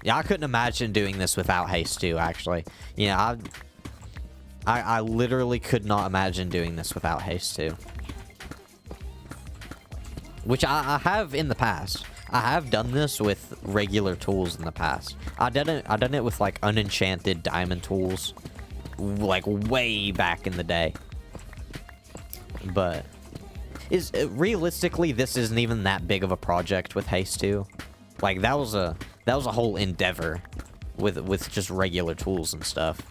Yeah, I couldn't imagine doing this without haste 2, actually. Yeah, I literally could not imagine doing this without haste 2. Which I have in the past. I have done this with regular tools in the past. I done it with, like, unenchanted diamond tools, like, way back in the day. But realistically, this isn't even that big of a project with haste 2. Like, that was a whole endeavor with just regular tools and stuff.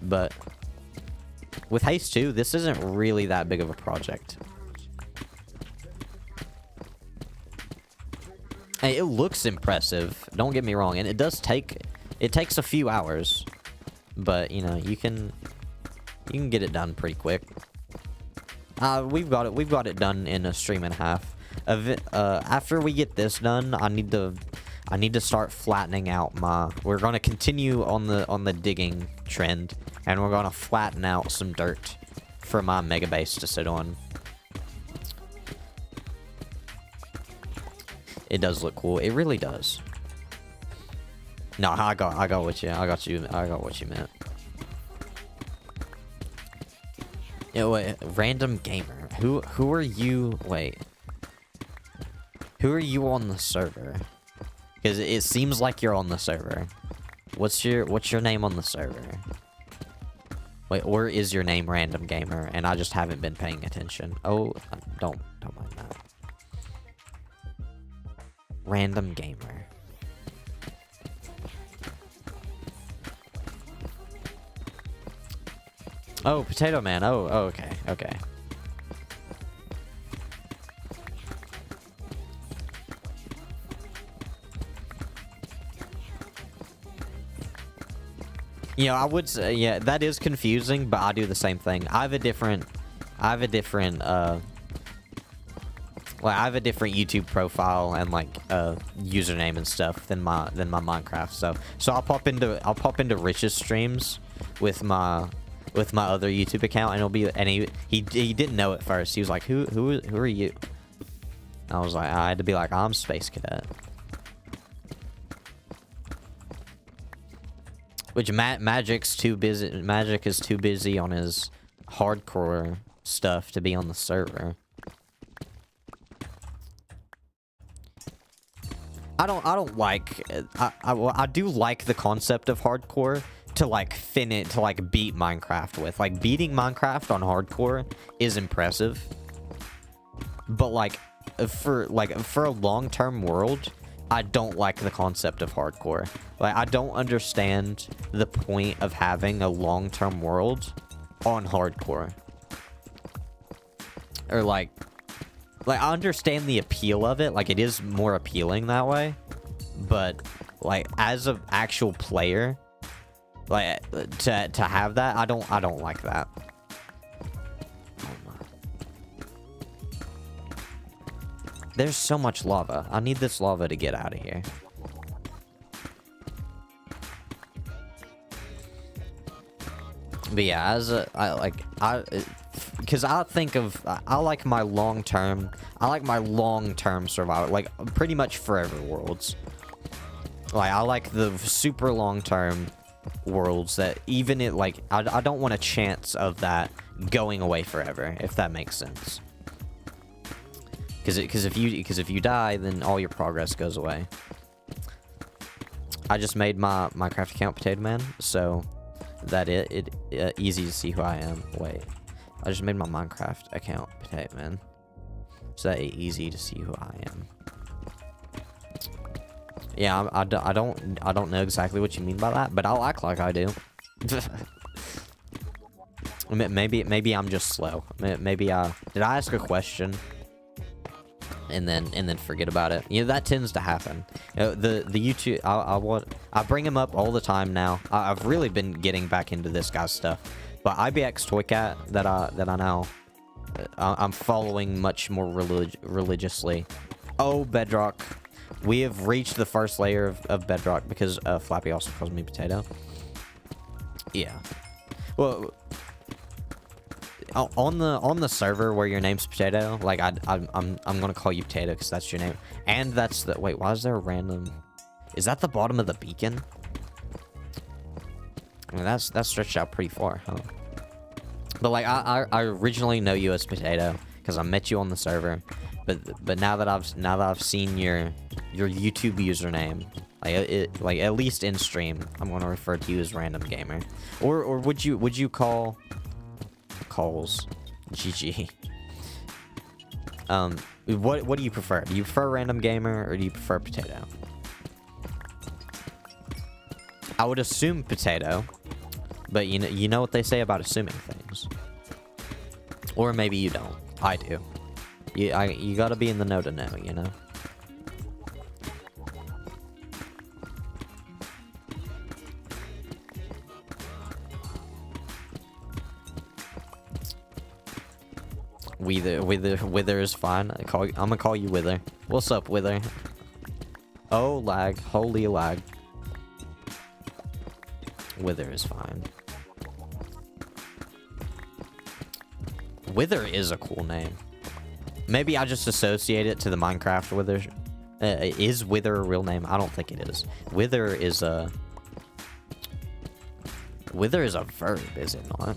But with haste 2, this isn't really that big of a project. Hey, it looks impressive, don't get me wrong, and it takes a few hours, but you know, you can get it done pretty quick. We've got it done in a stream and a half. After we get this done, I need to start flattening out we're gonna continue on the digging trend, and we're gonna flatten out some dirt for my mega base to sit on. It does look cool. It really does. No, I got what you meant. Yeah, wait, random gamer. Who are you? Wait. Who are you on the server? Because it seems like you're on the server. What's your name on the server? Wait, or is your name random gamer and I just haven't been paying attention? Oh, don't mind that. Random gamer. Oh, Potato Man. Oh, okay. Okay. You know, I would say, yeah, that is confusing, but I do the same thing. I have a different YouTube profile and like username and stuff than my Minecraft. So I'll pop into Rich's streams with my other YouTube account, and it'll be, and he didn't know at first. He was like, who are you? I was like, I had to be like, I'm Space Cadet. Which Magic is too busy on his hardcore stuff to be on the server. I don't like. I do like the concept of hardcore to like beat Minecraft with. Like, beating Minecraft on hardcore is impressive, but like for a long-term world, I don't like the concept of hardcore. Like, I don't understand the point of having a long-term world on hardcore. Or like, Like, I understand the appeal of it. Like, it is more appealing that way. But, like, as an actual player, like, to have that, I don't like that. There's so much lava. I need this lava to get out of here. But yeah, because I think of, I like my long-term survival, like, pretty much forever worlds. Like, I like the super long-term worlds that even it, like, I don't want a chance of that going away forever, if that makes sense. Because if you die, then all your progress goes away. I just made my Minecraft account, Potato Man, so that easy to see who I am. Wait, I just made my Minecraft account, Potato Man, so that it easy to see who I am. Yeah, I don't know exactly what you mean by that, but I'll act like I do. maybe I'm just slow. Maybe did I ask a question and then forget about it? You know, that tends to happen. You know, the YouTube, I bring him up all the time now. I've really been getting back into this guy's stuff, but IBX Toycat that I now I'm following much more religiously. Oh, Bedrock. We have reached the first layer of Bedrock because Flappy also calls me Potato. Yeah. Well, on the server where your name's Potato, like I'm gonna call you Potato because that's your name, and that's the wait. Why is there a random? Is that the bottom of the beacon? I mean, that's stretched out pretty far, huh? But like I originally know you as Potato because I met you on the server, but now that I've seen your YouTube username, like at least in stream, I'm gonna refer to you as Random Gamer, or would you call calls GG? What do you prefer? Do you prefer Random Gamer or do you prefer Potato? I would assume Potato, but you know what they say about assuming things, or maybe you don't. I do. You gotta be in the know to know, you know. Wither is fine. I'm gonna call you Wither. What's up, Wither? Oh, lag. Holy lag. Wither is fine. Wither is a cool name. Maybe I just associate it to the Minecraft Wither. Is Wither a real name? I don't think it is. Wither is a verb, is it not?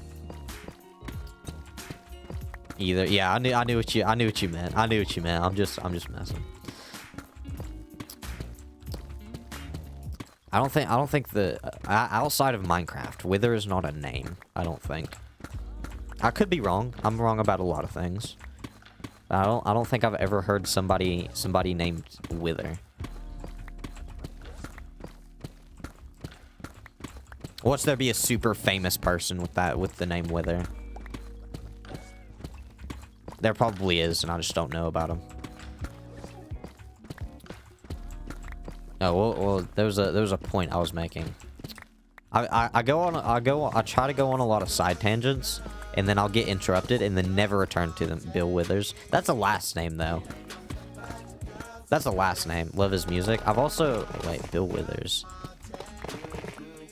Either. Yeah, I knew what you meant. I knew what you meant. I'm just messing. I don't think the outside of Minecraft, Wither is not a name. I don't think. I could be wrong. I'm wrong about a lot of things. I don't think I've ever heard somebody named Wither. What's there be a super famous person with the name Wither? There probably is, and I just don't know about him. Oh well, there was a point I was making. I try to go on a lot of side tangents, and then I'll get interrupted, and then never return to them. Bill Withers. That's a last name though. That's a last name. Love his music. I've also wait, Bill Withers.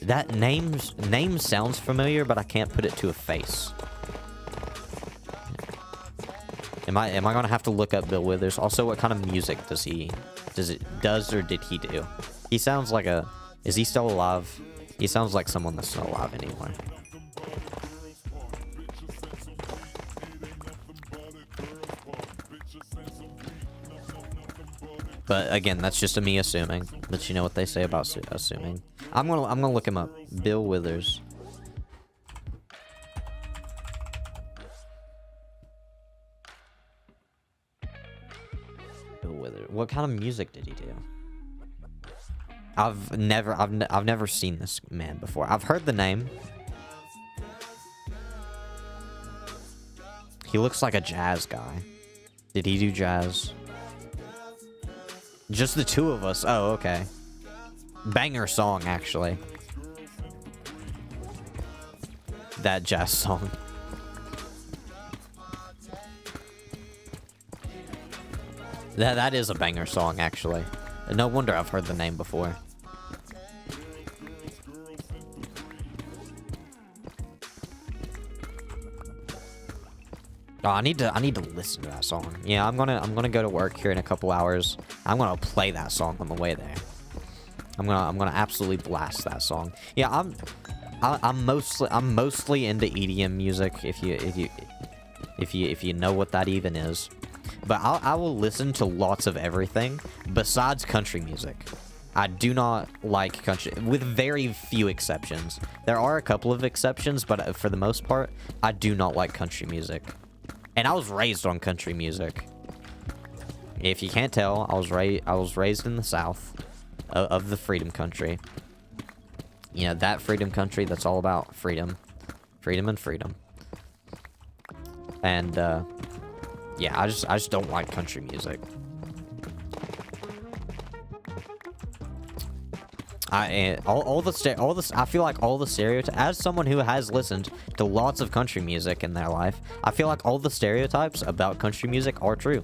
That name sounds familiar, but I can't put it to a face. Am I gonna have to look up Bill Withers? Also, what kind of music does he did he do? He sounds like a. Is he still alive? He sounds like someone that's not alive anymore. But again, that's just me assuming. But you know what they say about assuming. I'm gonna look him up. Bill Withers. What kind of music did he do? I've never seen this man before. I've heard the name. He looks like a jazz guy. Did he do jazz? Just the two of us. Oh, okay. Banger song, actually. That jazz song. That is a banger song, actually. No wonder I've heard the name before. Oh, I need to listen to that song. Yeah, I'm gonna go to work here in a couple hours. I'm gonna play that song on the way there. I'm gonna absolutely blast that song. Yeah, I'm mostly into EDM music, if you know what that even is. But I will listen to lots of everything besides country music. I do not like country, with very few exceptions. There are a couple of exceptions, but for the most part, I do not like country music. And I was raised on country music. If you can't tell, I was raised in the South of the freedom country. You know, that freedom country that's all about freedom. Freedom and freedom. And, yeah, I just don't like country music. I feel like all the stereotypes, as someone who has listened to lots of country music in their life, I feel like all the stereotypes about country music are true.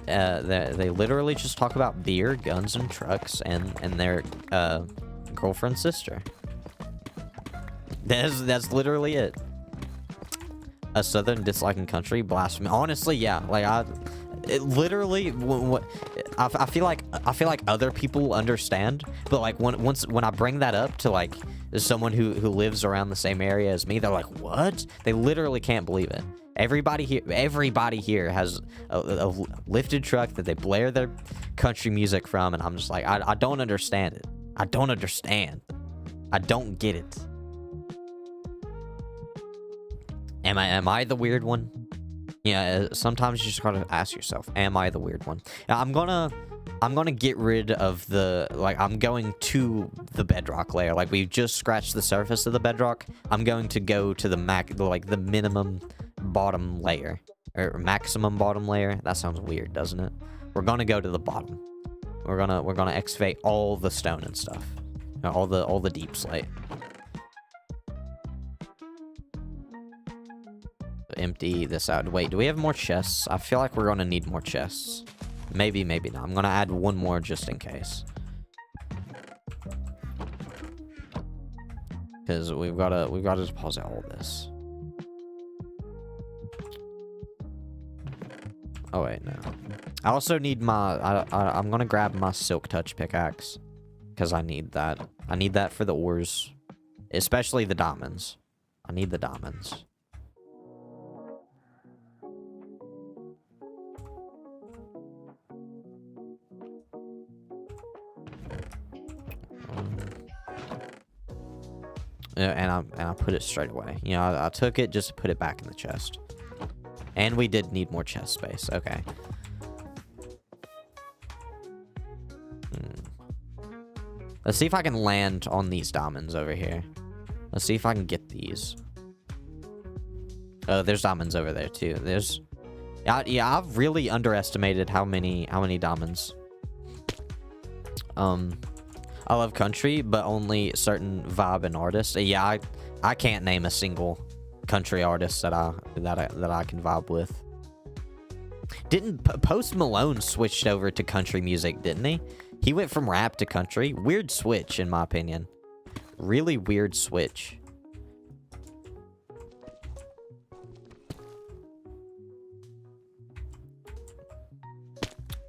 They literally just talk about beer, guns, and trucks, and their girlfriend's sister. That's literally it. A southern disliking country, blasphemy. Honestly, yeah. Like I feel like other people understand, but like when I bring that up to like someone who lives around the same area as me, they're like, "What?" They literally can't believe it. Everybody here has a lifted truck that they blare their country music from, and I'm just like, I don't understand it. I don't understand. I don't get it. Am I the weird one? Yeah, sometimes you just gotta ask yourself, am I the weird one? Now, I'm gonna get rid of the, like, I'm going to the bedrock layer. Like, we've just scratched the surface of the bedrock. I'm going to go to the the minimum bottom layer, or maximum bottom layer. That sounds weird, doesn't it? We're gonna go to the bottom. We're gonna excavate all the stone and stuff, all the deep slate. Empty this out. Wait, do we have more chests? I feel like we're gonna need more chests. Maybe, maybe not. I'm gonna add one more just in case. Because we've gotta deposit all this. Oh wait, no. I also need my. I'm gonna grab my silk touch pickaxe because I need that. I need that for the ores, especially the diamonds. I need the diamonds. And I put it straight away. You know, I took it just to put it back in the chest. And we did need more chest space. Okay. Let's see if I can land on these diamonds over here. Let's see if I can get these. Oh, there's diamonds over there too. There's, yeah, I've really underestimated how many diamonds. I love country, but only certain vibe and artists. Yeah, I can't name a single country artist that I can vibe with. Didn't Post Malone switched over to country music, didn't he? He went from rap to country. Weird switch, in my opinion. Really weird switch.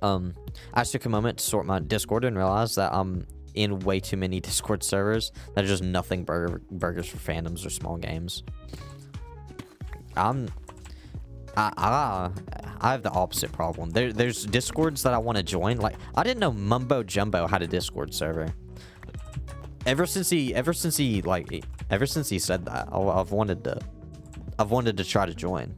I just took a moment to sort my Discord and realized that I'm in way too many Discord servers that are just nothing burgers for fandoms or small games. I have the opposite problem. There's Discords that I want to join. Like, I didn't know Mumbo Jumbo had a Discord server. Ever since he said that, I've wanted to try to join.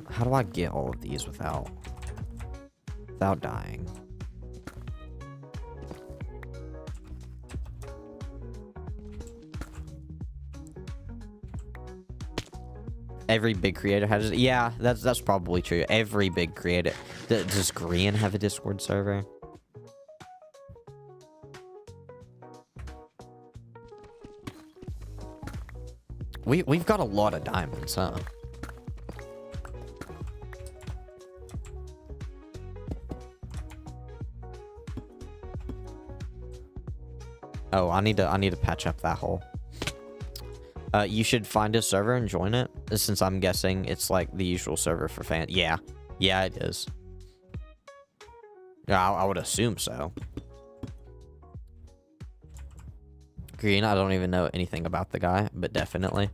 How do I get all of these without dying? Every big creator has it. Yeah, that's probably true. Every big creator. Does Green have a Discord server? We've got a lot of diamonds, huh? Oh, I need to patch up that hole. You should find a server and join it, since I'm guessing it's like the usual server for fans. Yeah. Yeah, it is. Yeah, I would assume so. Green, I don't even know anything about the guy, but definitely.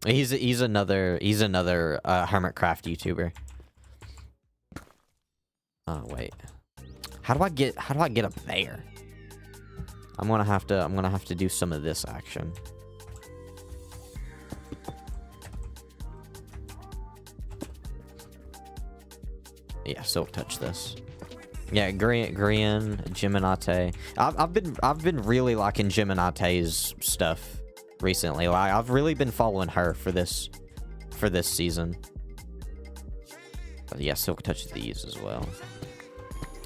He's another Hermitcraft YouTuber. Oh, wait. How do I get up there? I'm gonna have to do some of this action. Yeah, Silk touch this. Yeah, Grian, Geminate. I've been really liking Geminate's stuff recently. Like, I've really been following her for this season. But yeah, Silk touch these as well.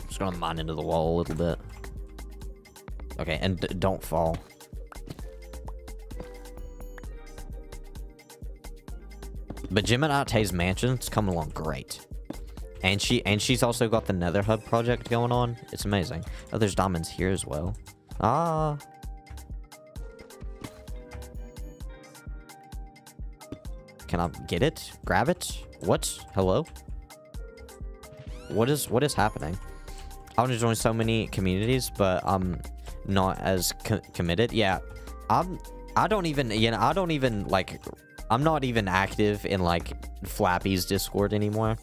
Just gonna mine into the wall a little bit. Okay, and don't fall. But Geminate's mansion's coming along great. And she's also got the Nether Hub project going on. It's amazing. Oh, there's diamonds here as well. Ah. Can I get it? Grab it? What? Hello? What is happening? I want to join so many communities, but I'm not as committed. Yeah. I don't even like, I'm not even active in like Flappy's Discord anymore.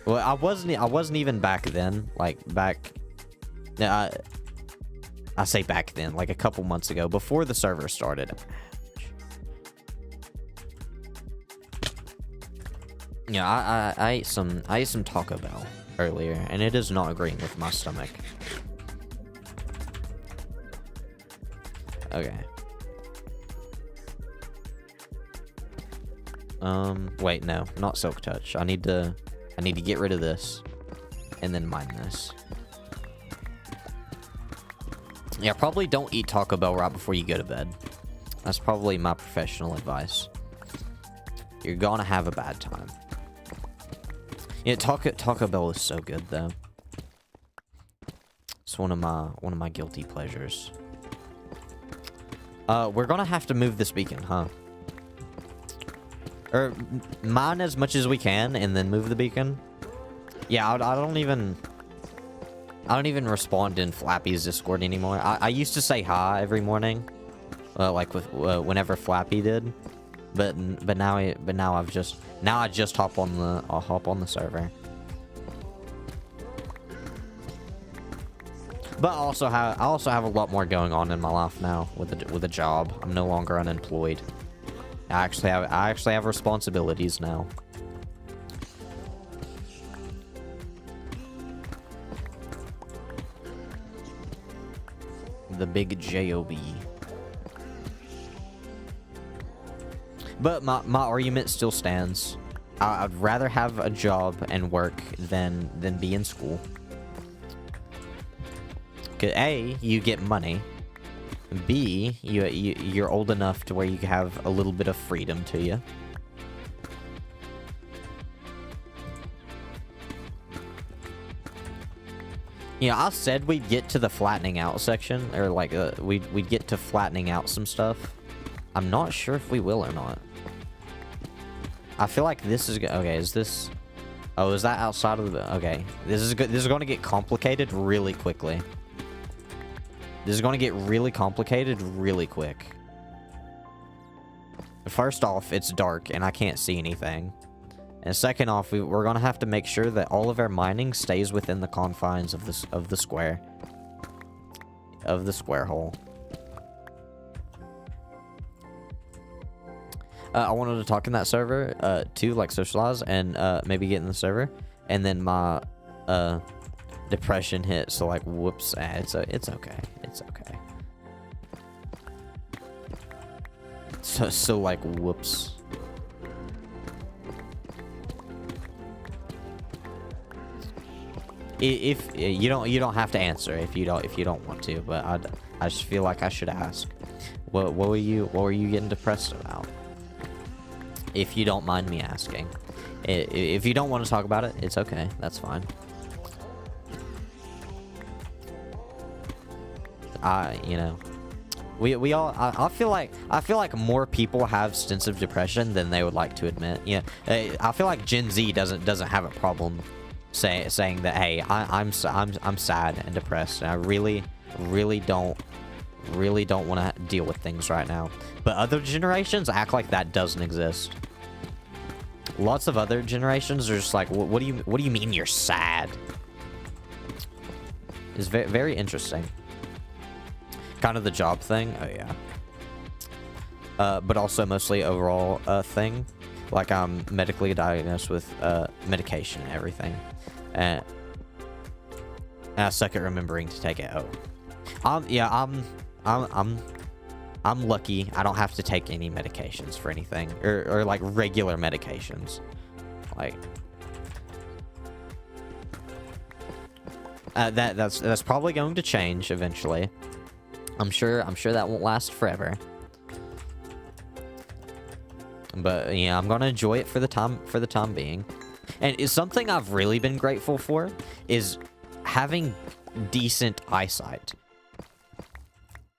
Well, I wasn't even back then. Like back, I say back then, like a couple months ago, before the server started. Yeah, I ate some Taco Bell earlier, and it is not agreeing with my stomach. Okay. Wait, no, not Silk Touch. I need to get rid of this, and then mine this. Yeah, probably don't eat Taco Bell right before you go to bed. That's probably my professional advice. You're gonna have a bad time. Yeah, Taco Bell is so good though. It's one of my guilty pleasures. We're gonna have to move this beacon, huh? Or mine as much as we can, and then move the beacon. Yeah, I don't even respond in Flappy's Discord anymore. I used to say hi every morning, like with whenever Flappy did, but now I just hop on the server. But I also have a lot more going on in my life now with a job. I'm no longer unemployed. I actually have responsibilities now. The big job. But my argument still stands. I'd rather have a job and work than be in school. 'Cause A, you get money. B, you're old enough to where you have a little bit of freedom to you. You know, I said we'd get to the flattening out section, or like we'd get to flattening out some stuff. I'm not sure if we will or not. I feel like this is okay. Is this? Oh, is that outside of the? Okay, this is good. This is going to get complicated really quickly. This is going to get really complicated really quick. First off, it's dark and I can't see anything. And second off, we're going to have to make sure that all of our mining stays within the confines of the square hole. I wanted to talk in that server too, like socialize and maybe get in the server. And then my depression hit, so like whoops. It's okay. It's okay. So like whoops. if you don't have to answer if you don't want to, but I just feel like I should ask. What were you getting depressed about? If you don't mind me asking. If you don't want to talk about it, it's okay. That's fine. You know, we all I feel like more people have stints of depression than they would like to admit. Yeah, I feel like Gen Z doesn't have a problem saying that, hey, I'm sad and depressed, and I really don't want to deal with things right now. But other generations act like that doesn't exist. Lots of other generations are just like, what do you mean you're sad? It's very, very interesting. Kind of the job thing. Oh yeah. But also mostly overall thing. Like I'm medically diagnosed with medication and everything. And I suck at remembering to take it. Oh. Yeah, I'm lucky. I don't have to take any medications for anything, or like regular medications. Like that's probably going to change eventually. I'm sure that won't last forever. But yeah, I'm gonna enjoy it for the time being. And it's something I've really been grateful for is having decent eyesight.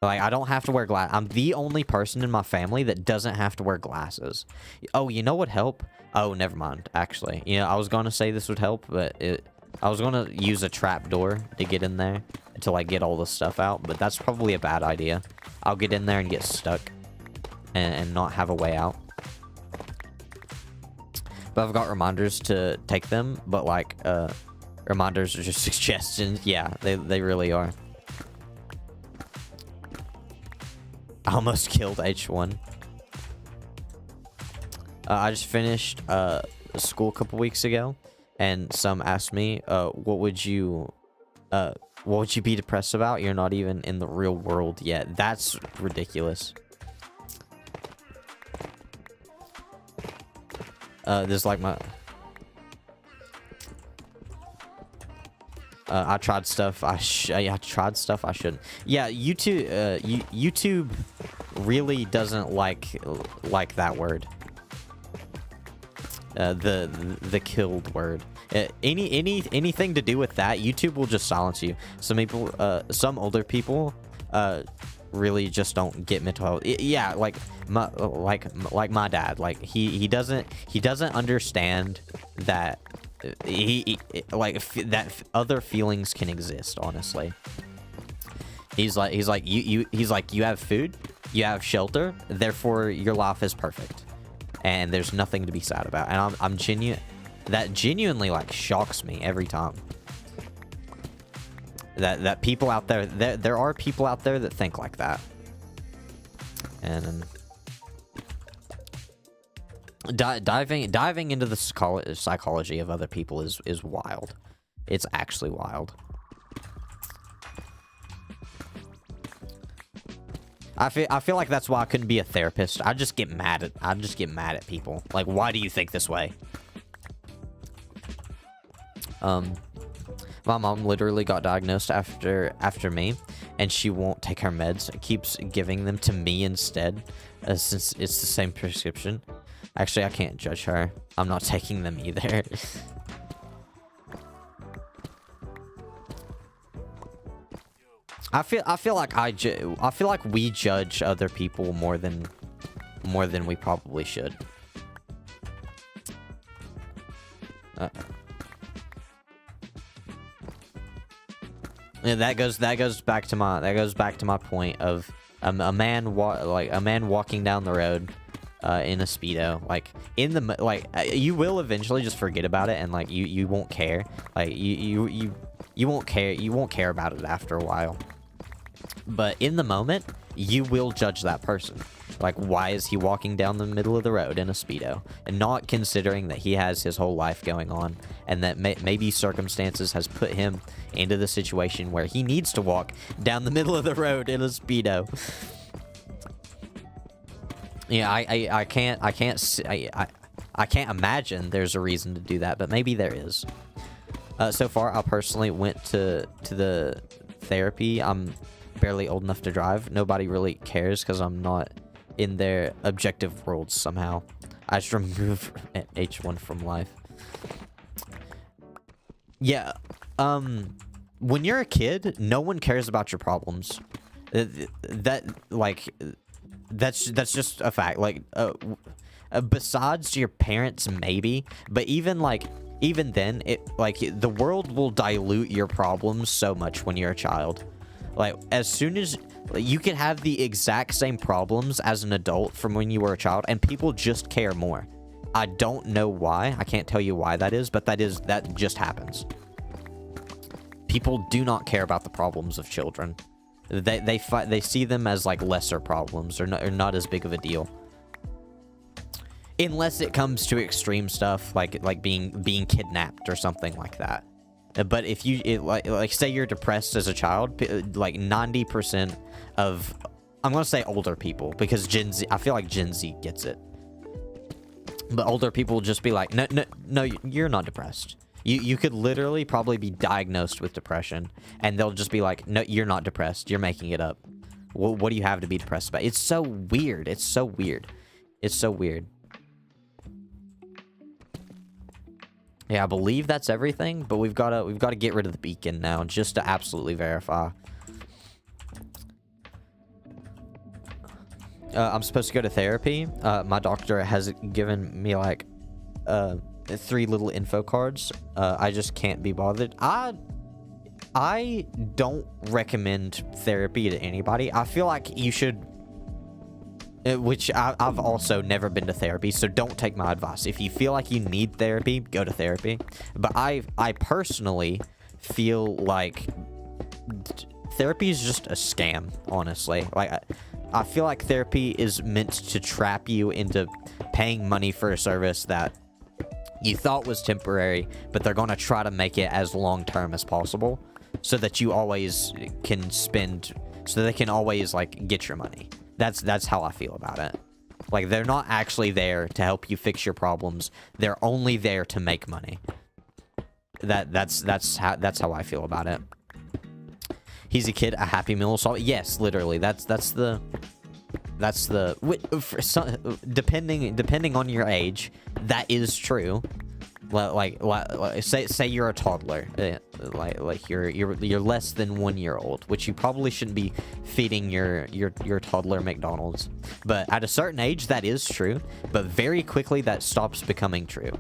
Like, I don't have to wear glasses. I'm the only person in my family that doesn't have to wear glasses. Oh, you know what help? Oh, never mind, actually. You know, I was going to say this would help, but I was going to use a trap door to get in there until I get all the stuff out, but that's probably a bad idea. I'll get in there and get stuck and not have a way out. But I've got reminders to take them, but, like, reminders are just suggestions. Yeah, they really are. I almost killed H1. I just finished school a couple weeks ago, and some asked me, what would you be depressed about? You're not even in the real world yet. That's ridiculous. There's like my... I tried stuff I tried stuff I shouldn't. Yeah, YouTube really doesn't like that word. The killed word. Anything to do with that, YouTube will just silence you. Some people, some older people, really just don't get mental health. Yeah, like my dad. Like he doesn't understand that. That other feelings can exist, honestly. He's like you have food, you have shelter, therefore your life is perfect and there's nothing to be sad about. And I'm genuinely like shocks me every time that people out there, there are people out there that think like that. And diving into the psychology of other people is wild. It's actually wild. I feel like that's why I couldn't be a therapist. I just get mad at people. Like, why do you think this way? My mom literally got diagnosed after me, and she won't take her meds. It keeps giving them to me instead, since it's the same prescription. Actually, I can't judge her. I'm not taking them either. I feel like we judge other people more than we probably should. Yeah, that goes back to my point of a man walking down the road in a Speedo, like you will eventually just forget about it, and like you won't care. Like you won't care about it after a while. But in the moment, you will judge that person. Like, why is he walking down the middle of the road in a Speedo? And not considering that he has his whole life going on, and that maybe circumstances has put him into the situation where he needs to walk down the middle of the road in a Speedo. Yeah, I can't imagine there's a reason to do that, but maybe there is. So far, I personally went to the therapy. I'm barely old enough to drive. Nobody really cares because I'm not in their objective worlds somehow. I just remove H1 from life. Yeah. When you're a kid, no one cares about your problems. That's just a fact. Like, besides your parents, maybe, but even then, the world will dilute your problems so much when you're a child. Like, as soon as you can have the exact same problems as an adult from when you were a child, and people just care more. I don't know why. I can't tell you why that is, but that just happens. People do not care about the problems of children. They see them as like lesser problems or not as big of a deal. Unless it comes to extreme stuff like being kidnapped or something like that. But if say you're depressed as a child, like 90% of, I'm gonna say older people, because Gen Z, I feel like Gen Z gets it. But older people will just be like, no, you're not depressed. You could literally probably be diagnosed with depression, and they'll just be like, no, you're not depressed. You're making it up. What do you have to be depressed about? It's so weird. It's so weird. It's so weird. Yeah, I believe that's everything, but we've got to get rid of the beacon now just to absolutely verify. I'm supposed to go to therapy. My doctor has given me like 3 little info cards. I just can't be bothered. I don't recommend therapy to anybody. I feel like you should, which I've also never been to therapy, so don't take my advice. If you feel like you need therapy, go to therapy. But I personally feel like therapy is just a scam, honestly. Like, I feel like therapy is meant to trap you into paying money for a service that you thought was temporary, but they're going to try to make it as long-term as possible so that you always can spend, so they can always, like, get your money. That's how I feel about it. Like, they're not actually there to help you fix your problems. They're only there to make money. That's how I feel about it. He's a kid, a Happy Meal assault. Yes, literally. That's the depending on your age, that is true. Like say you're a toddler, like you're less than 1 year old, which you probably shouldn't be feeding your toddler McDonald's. But at a certain age, that is true. But very quickly, that stops becoming true.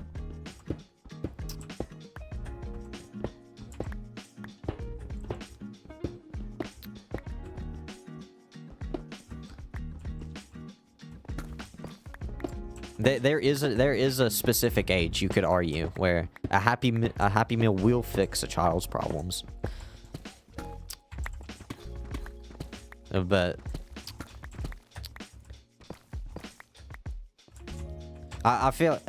There is a specific age, you could argue, where a happy meal will fix a child's problems. But I feel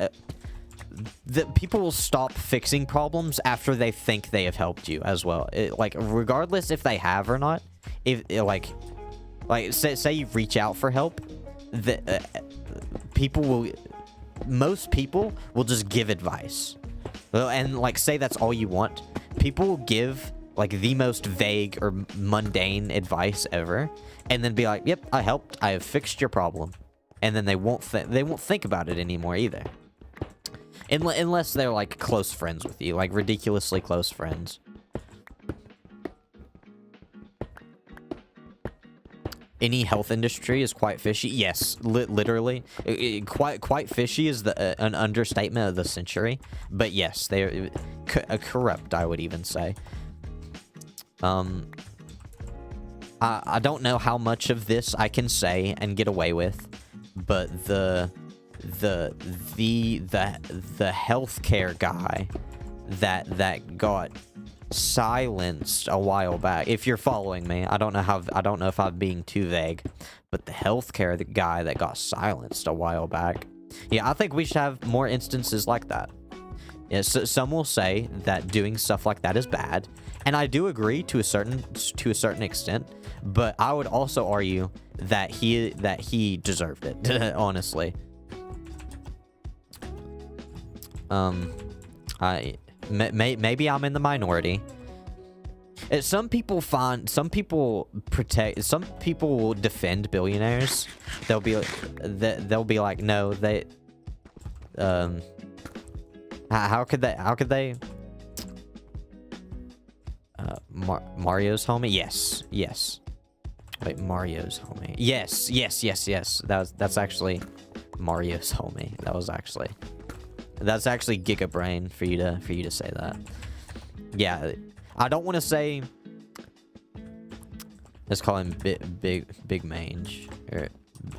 that people will stop fixing problems after they think they have helped you as well. Like, regardless if they have or not, if say you reach out for help, most people will just give advice. And like, say that's all you want. People will give like the most vague or mundane advice ever, and then be like, yep, I helped, I have fixed your problem. And then they won't think about it anymore either. Unless they're like close friends with you, like ridiculously close friends. Any health industry is quite fishy. Yes, literally. Quite fishy is an understatement of the century. But yes, they're corrupt, I would even say. I don't know how much of this I can say and get away with, but the healthcare guy that got silenced a while back. If you're following me, I don't know if I'm being too vague, but the healthcare guy that got silenced a while back. Yeah, I think we should have more instances like that. Yeah, so some will say that doing stuff like that is bad, and I do agree to a certain extent, but I would also argue that he deserved it. Honestly. maybe I'm in the minority. Some people will defend billionaires. They'll be like, no, they, how could they? Mario's homie? Yes. Wait, Mario's homie. Yes. That's actually Mario's homie. That's actually Giga Brain for you to say that. Yeah, I don't want to say. Let's call him Big Mange.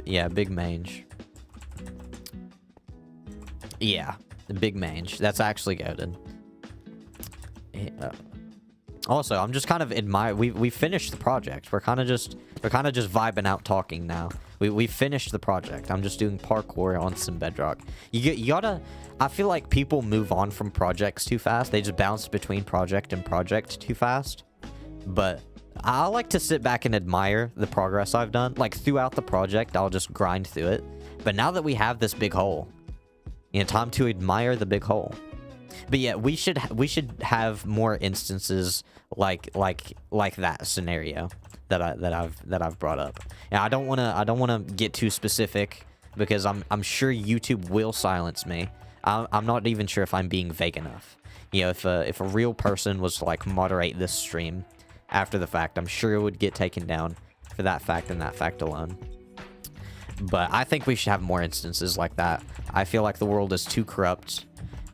Yeah, Big Mange. Yeah, the Big Mange. That's actually goated. Also, I'm just kind of we finished the project. We're kind of just vibing out talking now. We finished the project. I'm just doing parkour on some bedrock. You gotta. I feel like people move on from projects too fast. They just bounce between project and project too fast. But I like to sit back and admire the progress I've done. Like throughout the project, I'll just grind through it. But now that we have this big hole, time to admire the big hole. But yeah, we should have more instances like that scenario that I've brought up. And I don't wanna get too specific because I'm sure YouTube will silence me. I'm not even sure if I'm being vague enough. If a real person was to like moderate this stream after the fact, I'm sure it would get taken down for that fact and that fact alone. But I think we should have more instances like that. I feel like the world is too corrupt,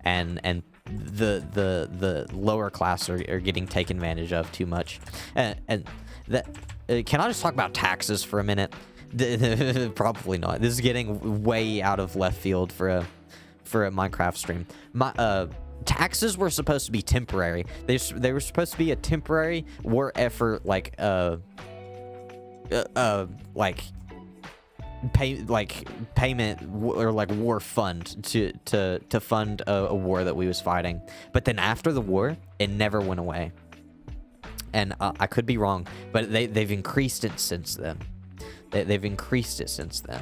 and the lower class are getting taken advantage of too much. And that can I just talk about taxes for a minute? Probably not. This is getting way out of left field for a Minecraft stream. Taxes were supposed to be temporary. They were supposed to be a temporary war effort, like payment or like war fund to fund a war that we was fighting. But then after the war, it never went away. And I could be wrong, but they've increased it since then. They've increased it since then.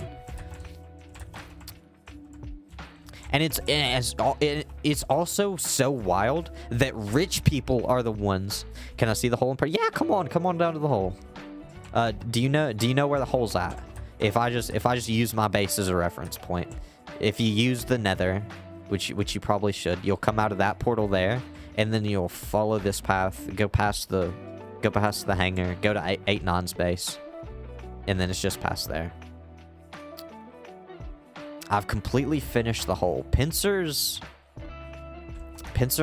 And it's also so wild that rich people are the ones. Can I see the hole? Yeah, come on down to the hole. Do you know where the hole's at? If I just use my base as a reference point, if you use the Nether, which you probably should, you'll come out of that portal there, and then you'll follow this path, go past the hangar, go to 8-9's base, and then it's just past there. I've completely finished the hole. Pincer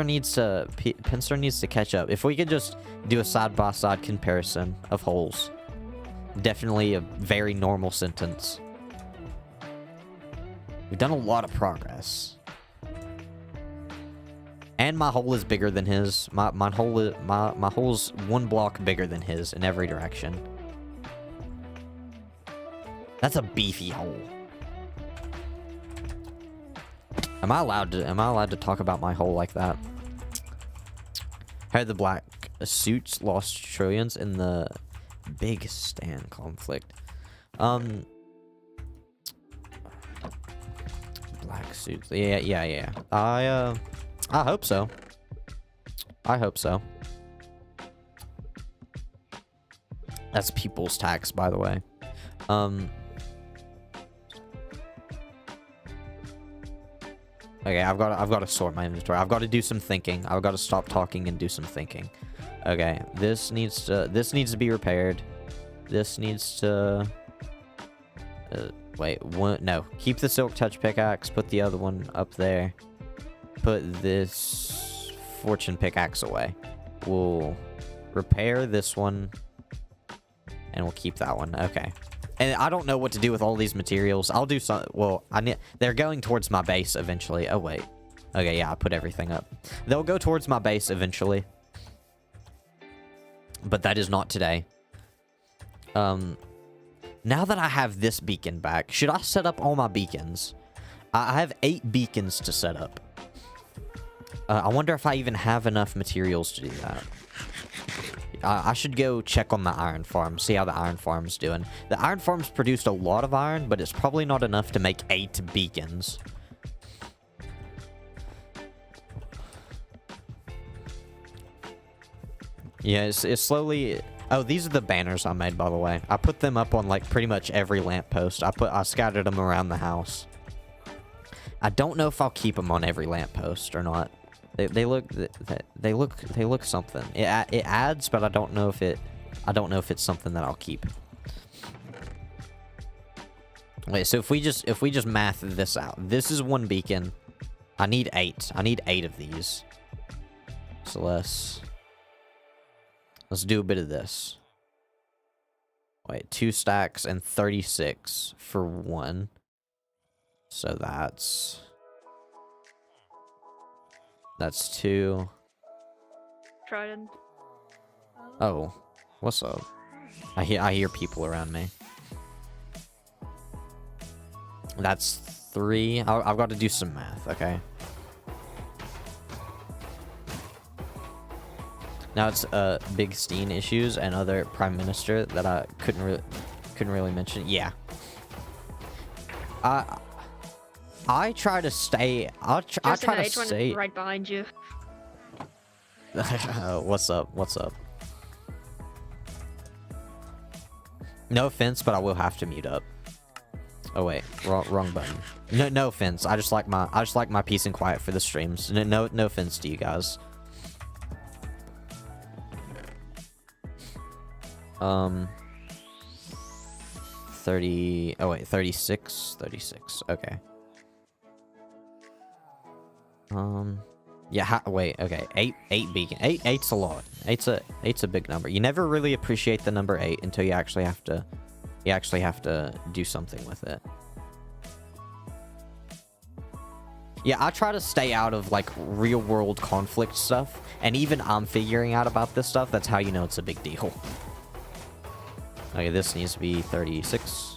needs to catch up. If we could just do a side-by-side comparison of holes. Definitely a very normal sentence. We've done a lot of progress. And my hole is bigger than his. My hole's one block bigger than his in every direction. That's a beefy hole. Am I allowed to talk about my hole like that? Heard the black suits lost trillions in the Big Stand conflict. Black suits. Yeah. I hope so. That's people's tax, by the way. Okay, I've got to sort my inventory. I've got to do some thinking. I've got to stop talking and do some thinking. Okay, this needs to be repaired. This needs to wait, no. Keep the silk touch pickaxe, put the other one up there. Put this fortune pickaxe away. We'll repair this one and we'll keep that one. Okay. And I don't know what to do with all these materials. I'll do some. Well, they're going towards my base eventually. Oh, wait. Okay, yeah, I put everything up. They'll go towards my base eventually. But that is not today. Now that I have this beacon back, should I set up all my beacons? I have 8 beacons to set up. I wonder if I even have enough materials to do that. I should go check on the iron farm, see how the iron farm's doing. The iron farm's produced a lot of iron, but it's probably not enough to make 8 beacons. Yeah, it's slowly... Oh, these are the banners I made, by the way. I put them up on, like, pretty much every lamppost. I scattered them around the house. I don't know if I'll keep them on every lamppost or not. They look something. It adds, but I don't know if it's something that I'll keep. Wait, so if we just math this out, this is one beacon. I need 8. I need 8 of these. So let's do a bit of this. Wait, 2 stacks and 36 for 1. So that's 2. Trident. Oh, what's up? I hear people around me. That's 3. I've got to do some math, okay? Now it's Big Steen issues and other prime minister that I couldn't really mention. Yeah. I try to stay. I try to stay right behind you. What's up? What's up? No offense, but I will have to mute up. Oh wait, wrong button. No offense. I just like my peace and quiet for the streams. No offense to you guys. 30. Oh wait, 36. 36. Okay. Yeah. Wait. Okay. 8 beacon. 8's a lot. 8's a big number. You never really appreciate the number 8 until you actually have to. You actually have to do something with it. Yeah, I try to stay out of, like, real-world conflict stuff. And even I'm figuring out about this stuff. That's how you know it's a big deal. Okay, this needs to be 36.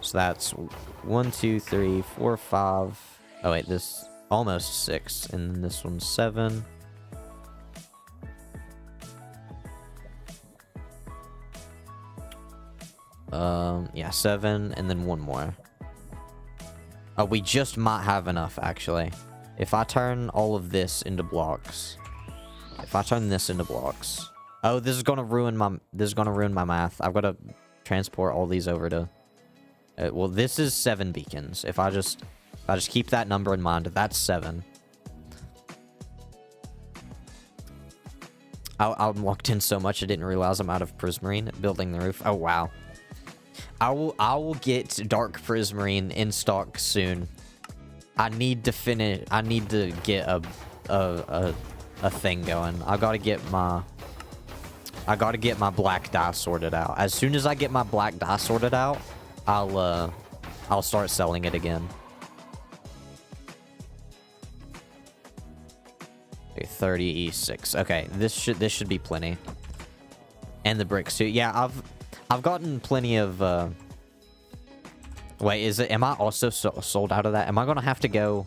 So that's 1, 2, 3, 4, 5. Oh, wait, this... Almost 6. And then this one's 7. Yeah, 7, and then 1 more. Oh, we just might have enough, actually. If I turn all of this into blocks. If I turn this into blocks. Oh, this is gonna ruin my math. I've got to transport all these over to... well, this is 7 beacons. If I just keep that number in mind, that's 7. I'm locked in so much I didn't realize I'm out of prismarine building the roof. Oh, wow. I will get dark prismarine in stock soon. I need to get a thing going. I gotta get my black dye sorted out. As soon as I get my black dye sorted out, I'll start selling it again. Okay, 36. Okay, this should be plenty. And the bricks too. Yeah, I've gotten plenty of wait, am I also sold out of that? Am I gonna have to go?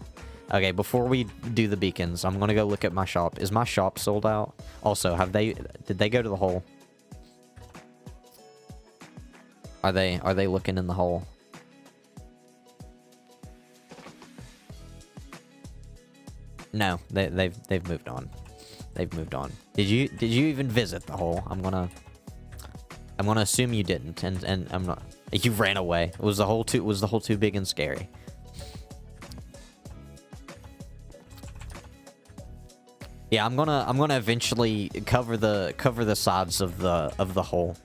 Okay, before we do the beacons, I'm gonna go look at my shop. Is my shop sold out? Also, did they go to the hole? Are they looking in the hole? No, they've moved on. They've moved on. Did you even visit the hole? I'm gonna assume you didn't, and I'm not. You ran away. Was the hole too big and scary? Yeah, I'm gonna eventually cover the sides of the hole.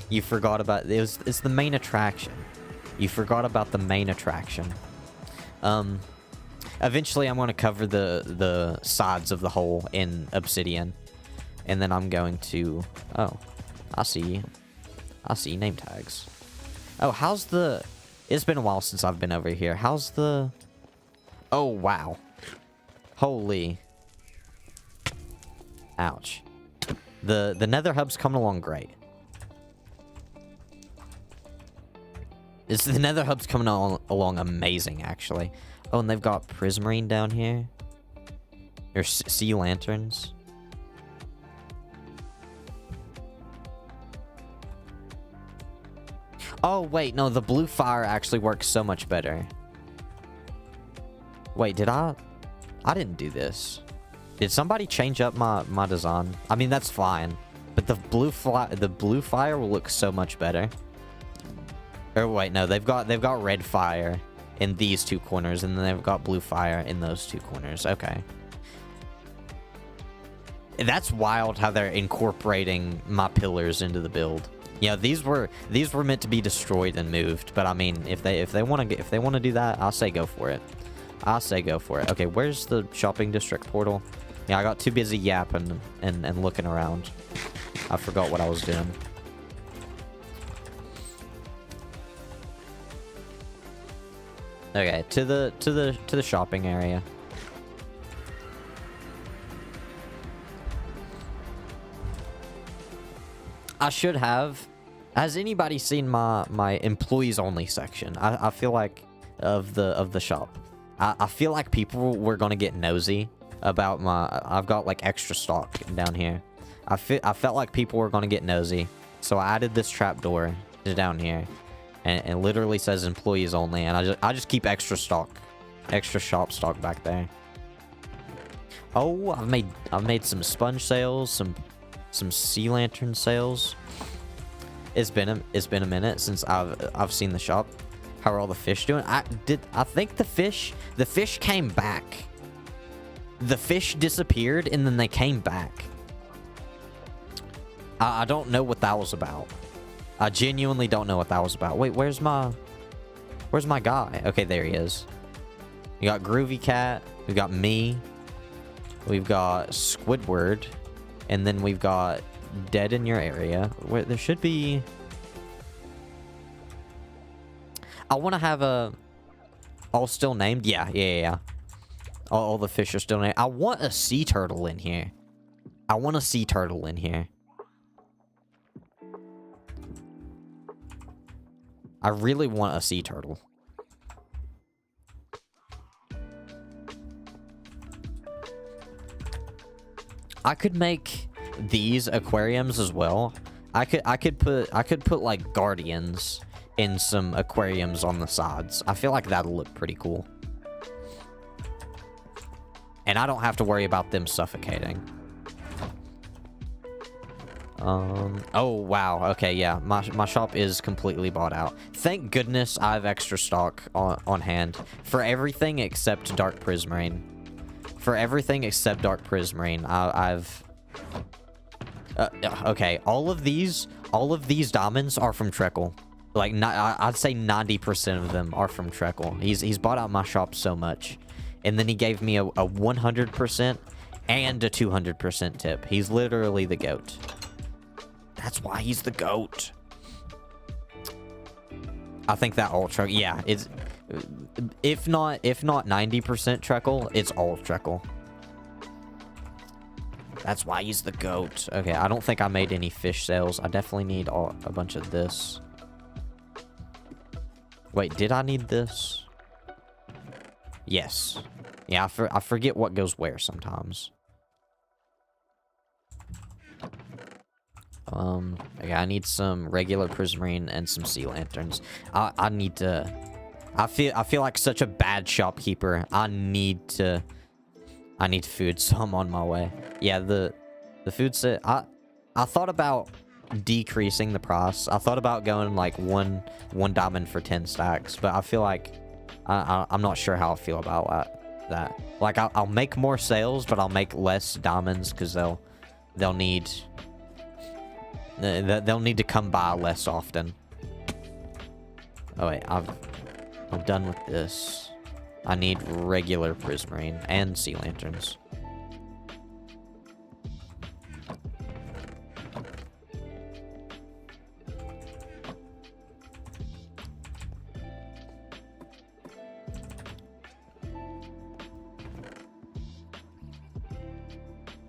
You forgot about it's the main attraction. You forgot about the main attraction. Eventually I'm gonna cover the sides of the hole in obsidian, and then I'm going to... Oh, I see name tags. Oh, how's the... It's been a while since I've been over here. How's the... Oh, wow. Holy. Ouch. The nether hub's coming along great. The nether hub's coming along amazing, actually. Oh, and they've got prismarine down here. There's sea lanterns. Oh, wait, no, the blue fire actually works so much better. Wait, did I didn't do this. Did somebody change up my design? I mean, that's fine. But the blue fire will look so much better. Or wait, no, they've got red fire in these two corners, and then they've got blue fire in those two corners. Okay. That's wild how they're incorporating my pillars into the build. Yeah, these were meant to be destroyed and moved, but I mean, if they want to do that, I'll say go for it. I'll say go for it. Okay, where's the shopping district portal? Yeah, I got too busy yapping and looking around. I forgot what I was doing. Okay, to the shopping area. I should have. Has anybody seen my employees only section? I feel like of the shop. I feel like people were gonna get nosy about I've got like extra stock down here. I felt like people were gonna get nosy, so I added this trapdoor down here, and it literally says employees only, and I just keep extra stock, extra shop stock back there. Oh, I've made some sponge sales, some sea lantern sales. It's been a minute since I've seen the shop. How are all the fish doing? I think the fish came back. The fish disappeared and then they came back. I don't know what that was about. I genuinely don't know what that was about. Wait, where's my guy? Okay, there he is. We got Groovy Cat. We've got me. We've got Squidward. And then we've got Dead in Your Area. Where there should be... I want to have a... All still named? Yeah. All the fish are still named. I want a sea turtle in here. I really want a sea turtle. I could make these aquariums as well. I could put like guardians in some aquariums on the sides. I feel like that'll look pretty cool. And I don't have to worry about them suffocating. Oh wow, okay, yeah, my shop is completely bought out. Thank goodness I have extra stock on hand for everything except dark prismarine. Okay, all of these diamonds are from Treckle. Like, I'd say 90% of them are from Treckle. He's bought out my shop so much, and then he gave me a 100% and a 200% tip. He's literally the GOAT. That's why he's the GOAT. I think that all Treckle, yeah, it's if not 90% Treckle, it's all Treckle. That's why he's the GOAT. Okay, I don't think I made any fish sales. I definitely need a bunch of this. Wait, did I need this? Yes. Yeah, I forget what goes where sometimes. Okay, I need some regular prismarine and some sea lanterns. I need to... I feel like such a bad shopkeeper. I need food, so I'm on my way. Yeah, the food set... I thought about decreasing the price. I thought about going like one diamond for 10 stacks, but I feel like I'm not sure how I feel about that. Like, I'll make more sales, but I'll make less diamonds because they'll need to come by less often. Oh wait, I'm done with this. I need regular prismarine and sea lanterns.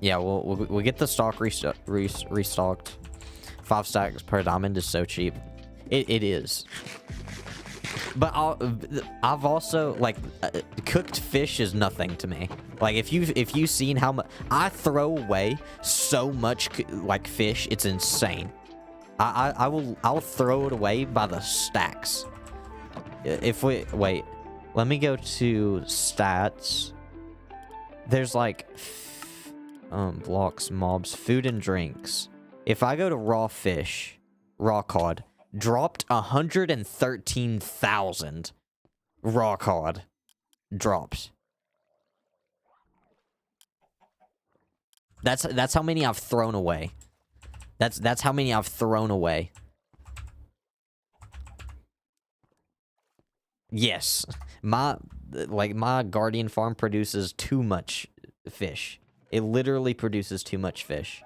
Yeah, we'll get the stock restocked. 5 stacks per diamond is so cheap. It is. But I've also, like, cooked fish is nothing to me. Like, if you've seen how much I throw away so much like fish, it's insane. I'll throw it away by the stacks. If we wait, let me go to stats. There's like Blocks, mobs, food and drinks. If I go to raw fish, raw cod, dropped 113,000 raw cod dropped. That's how many I've thrown away. That's how many I've thrown away. Yes. My guardian farm produces too much fish. It literally produces too much fish.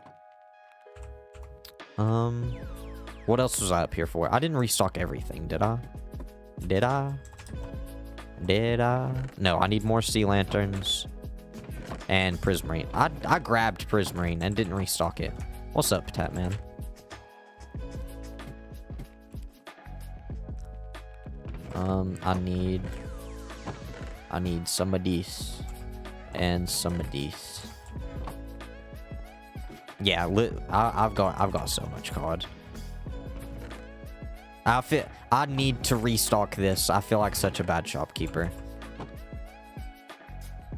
What else was I up here for? I didn't restock everything, did I? Did I? No, I need more sea lanterns and prismarine. I grabbed prismarine and didn't restock it. What's up, Tatman? I need some of these and some of these. Yeah, I've got so much cod. I need to restock this. I feel like such a bad shopkeeper.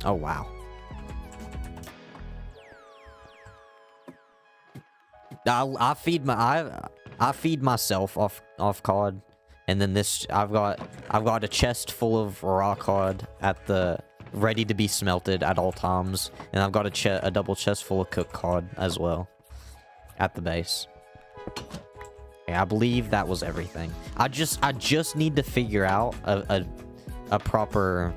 Oh wow. I feed myself off cod, and then this I've got a chest full of raw cod at the ready to be smelted at all times, and I've got a double chest full of cooked cod as well at the base. Yeah, I believe that was everything. I just need to figure out a proper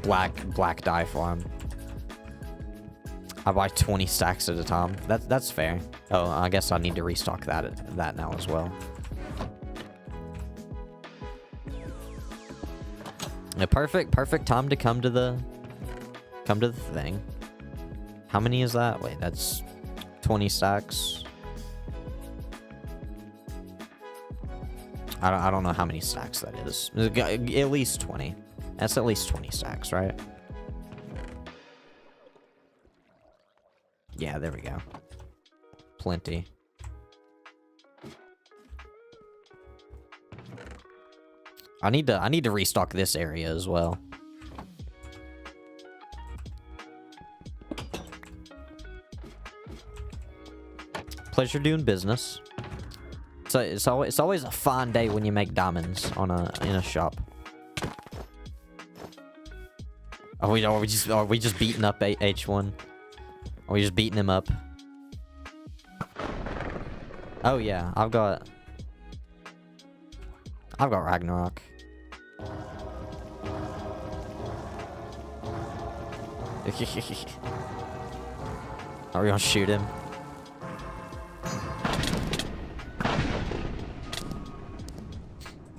black dye farm. I buy 20 stacks at a time. That's fair. Oh, I guess I need to restock that now as well. A perfect time to come to the thing. How many is that? Wait, that's 20 stacks. I don't know how many stacks that is. At least 20. That's at least 20 stacks, right? Yeah, there we go. Plenty. I need to restock this area as well. Pleasure doing business. So it's always a fine day when you make diamonds in a shop. Are we just beating up H1? Are we just beating him up? Oh yeah, I've got Ragnarok. Are we gonna shoot him?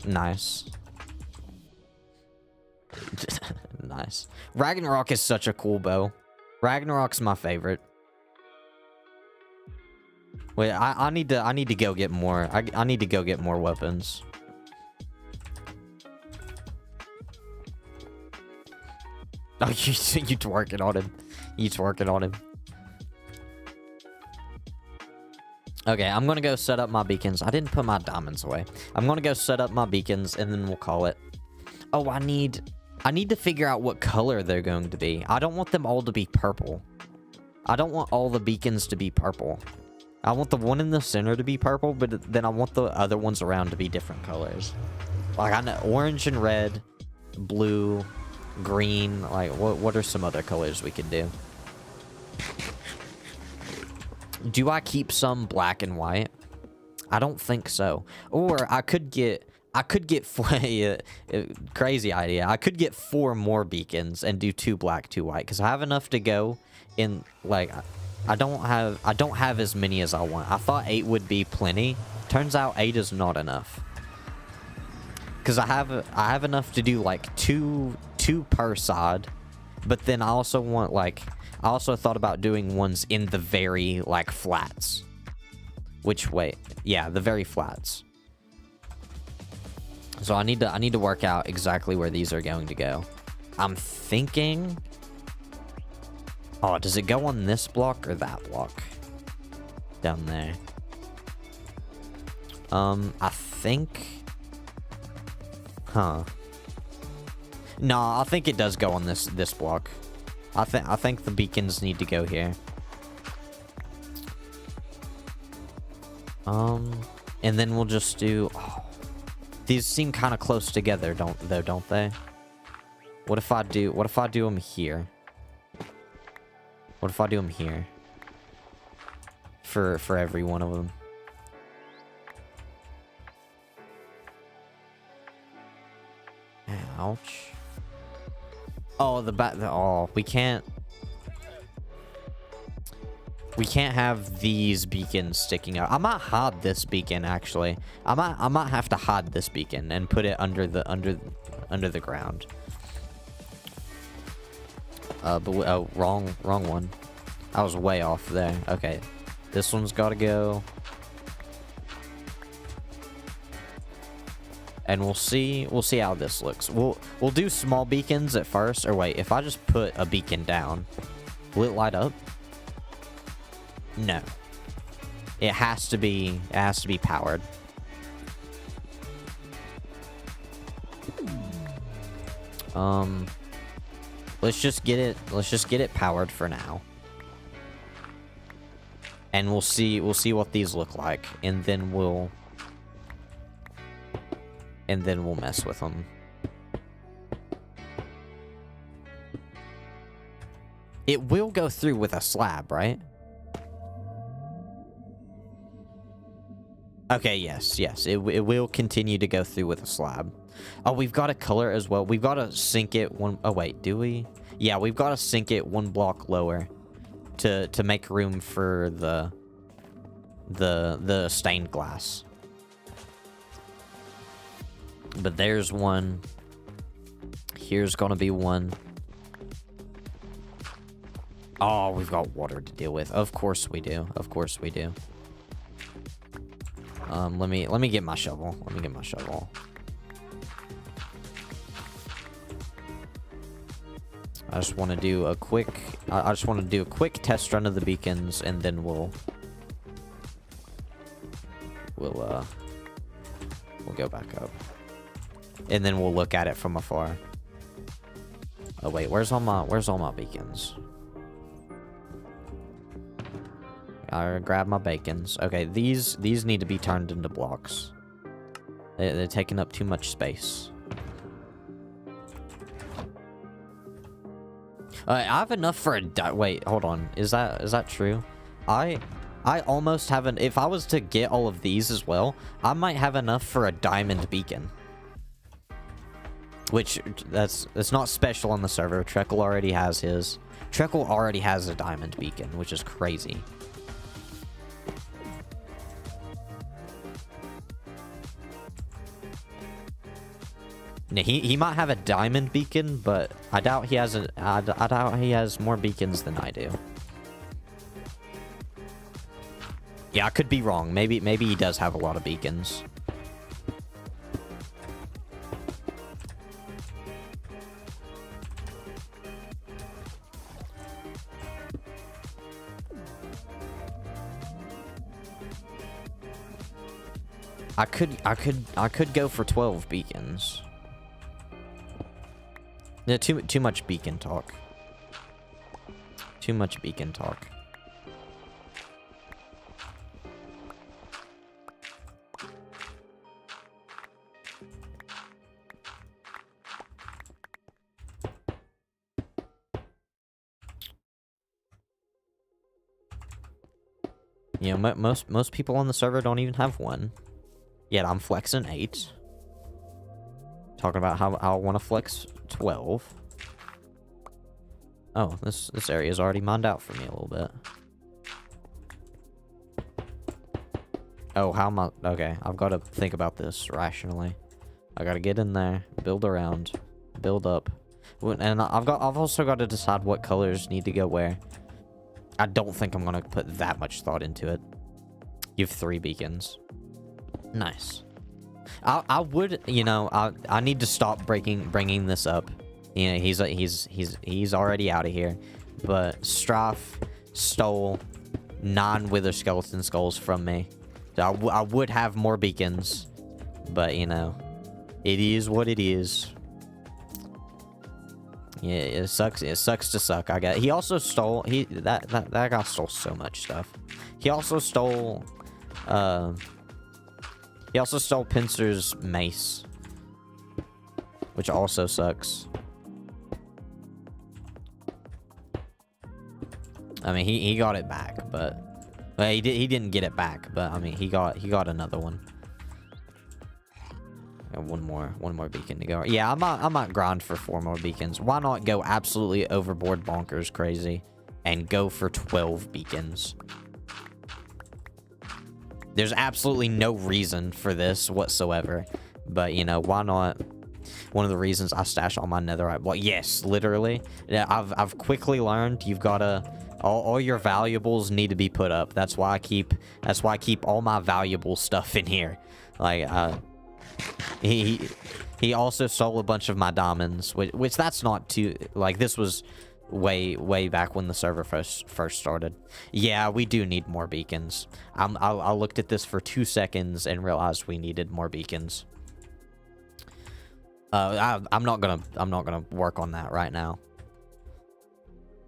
Nice. Nice. Ragnarok is such a cool bow. Ragnarok's my favorite. Wait, I need to go get more. I need to go get more weapons. Oh, you twerking on him. You twerking on him. Okay, I'm gonna go set up my beacons. I didn't put my diamonds away. I'm gonna go set up my beacons and then we'll call it. Oh, I need to figure out what color they're going to be. I don't want them all to be purple. I don't want all the beacons to be purple. I want the one in the center to be purple, but then I want the other ones around to be different colors. Like, I know orange and red, blue, green. Like, what are some other colors we could do? Do I keep some black and white? I don't think so. Or I could get crazy idea. I could get 4 more beacons and do 2 black, 2 white, because I have enough to go in. Like, I don't have as many as I want. I thought 8 would be plenty. Turns out 8 is not enough. Because I have enough to do like two per side, but then I also want I also thought about doing ones in the very like flats. Which way? Yeah, the very flats. So I need to work out exactly where these are going to go. I'm thinking. Oh, does it go on this block or that block? Down there. I think. Huh. No, I think it does go on this block. I think the beacons need to go here. And then we'll just do... Oh, these seem kind of close together, don't they? What if I do them here? What if I do them here? For every one of them. Ouch. Oh, oh, we can't have these beacons sticking out. I might hide this beacon, actually. I might have to hide this beacon and put it under the ground. But oh, wrong one. I was way off there. Okay, this one's got to go. And we'll see how this looks. We'll do small beacons at first. Or wait, if I just put a beacon down, will it light up? No. It has to be powered. Let's just get it powered for now. And we'll see what these look like, and then we'll mess with them. It will go through with a slab, right? Okay, yes. It will continue to go through with a slab. Oh, we've got to color as well. We've got to sink it one... Oh, wait, do we? Yeah, we've got to sink it one block lower to make room for the stained glass. But there's one. Here's gonna be one. Oh, we've got water to deal with. Of course we do. Of course we do. Let me get my shovel. Let me get my shovel. I just want to do a quick test run of the beacons, and then we'll go back up. And then we'll look at it from afar. Oh wait, where's all my beacons? I grab my bacons. Okay, these need to be turned into blocks. They're taking up too much space. I have enough for a wait, hold on. Is that true? I almost have an... If I was to get all of these as well, I might have enough for a diamond beacon. Which, that's not special on the server. Treckle already has his. Treckle already has a diamond beacon, which is crazy. Now, he might have a diamond beacon, but I doubt he has I doubt he has more beacons than I do. Yeah, I could be wrong. Maybe he does have a lot of beacons. I could go for 12 beacons. No, too much beacon talk. Too much beacon talk. You know, most people on the server don't even have one. Yet I'm flexing 8. Talking about how I want to flex 12. Oh, this area is already mined out for me a little bit. Oh, how am I... Okay, I've got to think about this rationally. I got to get in there, build around, build up. And I've also got to decide what colors need to go where. I don't think I'm going to put that much thought into it. You have 3 beacons. Nice. I would, you know, I need to stop bringing this up. You know, he's already out of here. But Strife stole 9 wither skeleton skulls from me. So I would have more beacons, but you know, it is what it is. Yeah, it sucks. It sucks to suck. I got. He also stole. That guy stole so much stuff. He also stole. He also stole Pincer's mace, which also sucks. I mean, he got it back, but well, he didn't get it back, but I mean, he got another one. One more beacon to go. Yeah, I might grind for 4 more beacons. Why not go absolutely overboard bonkers crazy and go for 12 beacons? There's absolutely no reason for this whatsoever, but you know, why not? One of the reasons I stash all my netherite. Well, yes, literally. Yeah, I've quickly learned you've gotta all your valuables need to be put up. That's why I keep all my valuable stuff in here. Like he also stole a bunch of my diamonds, which that's not too, like, this was way back when the server first started. Yeah, we do need more beacons. I looked at this for 2 seconds and realized we needed more beacons. I'm not gonna work on that right now.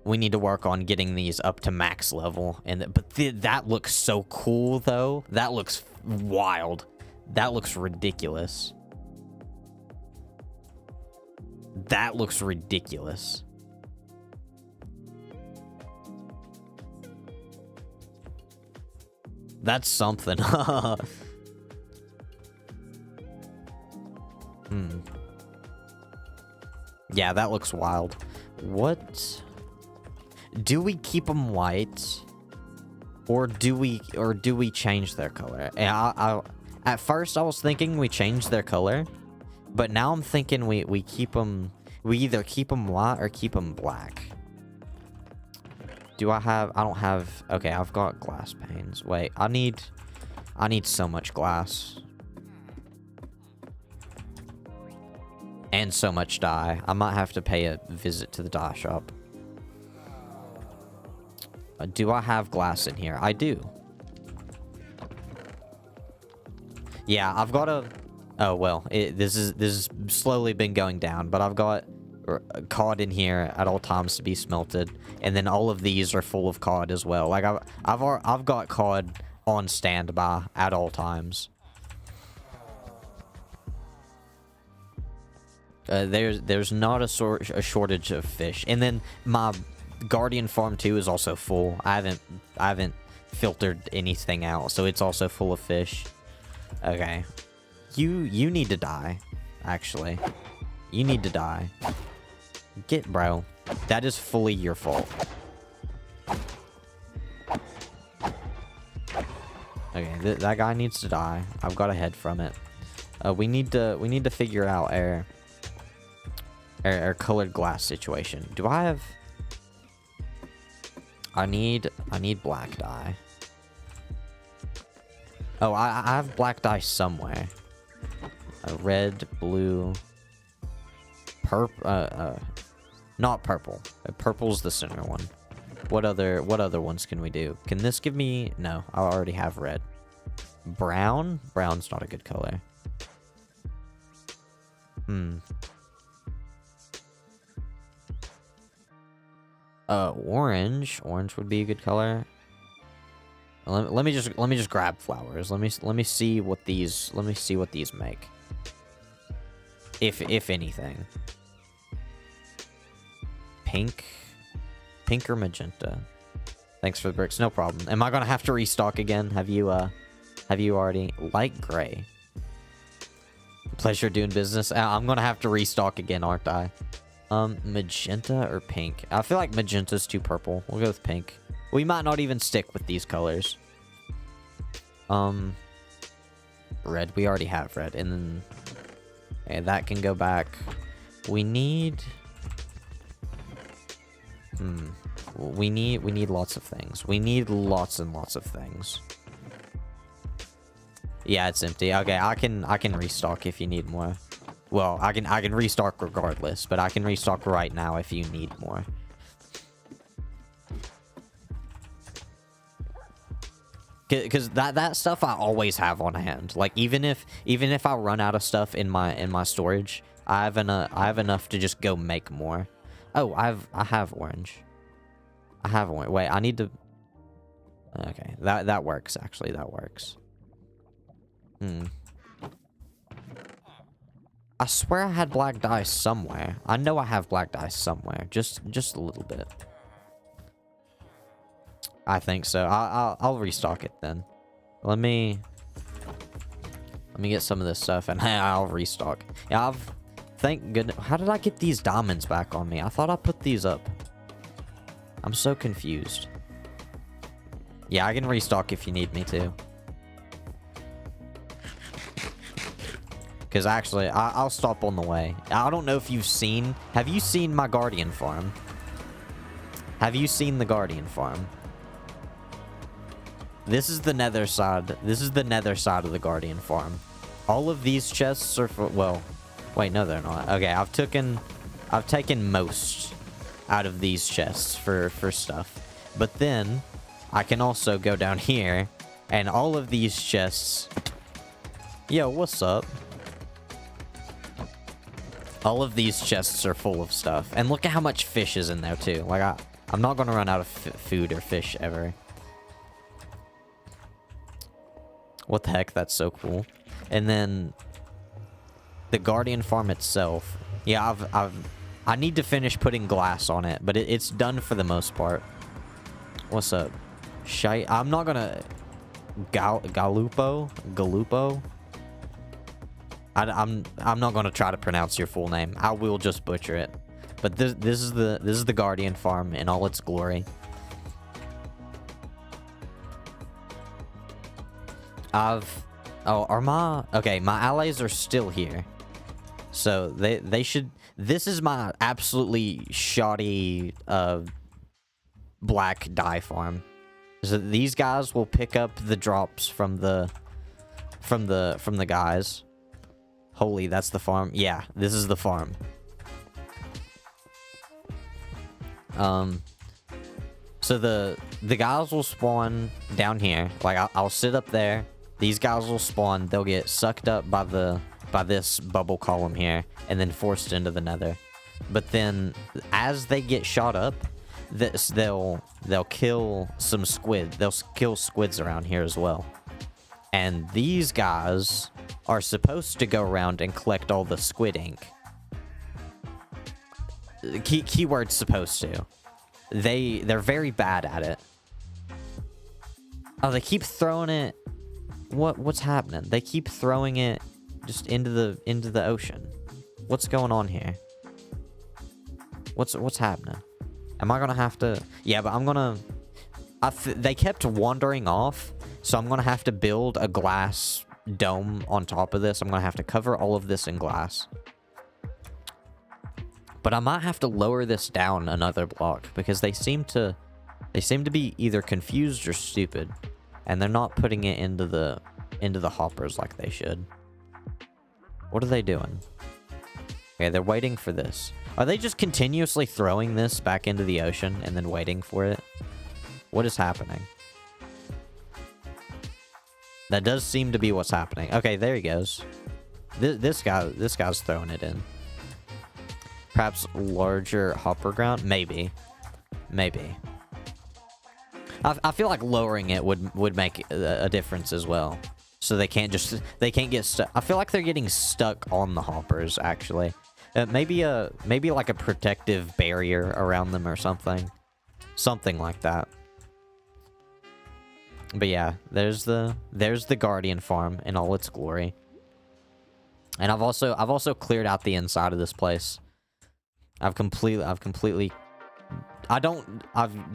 We need to work on getting these up to max level, but that looks so cool though. That looks wild. That looks ridiculous. That looks ridiculous. That's something. Yeah, that looks wild. What? Do we keep them white? Or do we change their color? At first I was thinking we change their color, but now I'm thinking we keep them, we either keep them white or keep them black. I don't have, okay, I've got glass panes. Wait, I need so much glass. And so much dye. I might have to pay a visit to the dye shop. Do I have glass in here? I do. Yeah, I've got a... Oh, well, this is slowly been going down, but I've got cod in here at all times to be smelted, and then all of these are full of cod as well. Like, I've got cod on standby at all times. There's not a shortage of fish, and then my Guardian farm 2 is also full. I haven't filtered anything out, so it's also full of fish. Okay, you need to die. Actually, you need to die. Bro. That is fully your fault. Okay, that guy needs to die. I've got to head from it. We need to figure out our colored glass situation. Do I have... I need black dye. Oh, I have black dye somewhere. Red, blue, purple. Not purple. Purple's the center one. What other ones can we do? Can this give me... No, I already have red. Brown? Brown's not a good color. Orange. Orange would be a good color. Let me just grab flowers. Let me see what these make. If anything. Pink or magenta. Thanks for the bricks. No problem. Am I gonna have to restock again? Have you already? Light gray. Pleasure doing business. I'm gonna have to restock again, aren't I? Magenta or pink? I feel like magenta's too purple. We'll go with pink. We might not even stick with these colors. Red. We already have red, and then okay, that can go back. We need. We need lots of things. We need lots and lots of things. Yeah, it's empty. Okay, I can restock if you need more. Well, I can restock regardless, but I can restock right now if you need more. Because that stuff I always have on hand. Like even if I run out of stuff in my storage, I have enough to just go make more. Oh, I have orange. I have orange. Wait, I need to... Okay, that works, actually. That works. I swear I had black dye somewhere. I know I have black dye somewhere. Just a little bit. I think so. I'll restock it then. Let me get some of this stuff and I'll restock. Yeah, thank goodness. How did I get these diamonds back on me? I thought I put these up. I'm so confused. Yeah, I can restock if you need me to. Because actually, I'll stop on the way. I don't know if you've seen... Have you seen my Guardian farm? Have you seen the Guardian farm? This is the nether side. This is the nether side of the Guardian farm. All of these chests are for... Well, wait, no, they're not. Okay, I've taken most out of these chests for stuff. But then, I can also go down here, and all of these chests... Yo, what's up? All of these chests are full of stuff. And look at how much fish is in there, too. Like, I'm not going to run out of food or fish ever. What the heck? That's so cool. And then... the Guardian farm itself. Yeah, I need to finish putting glass on it. But it's done for the most part. What's up? I'm not going to... Galupo? I'm not going to try to pronounce your full name. I will just butcher it. But this is the Guardian farm in all its glory. Okay, my allies are still here. So they should... This is my absolutely shoddy black dye farm. So these guys will pick up the drops from the guys. Holy, that's the farm. Yeah, this is the farm. So the guys will spawn down here. Like I'll sit up there. These guys will spawn. They'll get sucked up by this bubble column here, and then forced into the nether. But then, as they get shot up, they'll kill some squid. They'll kill squids around here as well. And these guys are supposed to go around and collect all the squid ink. Keyword supposed to. They're very bad at it. Oh, they keep throwing it. What's happening? They keep throwing it just into the ocean. What's going on here? What's happening? Am I gonna have to? Yeah, but I'm gonna. They kept wandering off, so I'm gonna have to build a glass dome on top of this. I'm gonna have to cover all of this in glass. But I might have to lower this down another block because they seem to be either confused or stupid, and they're not putting it into the hoppers like they should. What are they doing? Okay, they're waiting for this. Are they just continuously throwing this back into the ocean and then waiting for it? What is happening? That does seem to be what's happening. Okay, there he goes. This guy's throwing it in. Perhaps larger hopper ground? Maybe. I feel like lowering it would make a difference as well. So they can't get stuck. I feel like they're getting stuck on the hoppers, actually. Maybe like a protective barrier around them or something. Something like that. But yeah, there's the Guardian farm in all its glory. And I've also cleared out the inside of this place. I've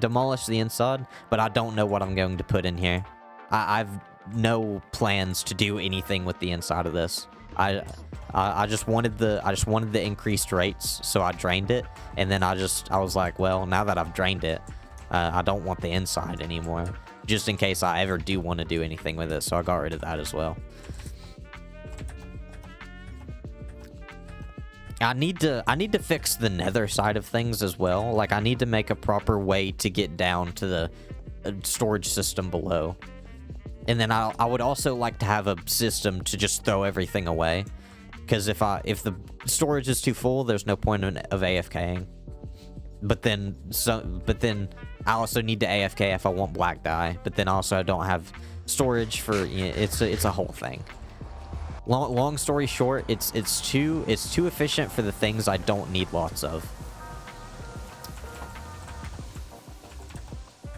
demolished the inside, but I don't know what I'm going to put in here. I've no plans to do anything with the inside of this. I just wanted the increased rates, so I drained it, and then I was like, well, now that I've drained it, I don't want the inside anymore, just in case I ever do want to do anything with it. So I got rid of that as well. I need to fix the nether side of things as well. Like, I need to make a proper way to get down to the storage system below. And then I would also like to have a system to just throw everything away. Because if the storage is too full, there's no point of AFKing. but then I also need to AFK if I want black dye. But then also I don't have storage for, you know, it's a whole thing. Long story short, it's too efficient for the things I don't need lots of.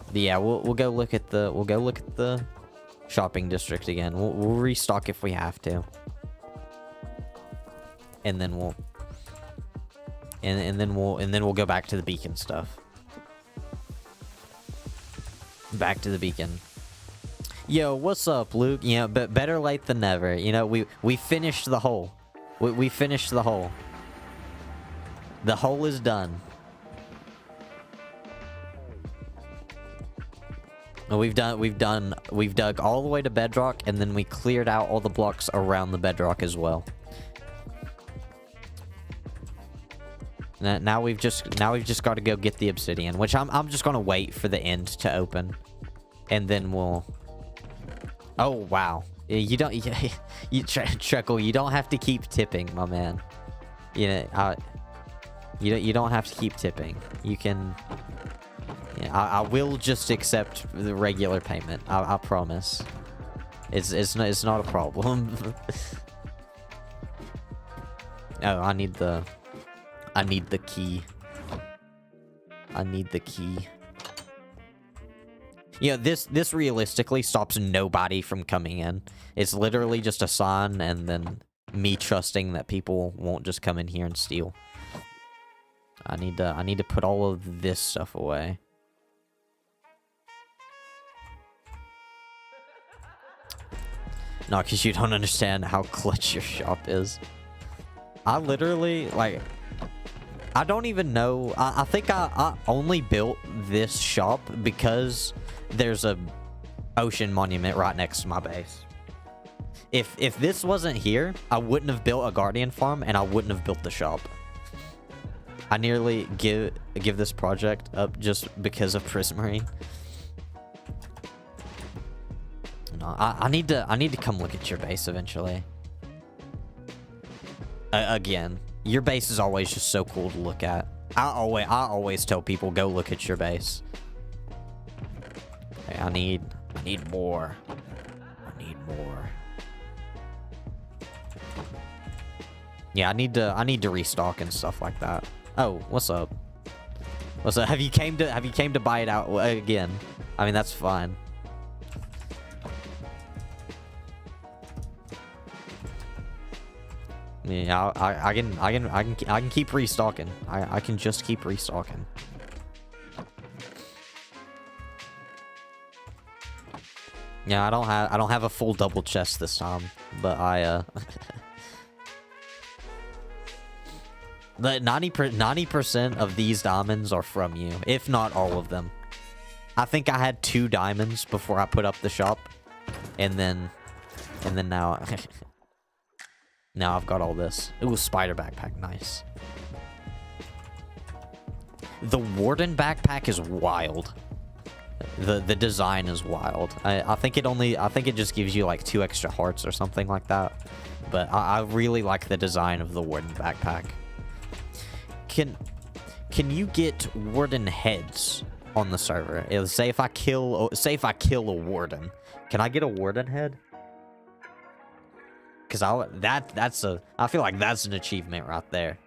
But yeah, we'll go look at the shopping district again. We'll restock if we have to. And then we'll go back to the beacon stuff. Back to the beacon. Yo, what's up, Luke? You know, but better late than never. You know, we finished the hole. We finished the hole. The hole is done. And we've dug all the way to bedrock, and then we cleared out all the blocks around the bedrock as well. Now we've just got to go get the obsidian, which I'm just gonna wait for the end to open, and then we'll. Oh wow, you don't Treckle, you don't have to keep tipping, my man. You know, you don't have to keep tipping. You can. Yeah, I will just accept the regular payment. I promise. It's not a problem. Oh, I need the key. I need the key. Yeah, this realistically stops nobody from coming in. It's literally just a sign, and then me trusting that people won't just come in here and steal. I need to put all of this stuff away. No, because you don't understand how clutch your shop is. I literally, like, I don't even know. I think I only built this shop because there's a ocean monument right next to my base. If this wasn't here, I wouldn't have built a guardian farm, and I wouldn't have built the shop. I nearly give this project up just because of Prismarine. No, I need to come look at your base eventually. Again, your base is always just so cool to look at. I always tell people, go look at your base. Okay, I need more. I need more. Yeah, I need to restock and stuff like that. Oh, what's up? What's up? Have you came to buy it out again? I mean, that's fine. Yeah, I can keep restocking. I can just keep restocking. Yeah, I don't have a full double chest this time, but the 90% of these diamonds are from you, if not all of them. I think I had 2 diamonds before I put up the shop, and then now. Now I've got all this. Ooh, spider backpack, nice. The warden backpack is wild. The design is wild. I think it just gives you like 2 extra hearts or something like that. But I really like the design of the warden backpack. Can you get warden heads on the server? Say if I kill a warden, can I get a warden head? Because I feel like that's an achievement right there.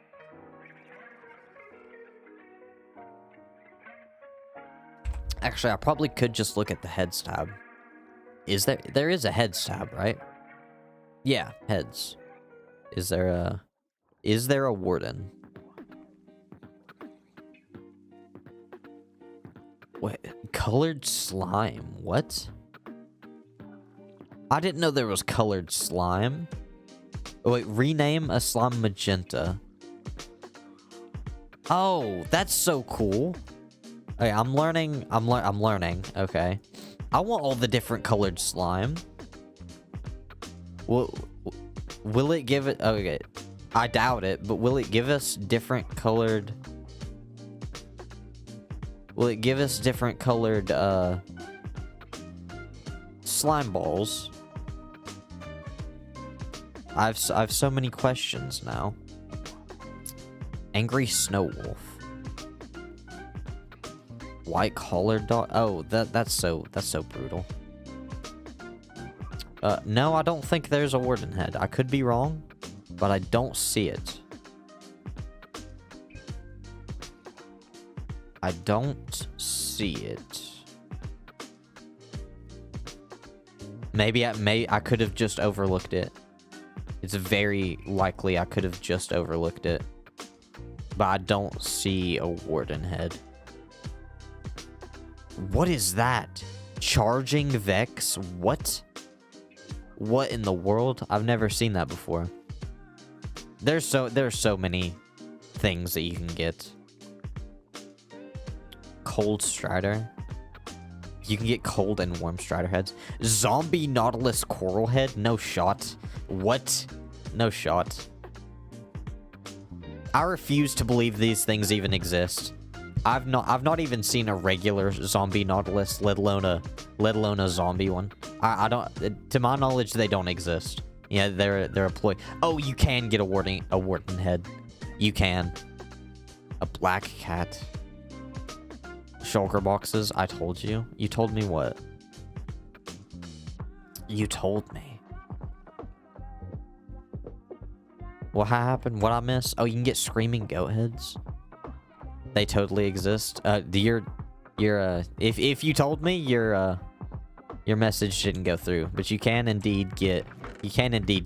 Actually, I probably could just look at the heads tab. There is a heads tab, right? Yeah, heads. Is there a warden? Wait, colored slime. What? I didn't know there was colored slime. Oh, wait, rename a slime magenta. Oh, that's so cool. Okay, I'm learning. Okay. I want all the different colored slime. Will it give it... Okay. I doubt it, but will it give us different colored... Will it give us different colored, slime balls? I've so many questions now. Angry Snow Wolf. White collared dog. Oh, that's so brutal. No, I don't think there's a warden head. I could be wrong, but I don't see it. I don't see it. Maybe I could have just overlooked it. It's very likely I could have just overlooked it. But I don't see a warden head. What is that? Charging Vex? What? What in the world? I've never seen that before. There's so many things that you can get. Cold Strider. You can get cold and warm Strider heads. Zombie Nautilus Coral Head? No shot. What? No shot. I refuse to believe these things even exist. I've not even seen a regular zombie Nautilus, let alone a zombie one. I don't, to my knowledge, they don't exist. Yeah, they're a ploy. Oh, you can get a warden head. You can. A black cat. Shulker boxes. I told you. You told me what? You told me. What happened? What I miss? Oh, you can get screaming goat heads. They totally exist. If you told me, your message didn't go through, but you can indeed get them. You can indeed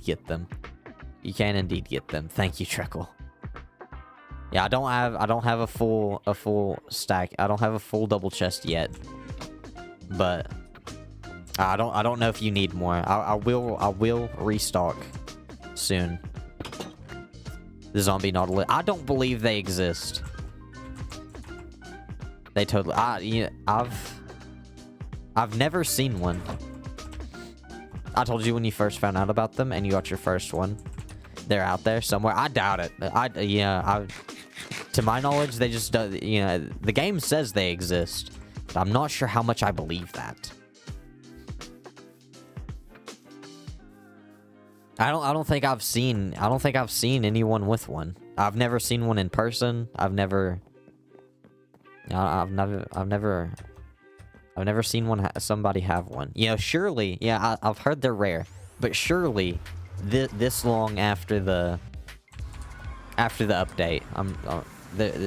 get them. Thank you, Treckle. Yeah, I don't have a full stack. I don't have a full double chest yet. But I don't know if you need more. I will restock soon. The zombie Nautilus. I don't believe they exist. They totally. I've never seen one. I told you when you first found out about them, and you got your first one. They're out there somewhere. I doubt it. To my knowledge, they just don't. The game says they exist, but I'm not sure how much I believe that. I don't think I've seen anyone with one. I've never seen one in person. I've never seen somebody have one. Surely, yeah, I've heard they're rare, but surely this long after the update,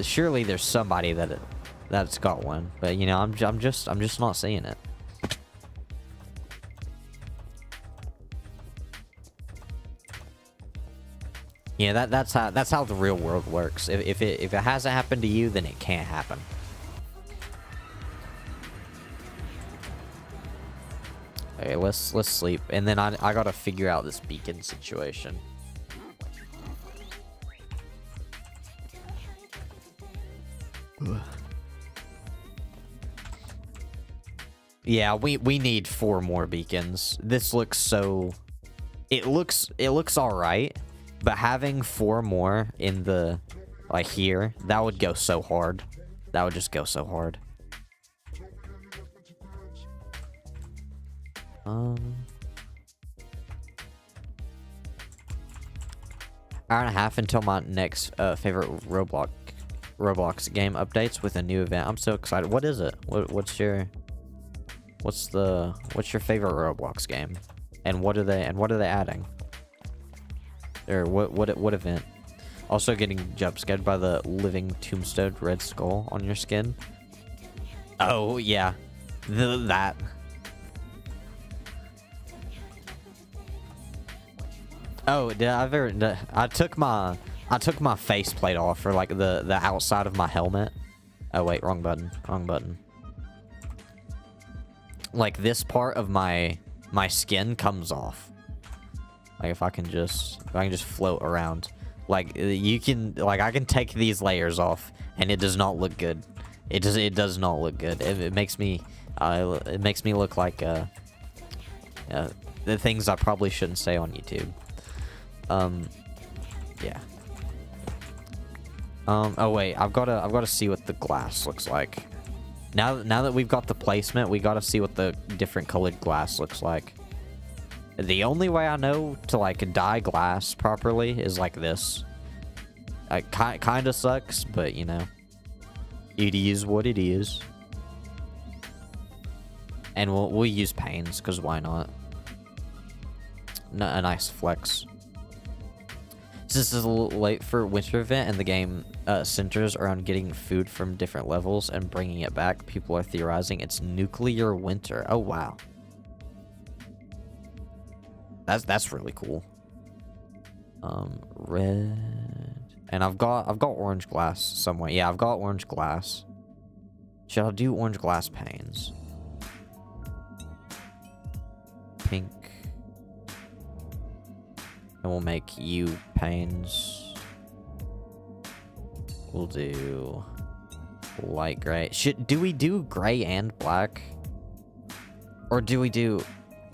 surely there's somebody that's got one. But I'm just not seeing it. Yeah, that's how the real world works. If it hasn't happened to you, then it can't happen. Okay, let's sleep, and then I gotta figure out this beacon situation. Yeah, we need 4 more beacons. This looks so. It looks all right, but having 4 more in the here, that would go so hard. That would just go so hard. Hour and a half until my next favorite Roblox game updates with a new event. I'm so excited. What is it? What's your favorite Roblox game? And what are they adding? Or what event? Also getting jump scared by the living tombstone red skull on your skin. Oh yeah. That. Oh, I took my faceplate off for the outside of my helmet. Oh wait, wrong button. Like this part of my skin comes off. Like if I can just float around. Like I can take these layers off and it does not look good. It does not look good. It makes me look like the things I probably shouldn't say on YouTube. Yeah. Oh wait, I've gotta see what the glass looks like. Now that we've got the placement, we gotta see what the different colored glass looks like. The only way I know to dye glass properly is like this. It kinda sucks, but it is what it is. And we'll use panes, because why not? A nice flex. This is a little late for winter event, and the game centers around getting food from different levels and bringing it back. People are theorizing it's nuclear winter. Oh wow, that's really cool. Red, and I've got orange glass somewhere. Yeah, I've got orange glass. Should I do orange glass panes? Pink. And we'll make you panes. We'll do light gray. Do we do gray and black? Or do we do...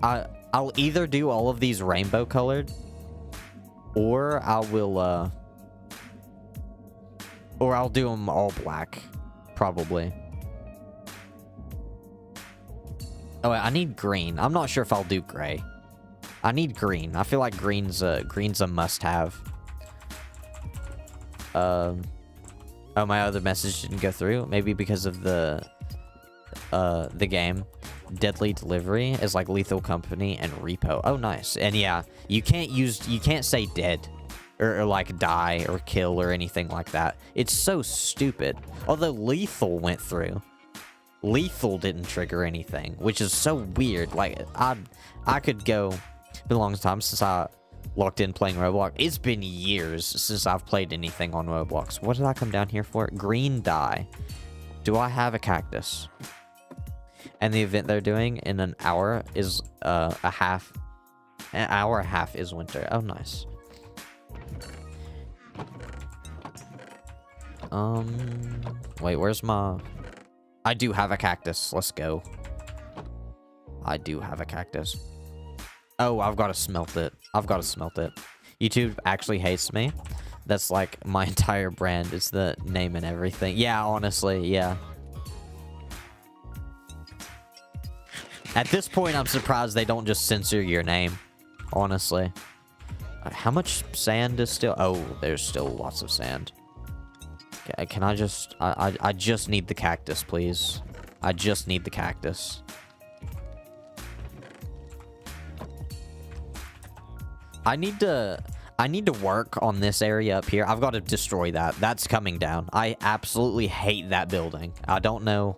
I'll either do all of these rainbow colored, or I will, or I'll do them all black, probably. Oh, wait, I need green. I'm not sure if I'll do gray. I need green. I feel like green's a must-have. Oh, my other message didn't go through. Maybe because of the game. Deadly Delivery is like Lethal Company and Repo. Oh, nice. And yeah, you can't say dead or like die or kill or anything like that. It's so stupid. Although Lethal went through. Lethal didn't trigger anything, which is so weird. Like, I could go... It's been a long time since I logged in playing Roblox. It's been years since I've played anything on Roblox. What did I come down here for? Green dye. Do I have a cactus? And the event they're doing in an hour is an hour and a half is winter. Oh, nice. Wait, where's my... I do have a cactus. Let's go. I do have a cactus. Oh, I've got to smelt it. I've got to smelt it. YouTube actually hates me. That's like my entire brand. It's the name and everything. Yeah, honestly, yeah. At this point, I'm surprised they don't just censor your name. Honestly. How much sand is still... Oh, there's still lots of sand. Can I just... I just need the cactus, please. I just need the cactus. I need to work on this area up here. I've got to destroy that. That's coming down. I absolutely hate that building. I don't know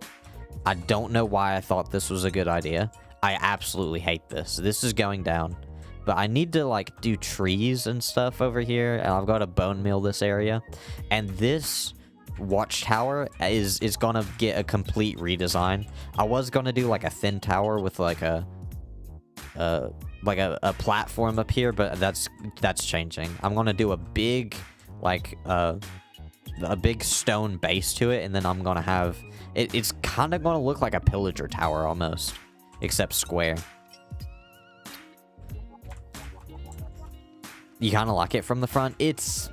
why I thought this was a good idea. I absolutely hate this. This is going down. But I need to, like, do trees and stuff over here. And I've got to bone meal this area. And this watchtower is gonna get a complete redesign. I was gonna do, like, a thin tower with, like, a platform up here. But that's changing. I'm gonna do a big, like, a big stone base to it. And then I'm gonna have... It's kind of gonna look like a pillager tower, almost. Except square. You kind of like it from the front? It's,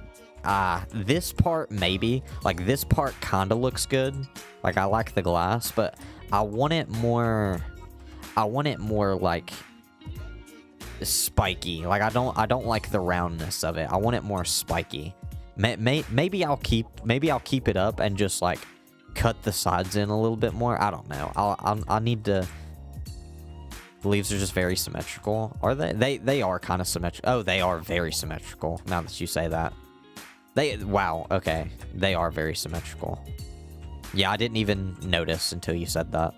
this part maybe. Like, this part kind of looks good. Like, I like the glass, but I want it more, like, spiky. Like, I don't like the roundness of it. I want it more spiky. Maybe I'll keep it up and just, like, cut the sides in a little bit more. I don't know. I need to... The leaves are just very symmetrical. Are they? They are kind of symmetrical. Oh, they are very symmetrical, now that you say that. Wow, okay. They are very symmetrical. Yeah, I didn't even notice until you said that.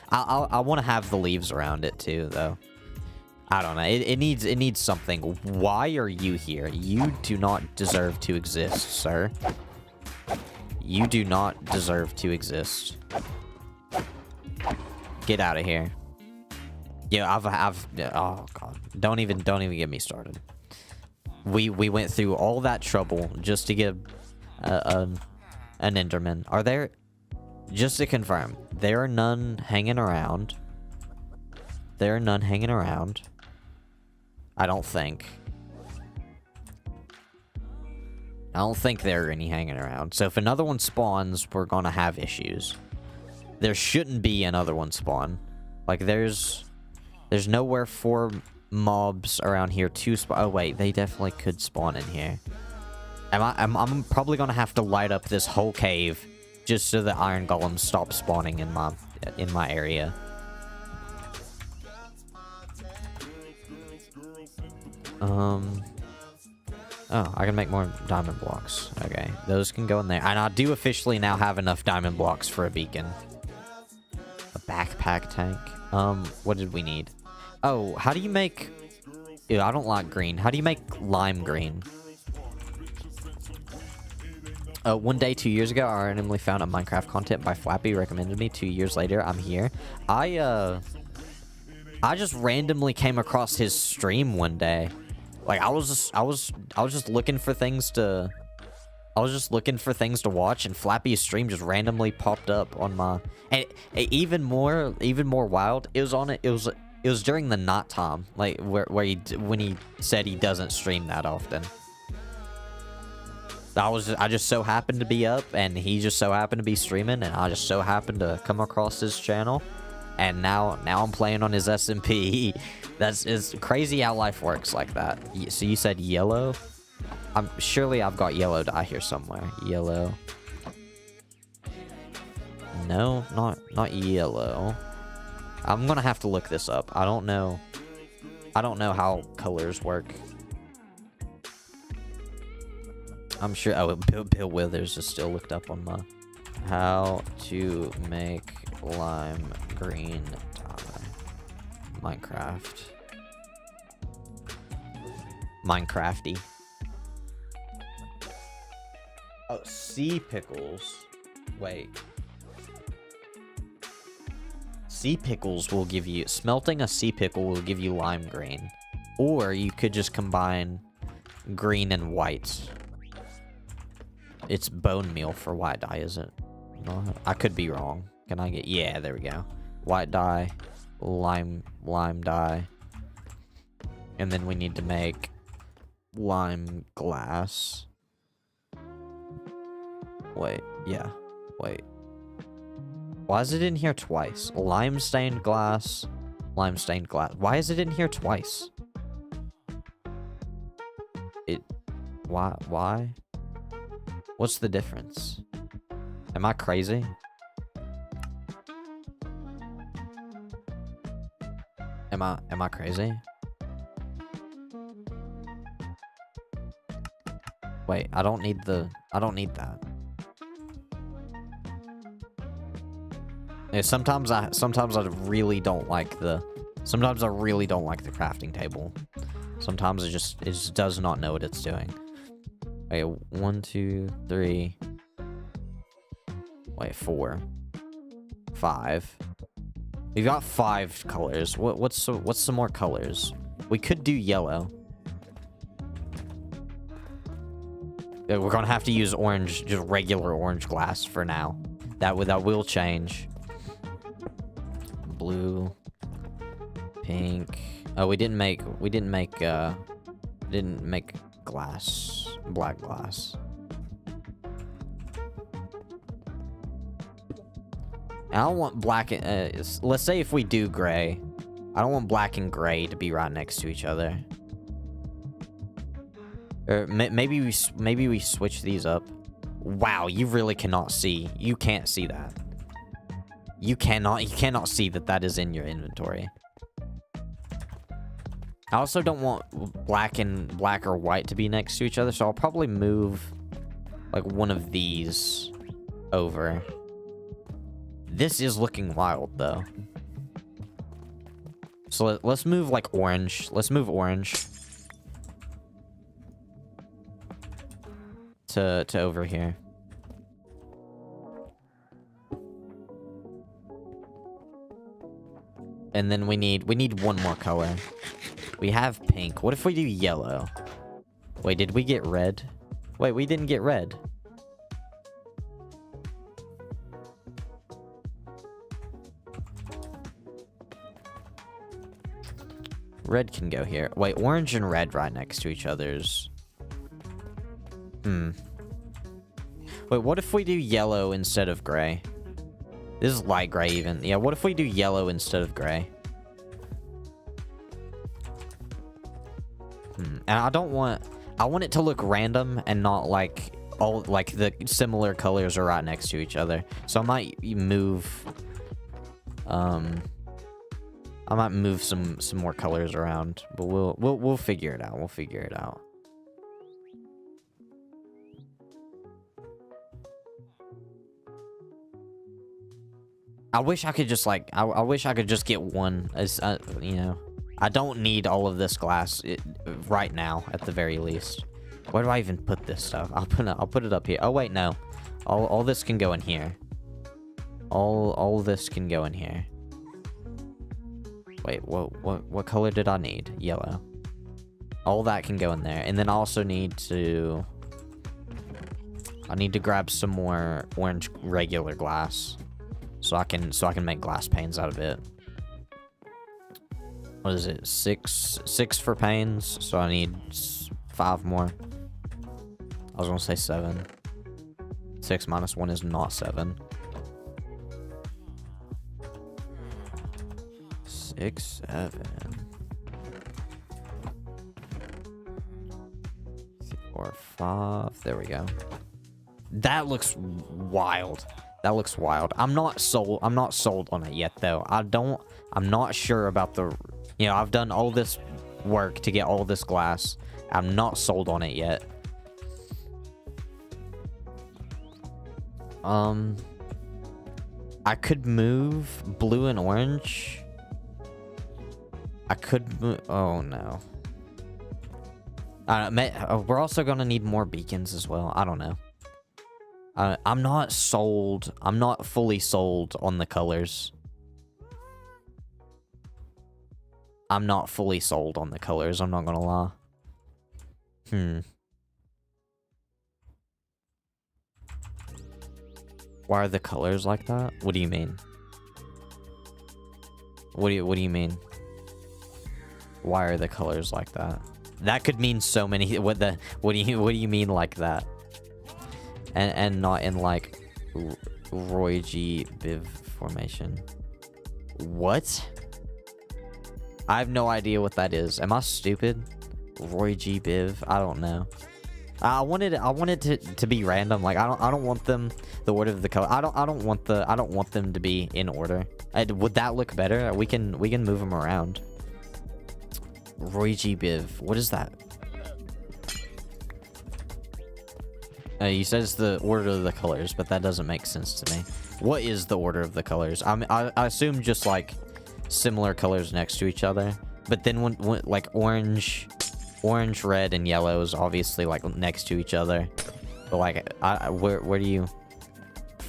I want to have the leaves around it, too, though. I don't know. It needs something. Why are you here? You do not deserve to exist, sir. You do not deserve to exist. Get out of here. Yeah, oh god. Don't even get me started. We went through all that trouble just to get an Enderman. Are there... Just to confirm, there are none hanging around. There are none hanging around. I don't think. I don't think there are any hanging around. So if another one spawns, we're gonna have issues. There shouldn't be another one spawn. Like, there's nowhere for mobs around here to spawn. Oh, wait. They definitely could spawn in here. I'm probably going to have to light up this whole cave just so the iron golems stop spawning in my area. Oh, I can make more diamond blocks. Okay, those can go in there. And I do officially now have enough diamond blocks for a beacon. A backpack tank. What did we need? Oh, how do you make... Ew, I don't like green. How do you make lime green? One day 2 years ago, I randomly found a Minecraft content by Flappy recommended me. 2 years later, I'm here. I just randomly came across his stream one day. Like I was just looking for things to watch, and Flappy's stream just randomly popped up on my. And even more wild. It was during the night time, like when he said he doesn't stream that often. I just so happened to be up, and he just so happened to be streaming, and I just so happened to come across his channel, and now I'm playing on his SMP. It's crazy how life works like that. So you said yellow? Surely I've got yellow dye here somewhere. Yellow. No, not yellow. I'm gonna have to look this up. I don't know how colors work. I'm sure. Oh, Bill Withers is still looked up on my how to make lime green dye. Minecrafty. Oh, sea pickles. Wait. Sea pickles will give you... Smelting a sea pickle will give you lime green. Or you could just combine green and white. It's bone meal for white dye, is it? No, I could be wrong. Can I get... Yeah, there we go. White dye. Lime dye. And then we need to make lime glass. Wait, yeah. Wait. Why is it in here twice? Lime stained glass. Lime stained glass. Why is it in here twice? Why? What's the difference? Am I crazy? Am I crazy? Wait, I don't need that. Yeah, sometimes I really don't like the crafting table. Sometimes it just does not know what it's doing. Wait, 1, 2, 3. Wait, 4, 5. We've got 5 colors. What's some more colors? We could do yellow. Yeah, we're gonna have to use orange, just regular orange glass for now. That will change. Blue, pink. Oh, we didn't make glass, black glass. I don't want black. Let's say if we do gray, I don't want black and gray to be right next to each other. Or maybe we switch these up. Wow, you really cannot see. You can't see that. You cannot see that is in your inventory. I also don't want black or white to be next to each other, so I'll probably move like one of these over. This is looking wild though. So let's move like orange. Let's move orange to over here. And then we need one more color. We have pink. What if we do yellow? Wait, did we get red? Wait, we didn't get red. Red can go here. Wait, orange and red right next to each other's... Wait, what if we do yellow instead of gray? This is light gray even. Yeah, what if we do yellow instead of gray? And I want it to look random and not like all like the similar colors are right next to each other. So I might move I might move some more colors around, but we'll figure it out. We'll figure it out. I wish I could just like I wish I could just get one, as you know. I don't need all of this glass right now, at the very least. Where do I even put this stuff? I'll put it up here. Oh wait, no. All this can go in here. All this can go in here. Wait, what color did I need? Yellow. All that can go in there, and then I also need to. I need to grab some more orange regular glass, so I can make glass panes out of it. What is it? Six for panes, so I need 5 more. I was gonna say 7. 6 minus 1 is not 7. 6, 7. 4, 5. There we go. That looks wild. That looks wild. I'm not sold on it yet, though. I'm not sure about the. You know, I've done all this work to get all this glass. I'm not sold on it yet. I could move blue and orange. I could move. Oh no. We're also gonna need more beacons as well. I don't know. I'm not sold. I'm not fully sold on the colors. I'm not fully sold on the colors. I'm not gonna lie. Why are the colors like that? What do you mean? What do you mean? Why are the colors like that? That could mean so many. What do you mean like that? And not in like Roy G Biv formation. What? I have no idea what that is. Am I stupid? Roy G Biv. I don't know. I wanted it to be random. Like I don't want them the order of the color. I don't want them to be in order. Would that look better? We can move them around. Roy G Biv. What is that? He says the order of the colors, but that doesn't make sense to me. What is the order of the colors? I assume just like similar colors next to each other. But then when like orange, red, and yellow is obviously like next to each other. But like, where do you?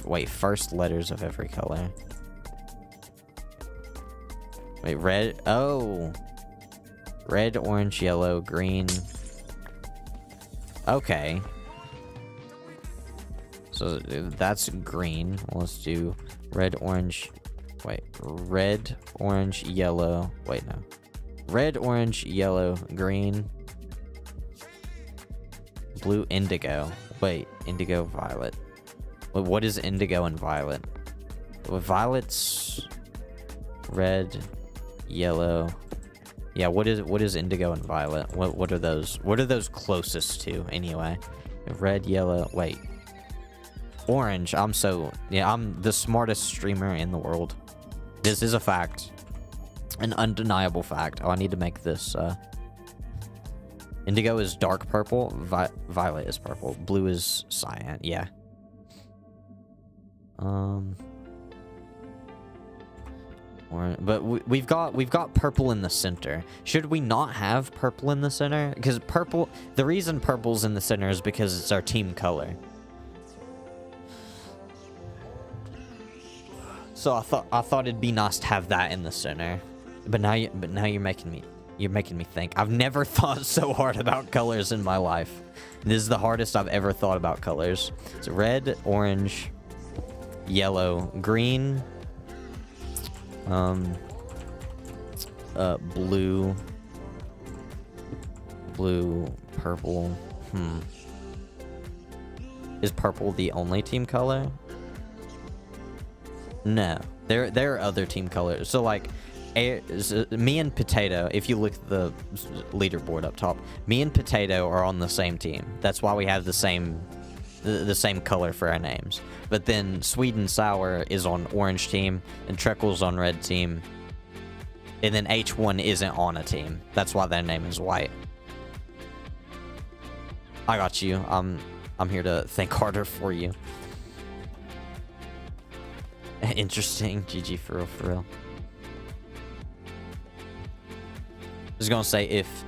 Wait, first letters of every color. Wait, red. Oh, red, orange, yellow, green. Okay. So that's green. Let's do red, orange. Wait, red, orange, yellow. Wait, no. Red, orange, yellow, green. Blue, indigo. Wait, indigo, violet. Wait, what is indigo and violet? Well, violet's red, yellow. Yeah, what is indigo and violet? What are those? What are those closest to anyway? Red, yellow. Wait. Orange. I'm the smartest streamer in the world. This is a fact. An undeniable fact. Oh, I need to make this, indigo is dark purple. Violet is purple. Blue is cyan. Yeah. But we've got purple in the center. Should we not have purple in the center? Because purple. The reason purple's in the center is because it's our team color. So I thought it'd be nice to have that in the center. But now you're making me think. I've never thought so hard about colors in my life. This is the hardest I've ever thought about colors. It's red, orange, yellow, green, blue, purple. Is purple the only team color? No, there are other team colors. So like, me and Potato, if you look at the leaderboard up top, me and Potato are on the same team. That's why we have the same color for our names. But then Sweet and Sour is on orange team, and Treckle's on red team. And then H1 isn't on a team. That's why their name is white. I got you. I'm here to think harder for you. Interesting. GG, for real, for real. I was gonna say, if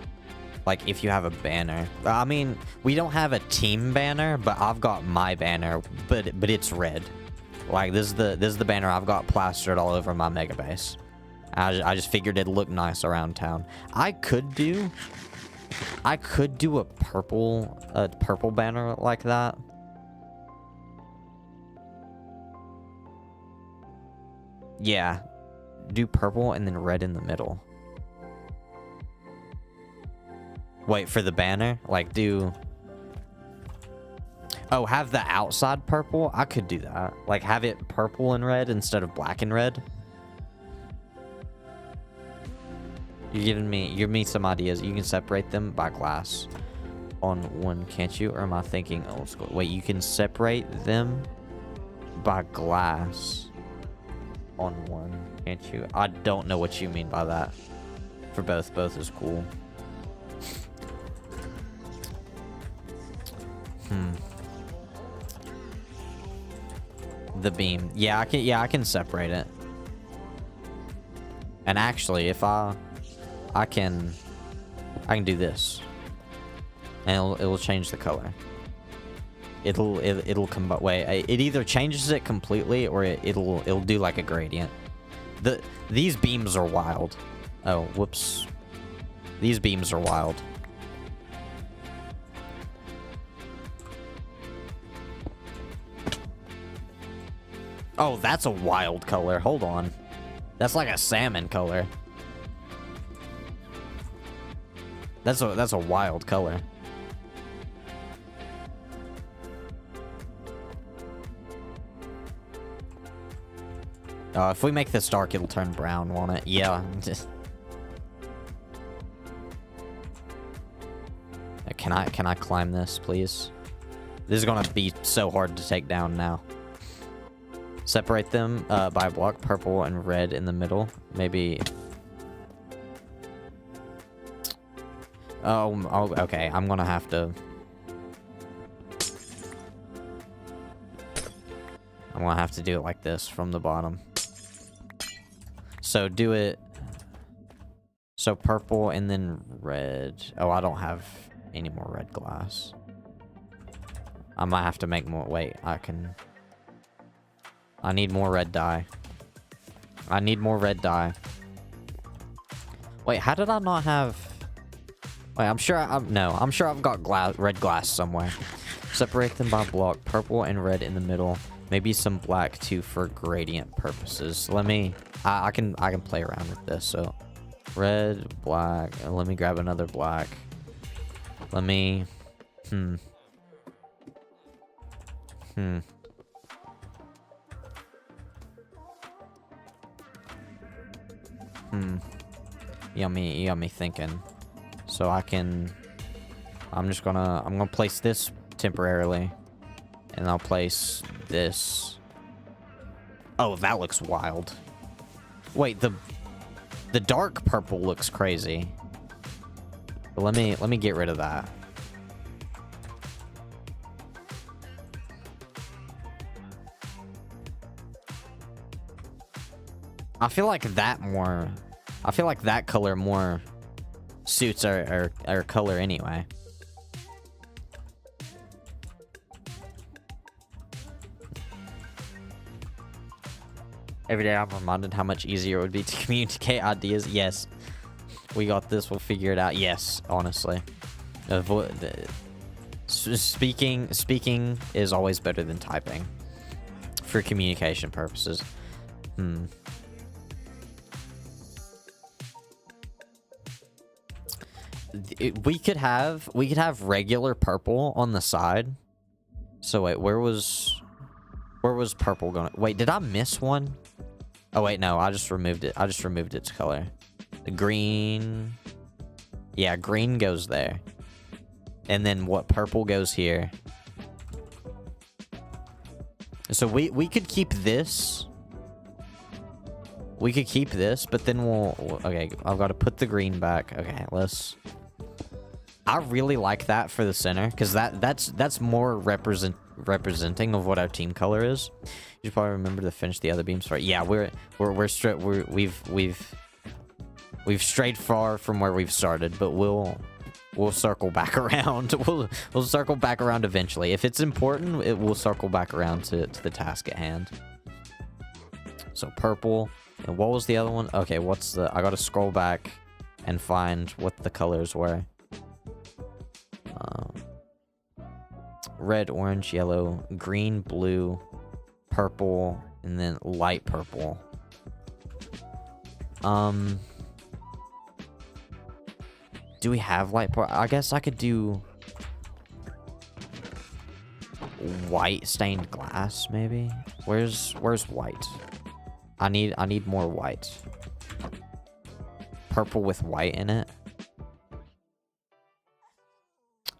you have a banner. I mean, we don't have a team banner, but I've got my banner, but it's red. Like, this is the banner I've got plastered all over my mega base. I just figured it'd look nice around town. I could do a purple banner like that. Yeah, do purple and then red in the middle. Wait, for the banner? Like, do... Oh, have the outside purple? I could do that. Like, have it purple and red instead of black and red. You're giving me some ideas. You can separate them by glass on one, can't you? Or am I thinking old school? Wait, you can separate them by glass on one, can't you? I don't know what you mean by that. For both is cool. The beam. Yeah, I can separate it. And actually, if I can do this. And it'll change the color. It'll come back. Wait, it either changes it completely or it'll do like a gradient. These beams are wild. Oh, whoops. These beams are wild. Oh, that's a wild color. Hold on. That's like a salmon color. That's a wild color. If we make this dark, it'll turn brown, won't it? Yeah. Can I climb this, please? This is gonna be so hard to take down now. Separate them by a block, purple and red in the middle. Maybe. Oh, okay. I'm gonna have to. I'm gonna have to do it like this from the bottom. So do it. So purple and then red. Oh, I don't have any more red glass. I might have to make more. Wait, I need more red dye. I need more red dye. Wait, how did I not have... Wait, I'm sure I've got red glass somewhere. Separate them by block. Purple and red in the middle. Maybe some black too for gradient purposes. Let me... I can play around with this. So, red, black. Let me grab another black. Let me... Yummy thinking. So I'm gonna place this temporarily. And I'll place this. Oh, that looks wild. Wait, the dark purple looks crazy. But let me get rid of that. I feel like that color more suits our color anyway. Every day I'm reminded how much easier it would be to communicate ideas. Yes. We got this. We'll figure it out. Yes, honestly. Speaking is always better than typing. For communication purposes. We could have regular purple on the side. So wait, where was purple going? Wait, did I miss one? Oh wait, no, I just removed it. I just removed its color. The green. Yeah, green goes there. And then what, purple goes here. So we could keep this We could keep this, but then okay, I've got to put the green back. Okay, I really like that for the center, because that's more representing of what our team color is. You should probably remember to finish the other beams right. Yeah, we've strayed far from where we've started, but we'll circle back around. We'll circle back around eventually. If it's important, it will circle back around to the task at hand. So purple. And what was the other one? Okay, I gotta scroll back and find what the colors were. Red, orange, yellow, green, blue, purple, and then light purple. Do we have light purple? I guess I could do white stained glass, maybe. Where's white? I need more white. Purple with white in it.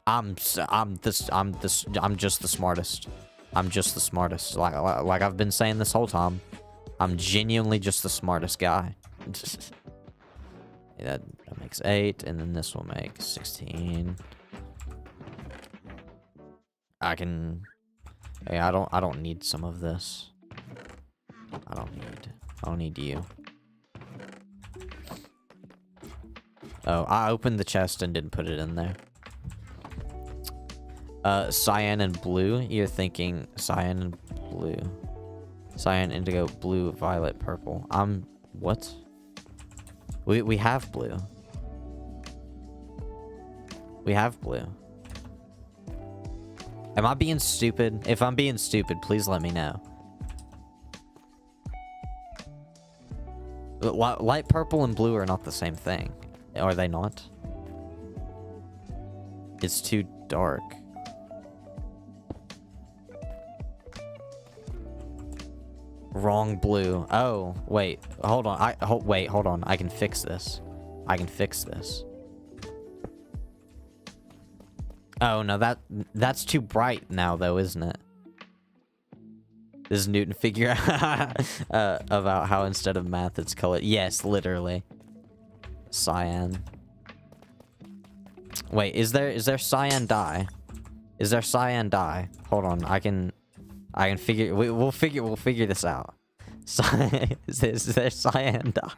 I'm just the smartest. I'm just the smartest. Like I've been saying this whole time. I'm genuinely just the smartest guy. that makes 8, and then this will make 16. I don't need some of this. I don't need you. Oh, I opened the chest and didn't put it in there. Cyan and blue. You're thinking cyan and blue. Cyan, indigo, blue, violet, purple. What? We have blue. We have blue. Am I being stupid? If I'm being stupid, please let me know. Light purple and blue are not the same thing. Are they not? It's too dark. Wrong blue. Oh, wait. Hold on. Wait, hold on. I can fix this. I can fix this. Oh, no, that's too bright now, though, isn't it? This is Newton figure about how instead of math, it's color. Yes, literally. Cyan. Wait, is there cyan dye? Is there cyan dye? Hold on, I can figure. We'll figure this out. Is there cyan dye?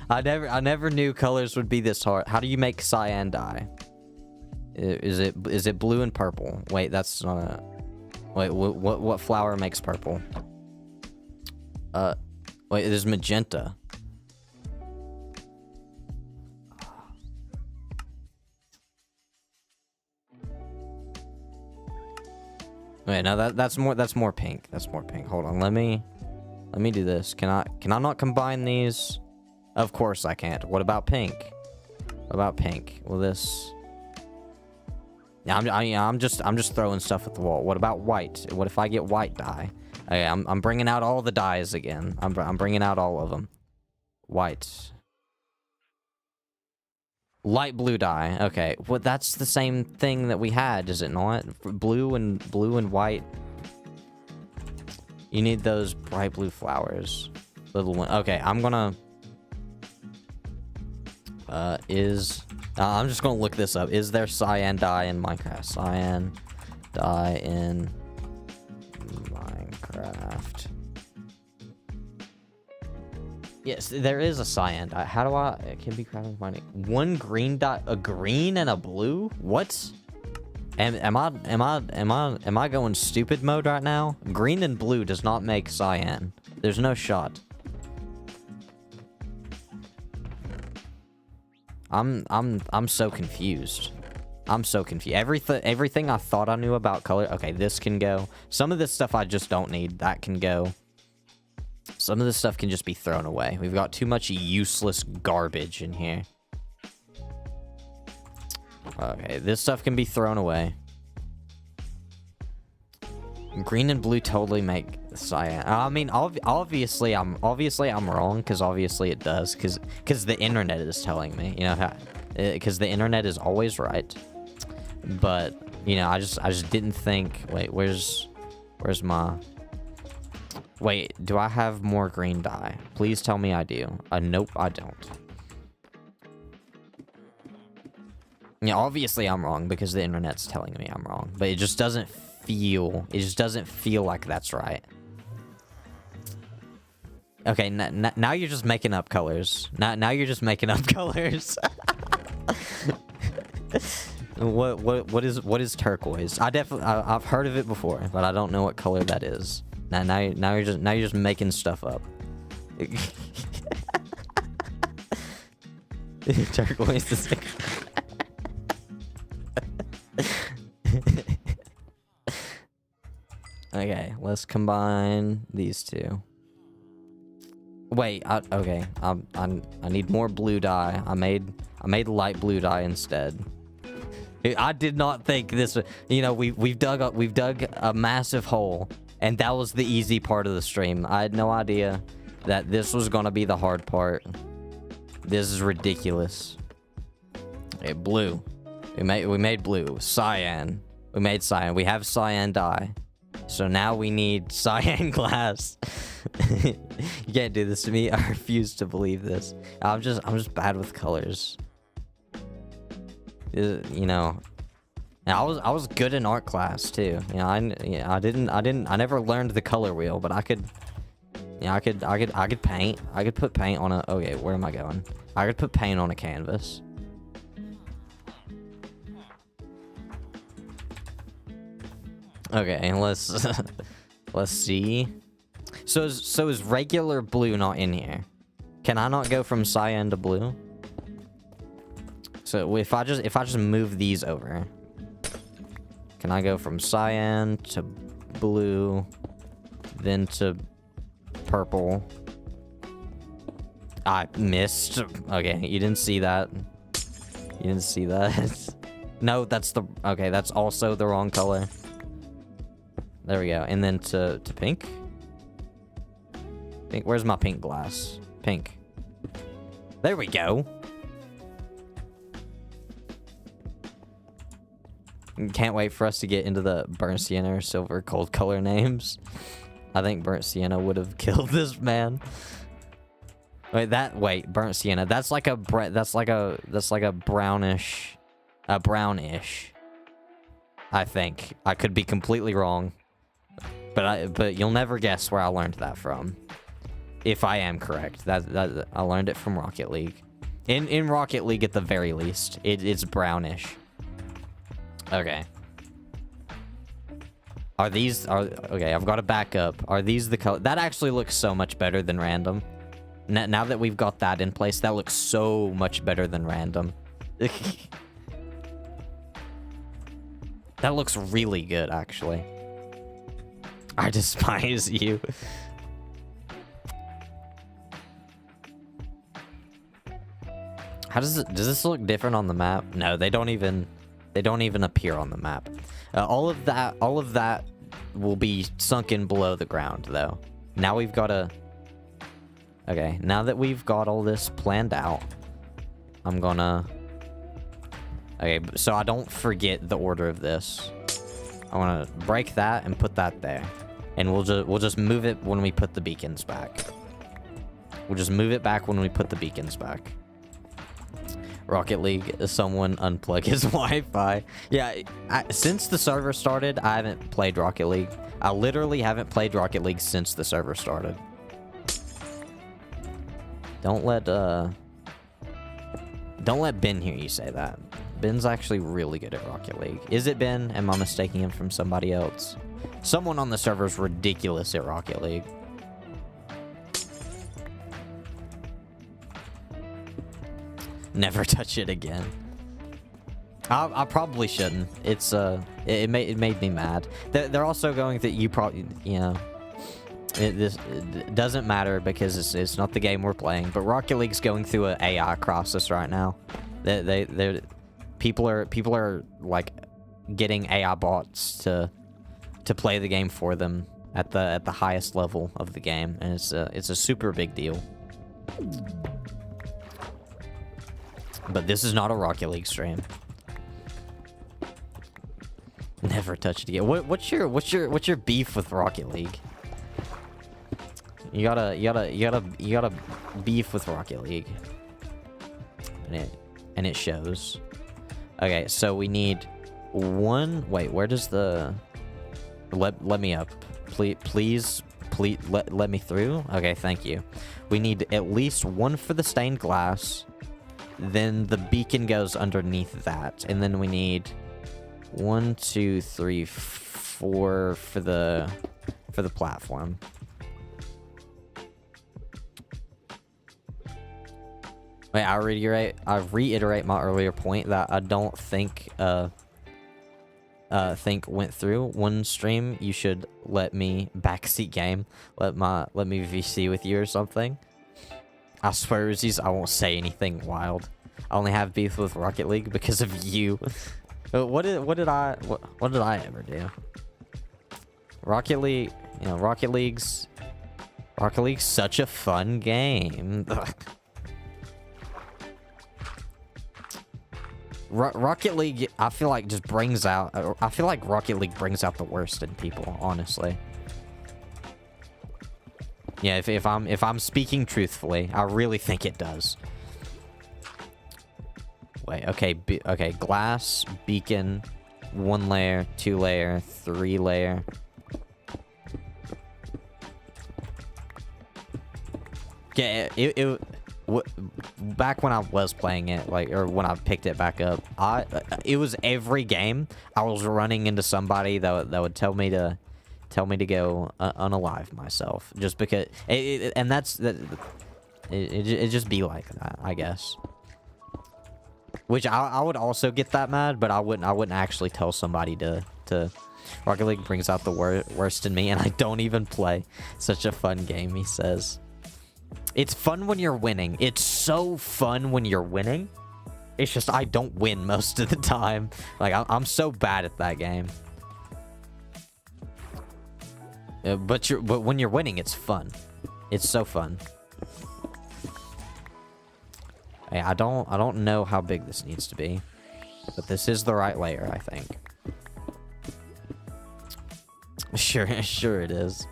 I never knew colors would be this hard. How do you make cyan dye? Is it blue and purple? Wait, that's not a... Wait, what flower makes purple? Wait, there's magenta. Wait, no, that's more pink. That's more pink. Hold on, let me do this. Can I not combine these? Of course I can't. What about pink? What about pink? Will this... Yeah, I'm just throwing stuff at the wall. What about white? What if I get white dye? Okay, I'm bringing out all the dyes again. I'm bringing out all of them. White. Light blue dye. Okay, well that's the same thing that we had, is it not? Blue and white. You need those bright blue flowers. Little one. Okay, I'm gonna. I'm just gonna look this up. Is there cyan dye in Minecraft? Cyan dye in Minecraft. Yes, there is a cyan dye. How do it can be crafted mining. One green dye, a green and a blue? What? Am I going stupid mode right now? Green and blue does not make cyan. There's no shot. I'm so confused. I'm so confused. Everything I thought I knew about color. Okay, this can go. Some of this stuff I just don't need. That can go. Some of this stuff can just be thrown away. We've got too much useless garbage in here. Okay, this stuff can be thrown away. Green and blue totally make cyan. I mean, obviously I'm wrong, because obviously it does, because the internet is telling me, you know, because the internet is always right. But you know, I just didn't think. Wait, where's my Wait, do I have more green dye? Please tell me I do. Nope, I don't. Yeah, obviously I'm wrong because the internet's telling me I'm wrong. But it just doesn't feel... It just doesn't feel like that's right. Okay, now you're just making up colors. Now you're just making up colors. What is turquoise? I've heard of it before, but I don't know what color that is. Now you're just making stuff up. Turquoise is okay, let's combine these two. Wait, okay. I need more blue dye. I made light blue dye instead. I did not think this. You know, we've dug a massive hole, and that was the easy part of the stream. I had no idea that this was gonna be the hard part. This is ridiculous. Okay, blue. We made blue. Cyan. We made cyan. We have cyan dye. So now we need cyan glass. You can't do this to me. I refuse to believe this. I'm just bad with colors. You know, I was good in art class too. You know, I never learned the color wheel, but I could. Yeah, I could paint. I could put paint on a. Okay, where am I going? I could put paint on a canvas. Okay, let's let's see. So is regular blue not in here? Can I not go from cyan to blue? So if I just move these over, can I go from cyan to blue, then to purple? I missed. Okay, you didn't see that. You didn't see that. No, that's the... Okay, that's also the wrong color. There we go. And then to pink. Pink. Where's my pink glass? Pink. There we go. Can't wait for us to get into the burnt sienna or silver cold color names. I think burnt sienna would have killed this man. Wait, burnt sienna. That's like a brownish, brownish. I think. I could be completely wrong. But you'll never guess where I learned that from. If I am correct. That I learned it from Rocket League. In Rocket League at the very least. It's brownish. Okay. Okay, I've got to back up. Are these the color? That actually looks so much better than random. Now that we've got that in place, that looks so much better than random. That looks really good, actually. I despise you. Does this look different on the map? No, they don't even appear on the map. All of that will be sunken below the ground, though. Now we've got to... Okay, now that we've got all this planned out, I'm gonna... Okay, so I don't forget the order of this. I want to break that and put that there. And we'll just move it when we put the beacons back. We'll just move it back when we put the beacons back. Rocket League, someone unplug his Wi-Fi. Yeah, since the server started, I haven't played Rocket League. I literally haven't played Rocket League since the server started. Don't let Ben hear you say that. Ben's actually really good at Rocket League. Is it Ben? Am I mistaking him from somebody else? Someone on the server is ridiculous at Rocket League. Never touch it again. I probably shouldn't. It's it made me mad. They're also going that you probably, you know, it doesn't matter because it's not the game we're playing. But Rocket League's going through an AI crisis right now. People are like getting AI bots to play the game for them at the highest level of the game, and it's a super big deal. But this is not a Rocket League stream. Never touch it again. What's your beef with Rocket League? You gotta beef with Rocket League. And it shows. Okay, so we need one. Wait, where does the let me up? Please let me through. Okay, thank you. We need at least one for the stained glass. Then the beacon goes underneath that, and then we need 1, 2, 3, 4 for the platform. Wait, I reiterate my earlier point that I don't think went through. One stream you should let me backseat game. Let me VC with you or something. I swear, Uzzies, I won't say anything wild. I only have beef with Rocket League because of you. What did I ever do? Rocket League, you know, Rocket League's such a fun game. Rocket League, I feel like just brings out. I feel like Rocket League brings out the worst in people, honestly. Yeah, if I'm speaking truthfully, I really think it does. Wait, okay, okay, glass, beacon, 1 layer, 2 layer, 3 layer. Yeah, back when I was playing it, like, or when I picked it back up, it was every game I was running into somebody that would tell me to go unalive myself, just because it just be like that, I guess. Which I would also get that mad, but I wouldn't actually tell somebody to. Rocket League brings out the worst in me, and I don't even play. Such a fun game, he says. It's fun when you're winning. It's so fun when you're winning. It's just I don't win most of the time. Like, I'm so bad at that game. But when you're winning, it's fun. It's so fun. Hey, I don't know how big this needs to be, but this is the right layer, I think. Sure it is.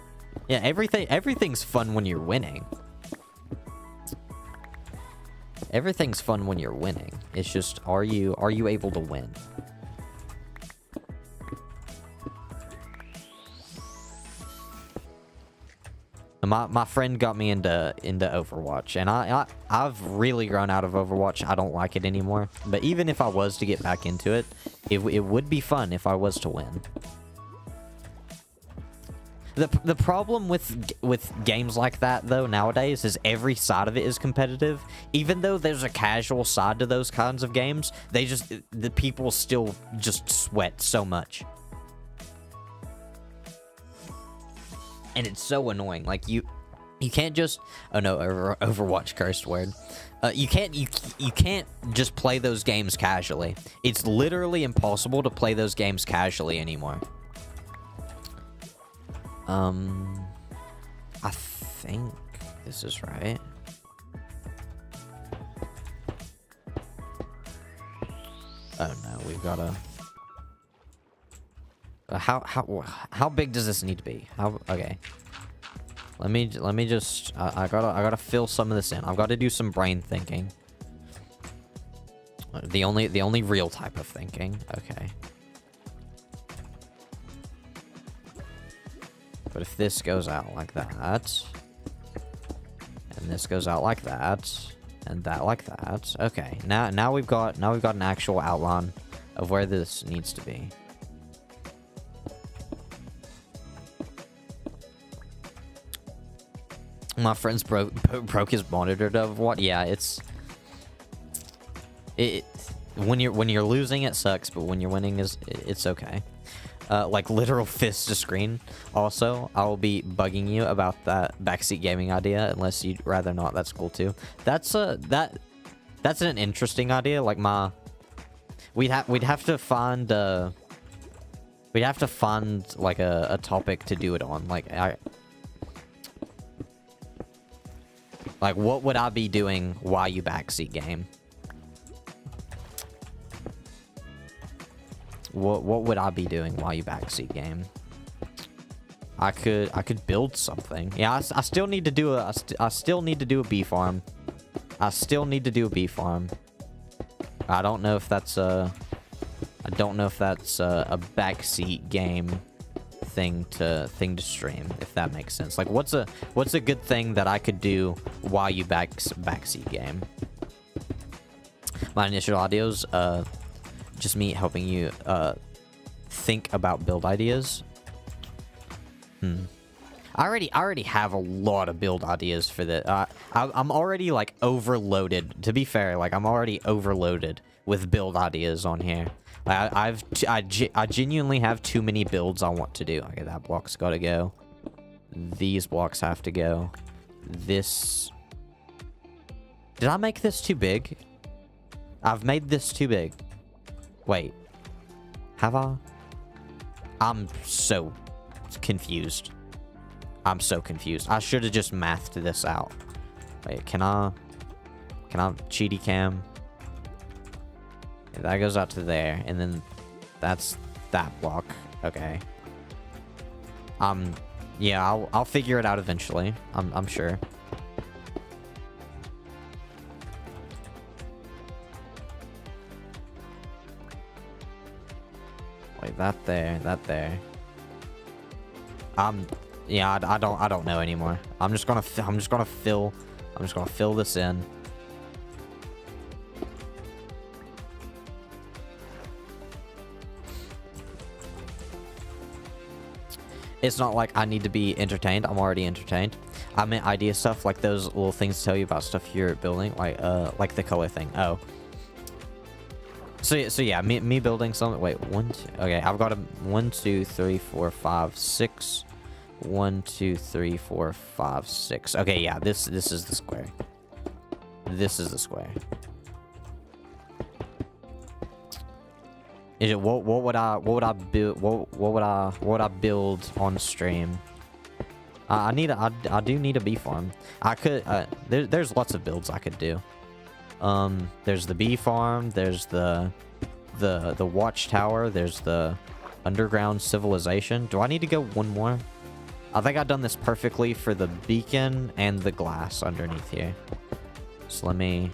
Yeah, everything's fun when you're winning. Everything's fun when you're winning. It's just, are you able to win? My friend got me into Overwatch, and I've really grown out of Overwatch. I don't like it anymore. But even if I was to get back into it, it would be fun if I was to win. The problem with games like that, though, nowadays, is every side of it is competitive. Even though there's a casual side to those kinds of games, the people still just sweat so much. And it's so annoying. Like, you can't just... Oh, no, Overwatch cursed word. You can't just play those games casually. It's literally impossible to play those games casually anymore. I think this is right. Oh no, we've gotta... How big does this need to be? Okay. Let me just... I gotta fill some of this in. I've got to do some brain thinking. The only real type of thinking. Okay. But if this goes out like that, and this goes out like that, and that like that, okay. Now we've got an actual outline of where this needs to be. My friends broke his monitor to Overwatch. Yeah, when you're losing it sucks, but when you're winning it's okay. Like literal fist to screen. Also, I will be bugging you about that backseat gaming idea, unless you'd rather not. That's cool too. That's an interesting idea. Like we'd have to find like a topic to do it on. Like what would I be doing while you backseat game? What would I be doing while you backseat game? I could build something. Yeah, I still need to do a I still need to do a bee farm. I still need to do a bee farm. I don't know if that's a backseat game thing to stream, if that makes sense. Like, what's a good thing that I could do while you backseat game? My initial audios, just me helping you think about build ideas. I already have a lot of build ideas for the. I'm already like overloaded. To be fair, like I'm already overloaded with build ideas on here. I genuinely have too many builds I want to do. Okay, that block's got to go. These blocks have to go. This. Did I make this too big? I've made this too big. Wait. Have I? I'm so confused. I'm so confused. I should have just mathed this out. Wait, can I cheaty cam? Yeah, that goes out to there, and then that's that block. Okay. Yeah, I'll figure it out eventually. I'm sure. Wait, that there. Yeah, I don't know anymore. I'm just gonna fill this in. It's not like I need to be entertained. I'm already entertained. I meant idea stuff, like those little things to tell you about stuff you're building, like the color thing. Oh. So yeah, me building something. Wait, okay, I've got a 1, 2, 3, 4, 5, 6. 1, 2, 3, 4, 5, 6. Okay, yeah, this is the square. This is the square. Is it what would I build? What would I build on stream? I do need a bee farm. I could there's lots of builds I could do. There's the bee farm, there's the watchtower, there's the underground civilization. Do I need to go one more? I think I've done this perfectly for the beacon and the glass underneath here. So let me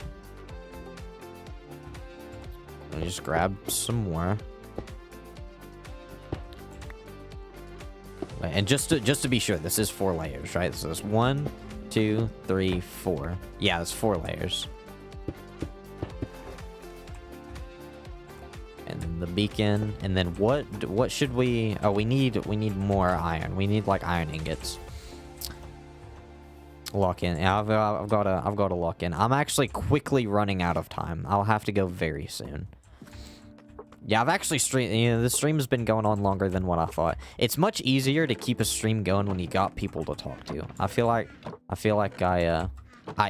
just grab some more. Wait, and just to be sure, this is 4 layers, right? So it's 1, 2, 3, 4. Yeah, it's 4 layers. And then the beacon, and then what should we? Oh, we need more iron. We need like iron ingots. Lock in. Yeah, I've got to lock in. I'm actually quickly running out of time. I'll have to go very soon. Yeah, I've actually streamed. You know, the stream has been going on longer than what I thought. It's much easier to keep a stream going when you got people to talk to. I feel like I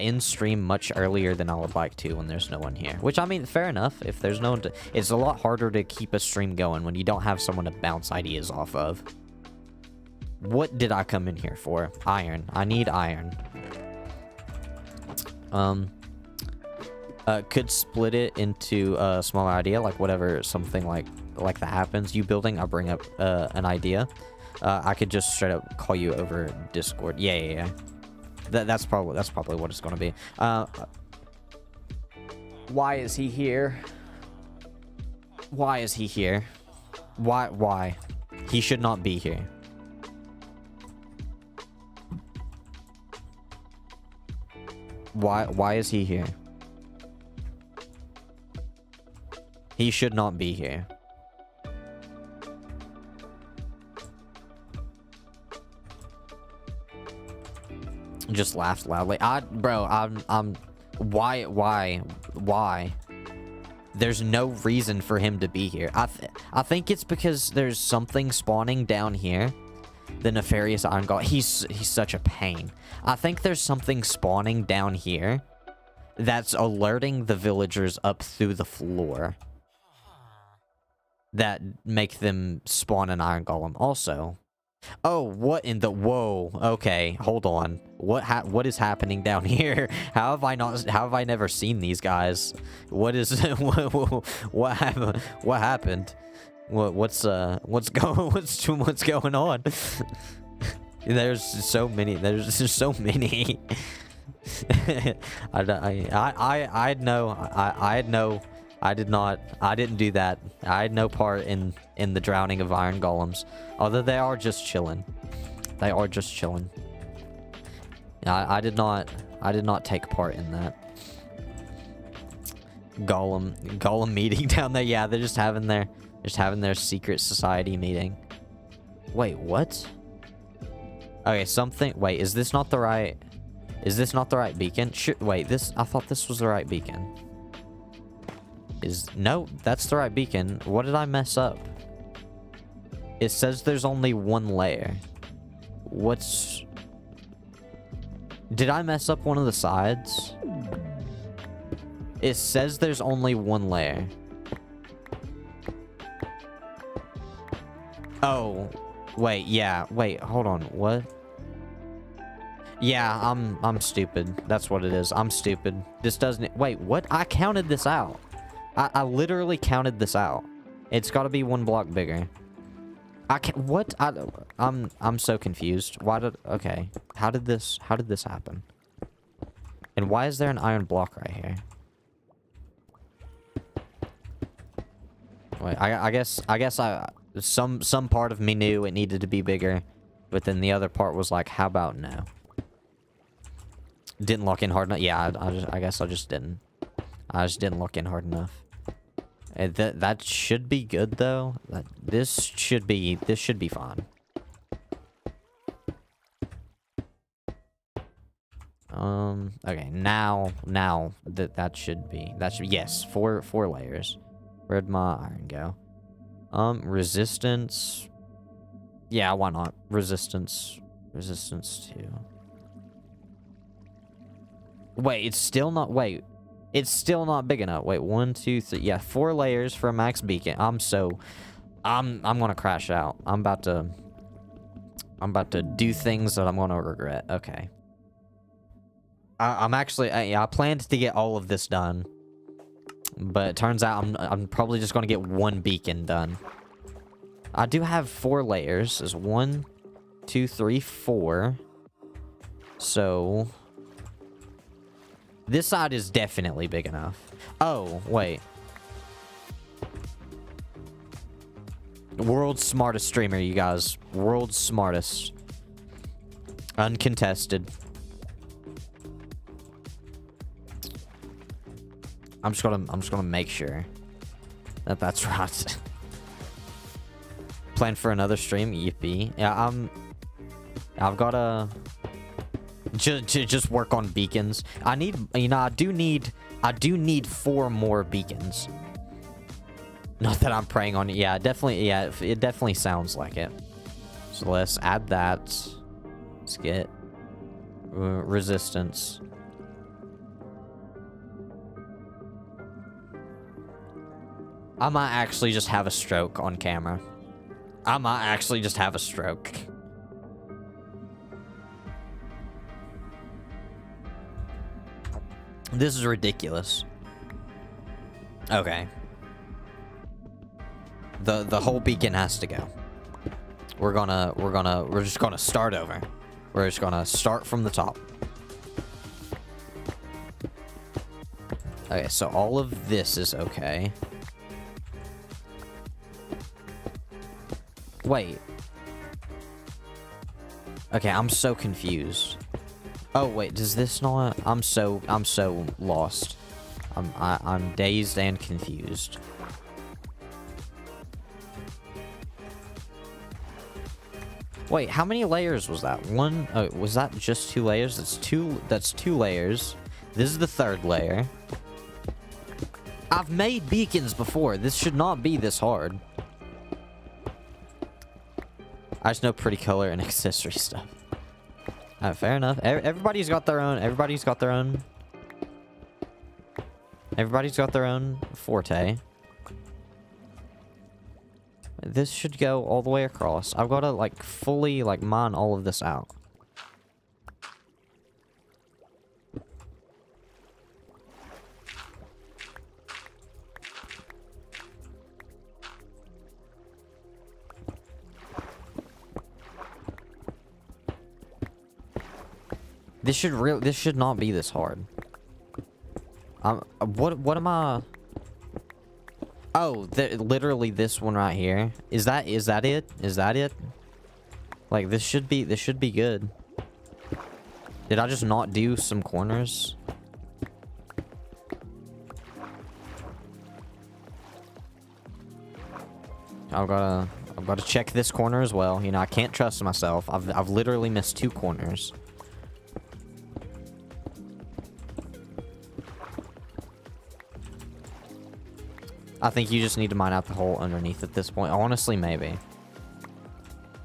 end stream much earlier than I would like to when there's no one here. Which, I mean, fair enough. If there's no one to... It's a lot harder to keep a stream going when you don't have someone to bounce ideas off of. What did I come in here for? Iron. I need iron. Could split it into a smaller idea, like whatever, something like that happens. You building, I'll bring up an idea. I could just straight up call you over Discord. Yeah. That's probably what it's gonna be. Why is he here? Why is he here? Why? He should not be here. Why is he here? He should not be here. Just laughed loudly. Why? There's no reason for him to be here. I think it's because there's something spawning down here. The nefarious iron golem. He's such a pain. I think there's something spawning down here that's alerting the villagers up through the floor that make them spawn an iron golem. Also, oh, what in the... Whoa, okay, hold on. What is happening down here? How have I never seen these guys? What is... what happened? What's going on? There's so many. There's just so many. I know. I did not. I didn't do that. I had no part in the drowning of iron golems. Although they are just chilling. They are just chilling. I did not take part in that. Golem meeting down there. Yeah, they're just having their secret society meeting. Wait, what? Okay, something. Wait, is this not the right? Is this not the right beacon? Wait, this. I thought this was the right beacon. No, that's the right beacon. What did I mess up? It says there's only one layer. Did I mess up one of the sides? It says there's only one layer. Oh, wait, yeah, wait, hold on, what? Yeah, I'm stupid. That's what it is. I'm stupid. This doesn't... Wait, what? I counted this out. I literally counted this out. It's got to be one block bigger. I can't... What? I'm so confused. Why did... Okay. How did this happen? And why is there an iron block right here? Wait, I guess some part of me knew it needed to be bigger, but then the other part was like, how about no? Didn't lock in hard enough. Yeah, I guess I just didn't. I just didn't lock in hard enough. That should be good though. This should be fine. Okay, now that should be yes, four layers. Where'd my iron go? Resistance. Yeah, why not? Resistance 2. Wait, it's still not... Wait. It's still not big enough. Wait, 1, 2, 3... Yeah, 4 layers for a max beacon. I'm gonna crash out. I'm about to do things that I'm gonna regret. Okay. I'm actually... I planned to get all of this done. But it turns out I'm probably just gonna get 1 beacon done. I do have 4 layers. There's 1, 2, 3, 4. So... This side is definitely big enough. Oh, wait. World's smartest streamer, you guys. World's smartest. Uncontested. I'm just gonna make sure that that's right. Plan for another stream, yippee. Yeah, I've gotta just work on beacons. I need, I do need 4 more beacons. Not that I'm praying on it. Yeah, definitely. Yeah, it definitely sounds like it. So let's add that. Let's get resistance. I might actually just have a stroke on camera. I might actually just have a stroke. This is ridiculous. Okay. The whole beacon has to go. We're just gonna start over. We're just gonna start from the top. Okay, so all of this is okay. Wait. Okay, I'm so confused. Oh wait, does this not? I'm so lost. I'm dazed and confused. Wait, how many layers was that? One? Oh, was that just 2 layers? That's 2 layers. This is the 3rd layer. I've made beacons before. This should not be this hard. I just know pretty color and accessory stuff. Fair enough. Everybody's got their own. Everybody's got their own forte. This should go all the way across. I've got to like fully like mine all of this out. This should not be this hard. What am I? Oh, literally this one right here. Is that it? Is that it? Like, this should be good. Did I just not do some corners? I've gotta check this corner as well. You know, I can't trust myself. I've literally missed 2 corners. I think you just need to mine out the hole underneath at this point. Honestly, maybe.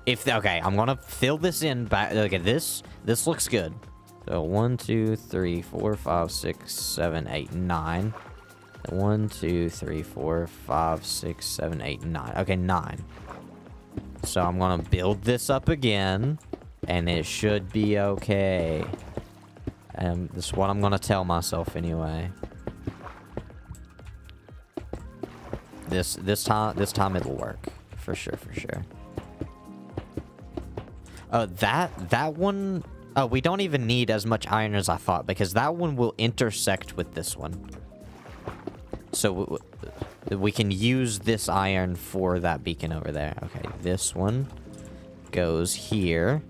Okay, I'm gonna fill this in back. Okay, this looks good. So 1, 2, 3, 4, 5, 6, 7, 8, 9. 1, 2, 3, 4, 5, 6, 7, 8, 9. Okay, 9. So I'm gonna build this up again, and it should be okay. This is what I'm gonna tell myself anyway. This time it'll work for sure. That one. Oh, we don't even need as much iron as I thought, because that one will intersect with this one. So we can use this iron for that beacon over there. Okay, this one goes here.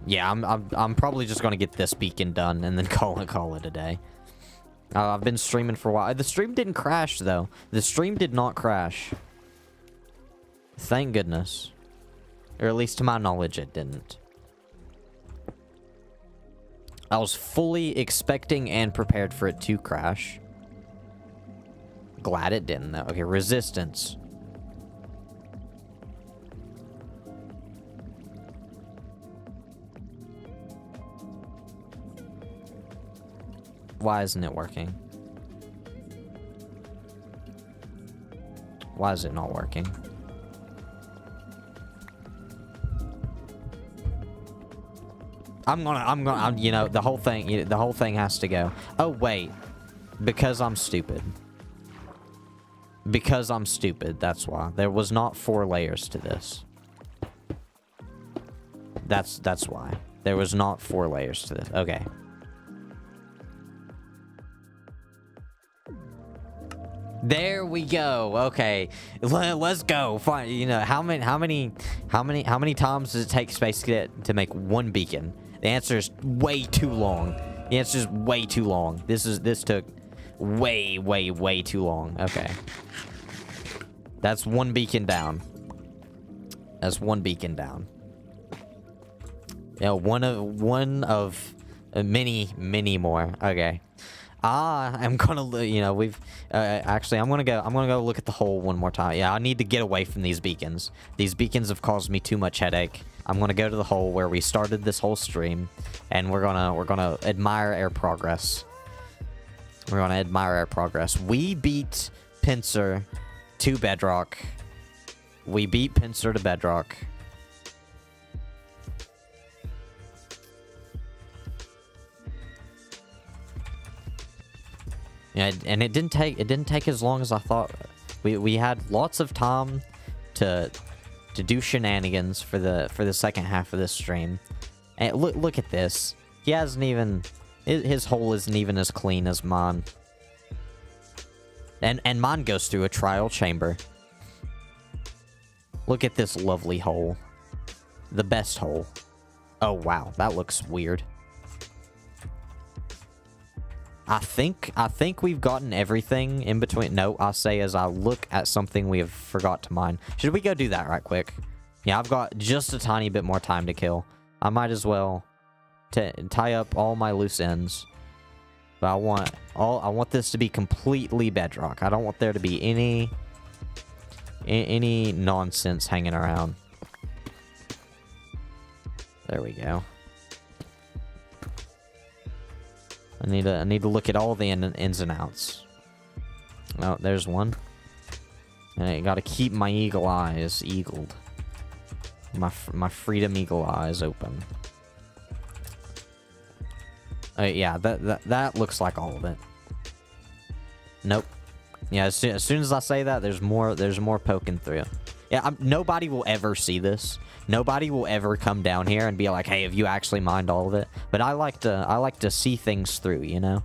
Yeah, I'm probably just gonna get this beacon done and then call it a day. I've been streaming for a while. The stream didn't crash though. The stream did not crash. Thank goodness. Or at least to my knowledge, it didn't. I was fully expecting and prepared for it to crash. Glad it didn't though. Okay, resistance. Why isn't it working? Why is it not working? You know, the whole thing has to go. Oh, wait. Because I'm stupid. Because I'm stupid, that's why. There was not 4 layers to this. That's why. There was not 4 layers to this. Okay. There we go. Okay, let's go. Fine. You know how many times does it take Space Cadet to make 1 beacon? The answer is way too long. The answer is way too long. This took way too long. Okay, that's 1 beacon down. That's 1 beacon down. Yeah, one of many more. Okay. I'm gonna, you know, actually, I'm gonna go look at the hole one more time. Yeah, I need to get away from these beacons. These beacons have caused me too much headache. I'm gonna go to the hole where we started this whole stream, and we're gonna admire our progress. We're gonna admire our progress. We beat Pincer to bedrock. We beat Pincer to bedrock. Yeah, and it didn't take as long as I thought. We had lots of time to do shenanigans for the second half of this stream. And look at this. He hasn't even his hole isn't even as clean as mine. And mine goes through a trial chamber. Look at this lovely hole. The best hole. Oh wow, that looks weird. I think we've gotten everything in between. No, I say as I look at something we have forgot to mine. Should we go do that right quick? Yeah, I've got just a tiny bit more time to kill. I might as well tie up all my loose ends. But I want this to be completely bedrock. I don't want there to be any nonsense hanging around. There we go. I need to look at all the ins and outs. Oh, there's one. And I gotta keep my eagle eyes eagled. My freedom eagle eyes open. Yeah, that looks like all of it. Nope. Yeah, as soon as I say that, there's more poking through. Yeah, nobody will ever see this. Nobody will ever come down here and be like, "Hey, have you actually mined all of it?" But I like to see things through, you know?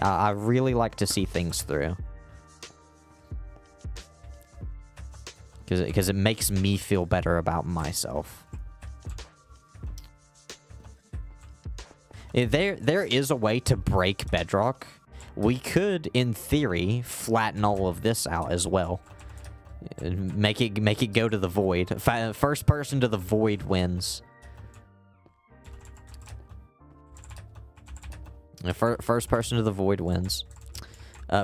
I really like to see things through. Because it makes me feel better about myself. There is a way to break bedrock. We could, in theory, flatten all of this out as well. Make it go to the void. First person to the void wins. First person to the void wins.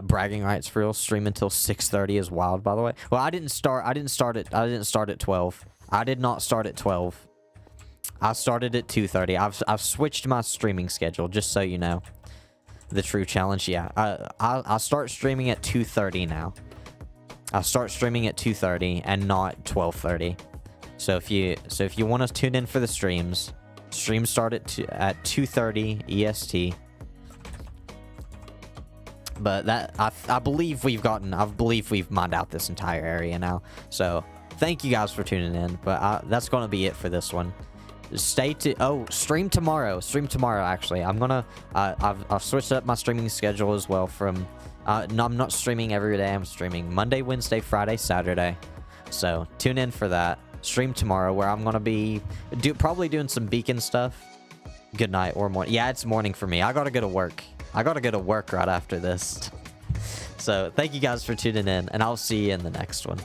Bragging rights for real. Stream until 6:30 is wild, by the way. Well, I didn't start at 12. I did not start at 12. I started at 2:30. I've switched my streaming schedule, just so you know. The true challenge, yeah. I'll start streaming at 2:30 now. I'll start streaming at 2:30 and not 12:30. So if you want to tune in for the streams start at 2:30 EST. But that I believe we've mined out this entire area now. So thank you guys for tuning in. But that's gonna be it for this one. Stream tomorrow. Actually, I'm gonna I've switched up my streaming schedule as well. From no, I'm not streaming every day. I'm streaming Monday, Wednesday, Friday, Saturday. So tune in for that. Stream tomorrow, where I'm gonna be probably doing some beacon stuff. Good night or morning. Yeah, it's morning for me. I gotta go to work. Right after this. So thank you guys for tuning in, and I'll see you in the next one.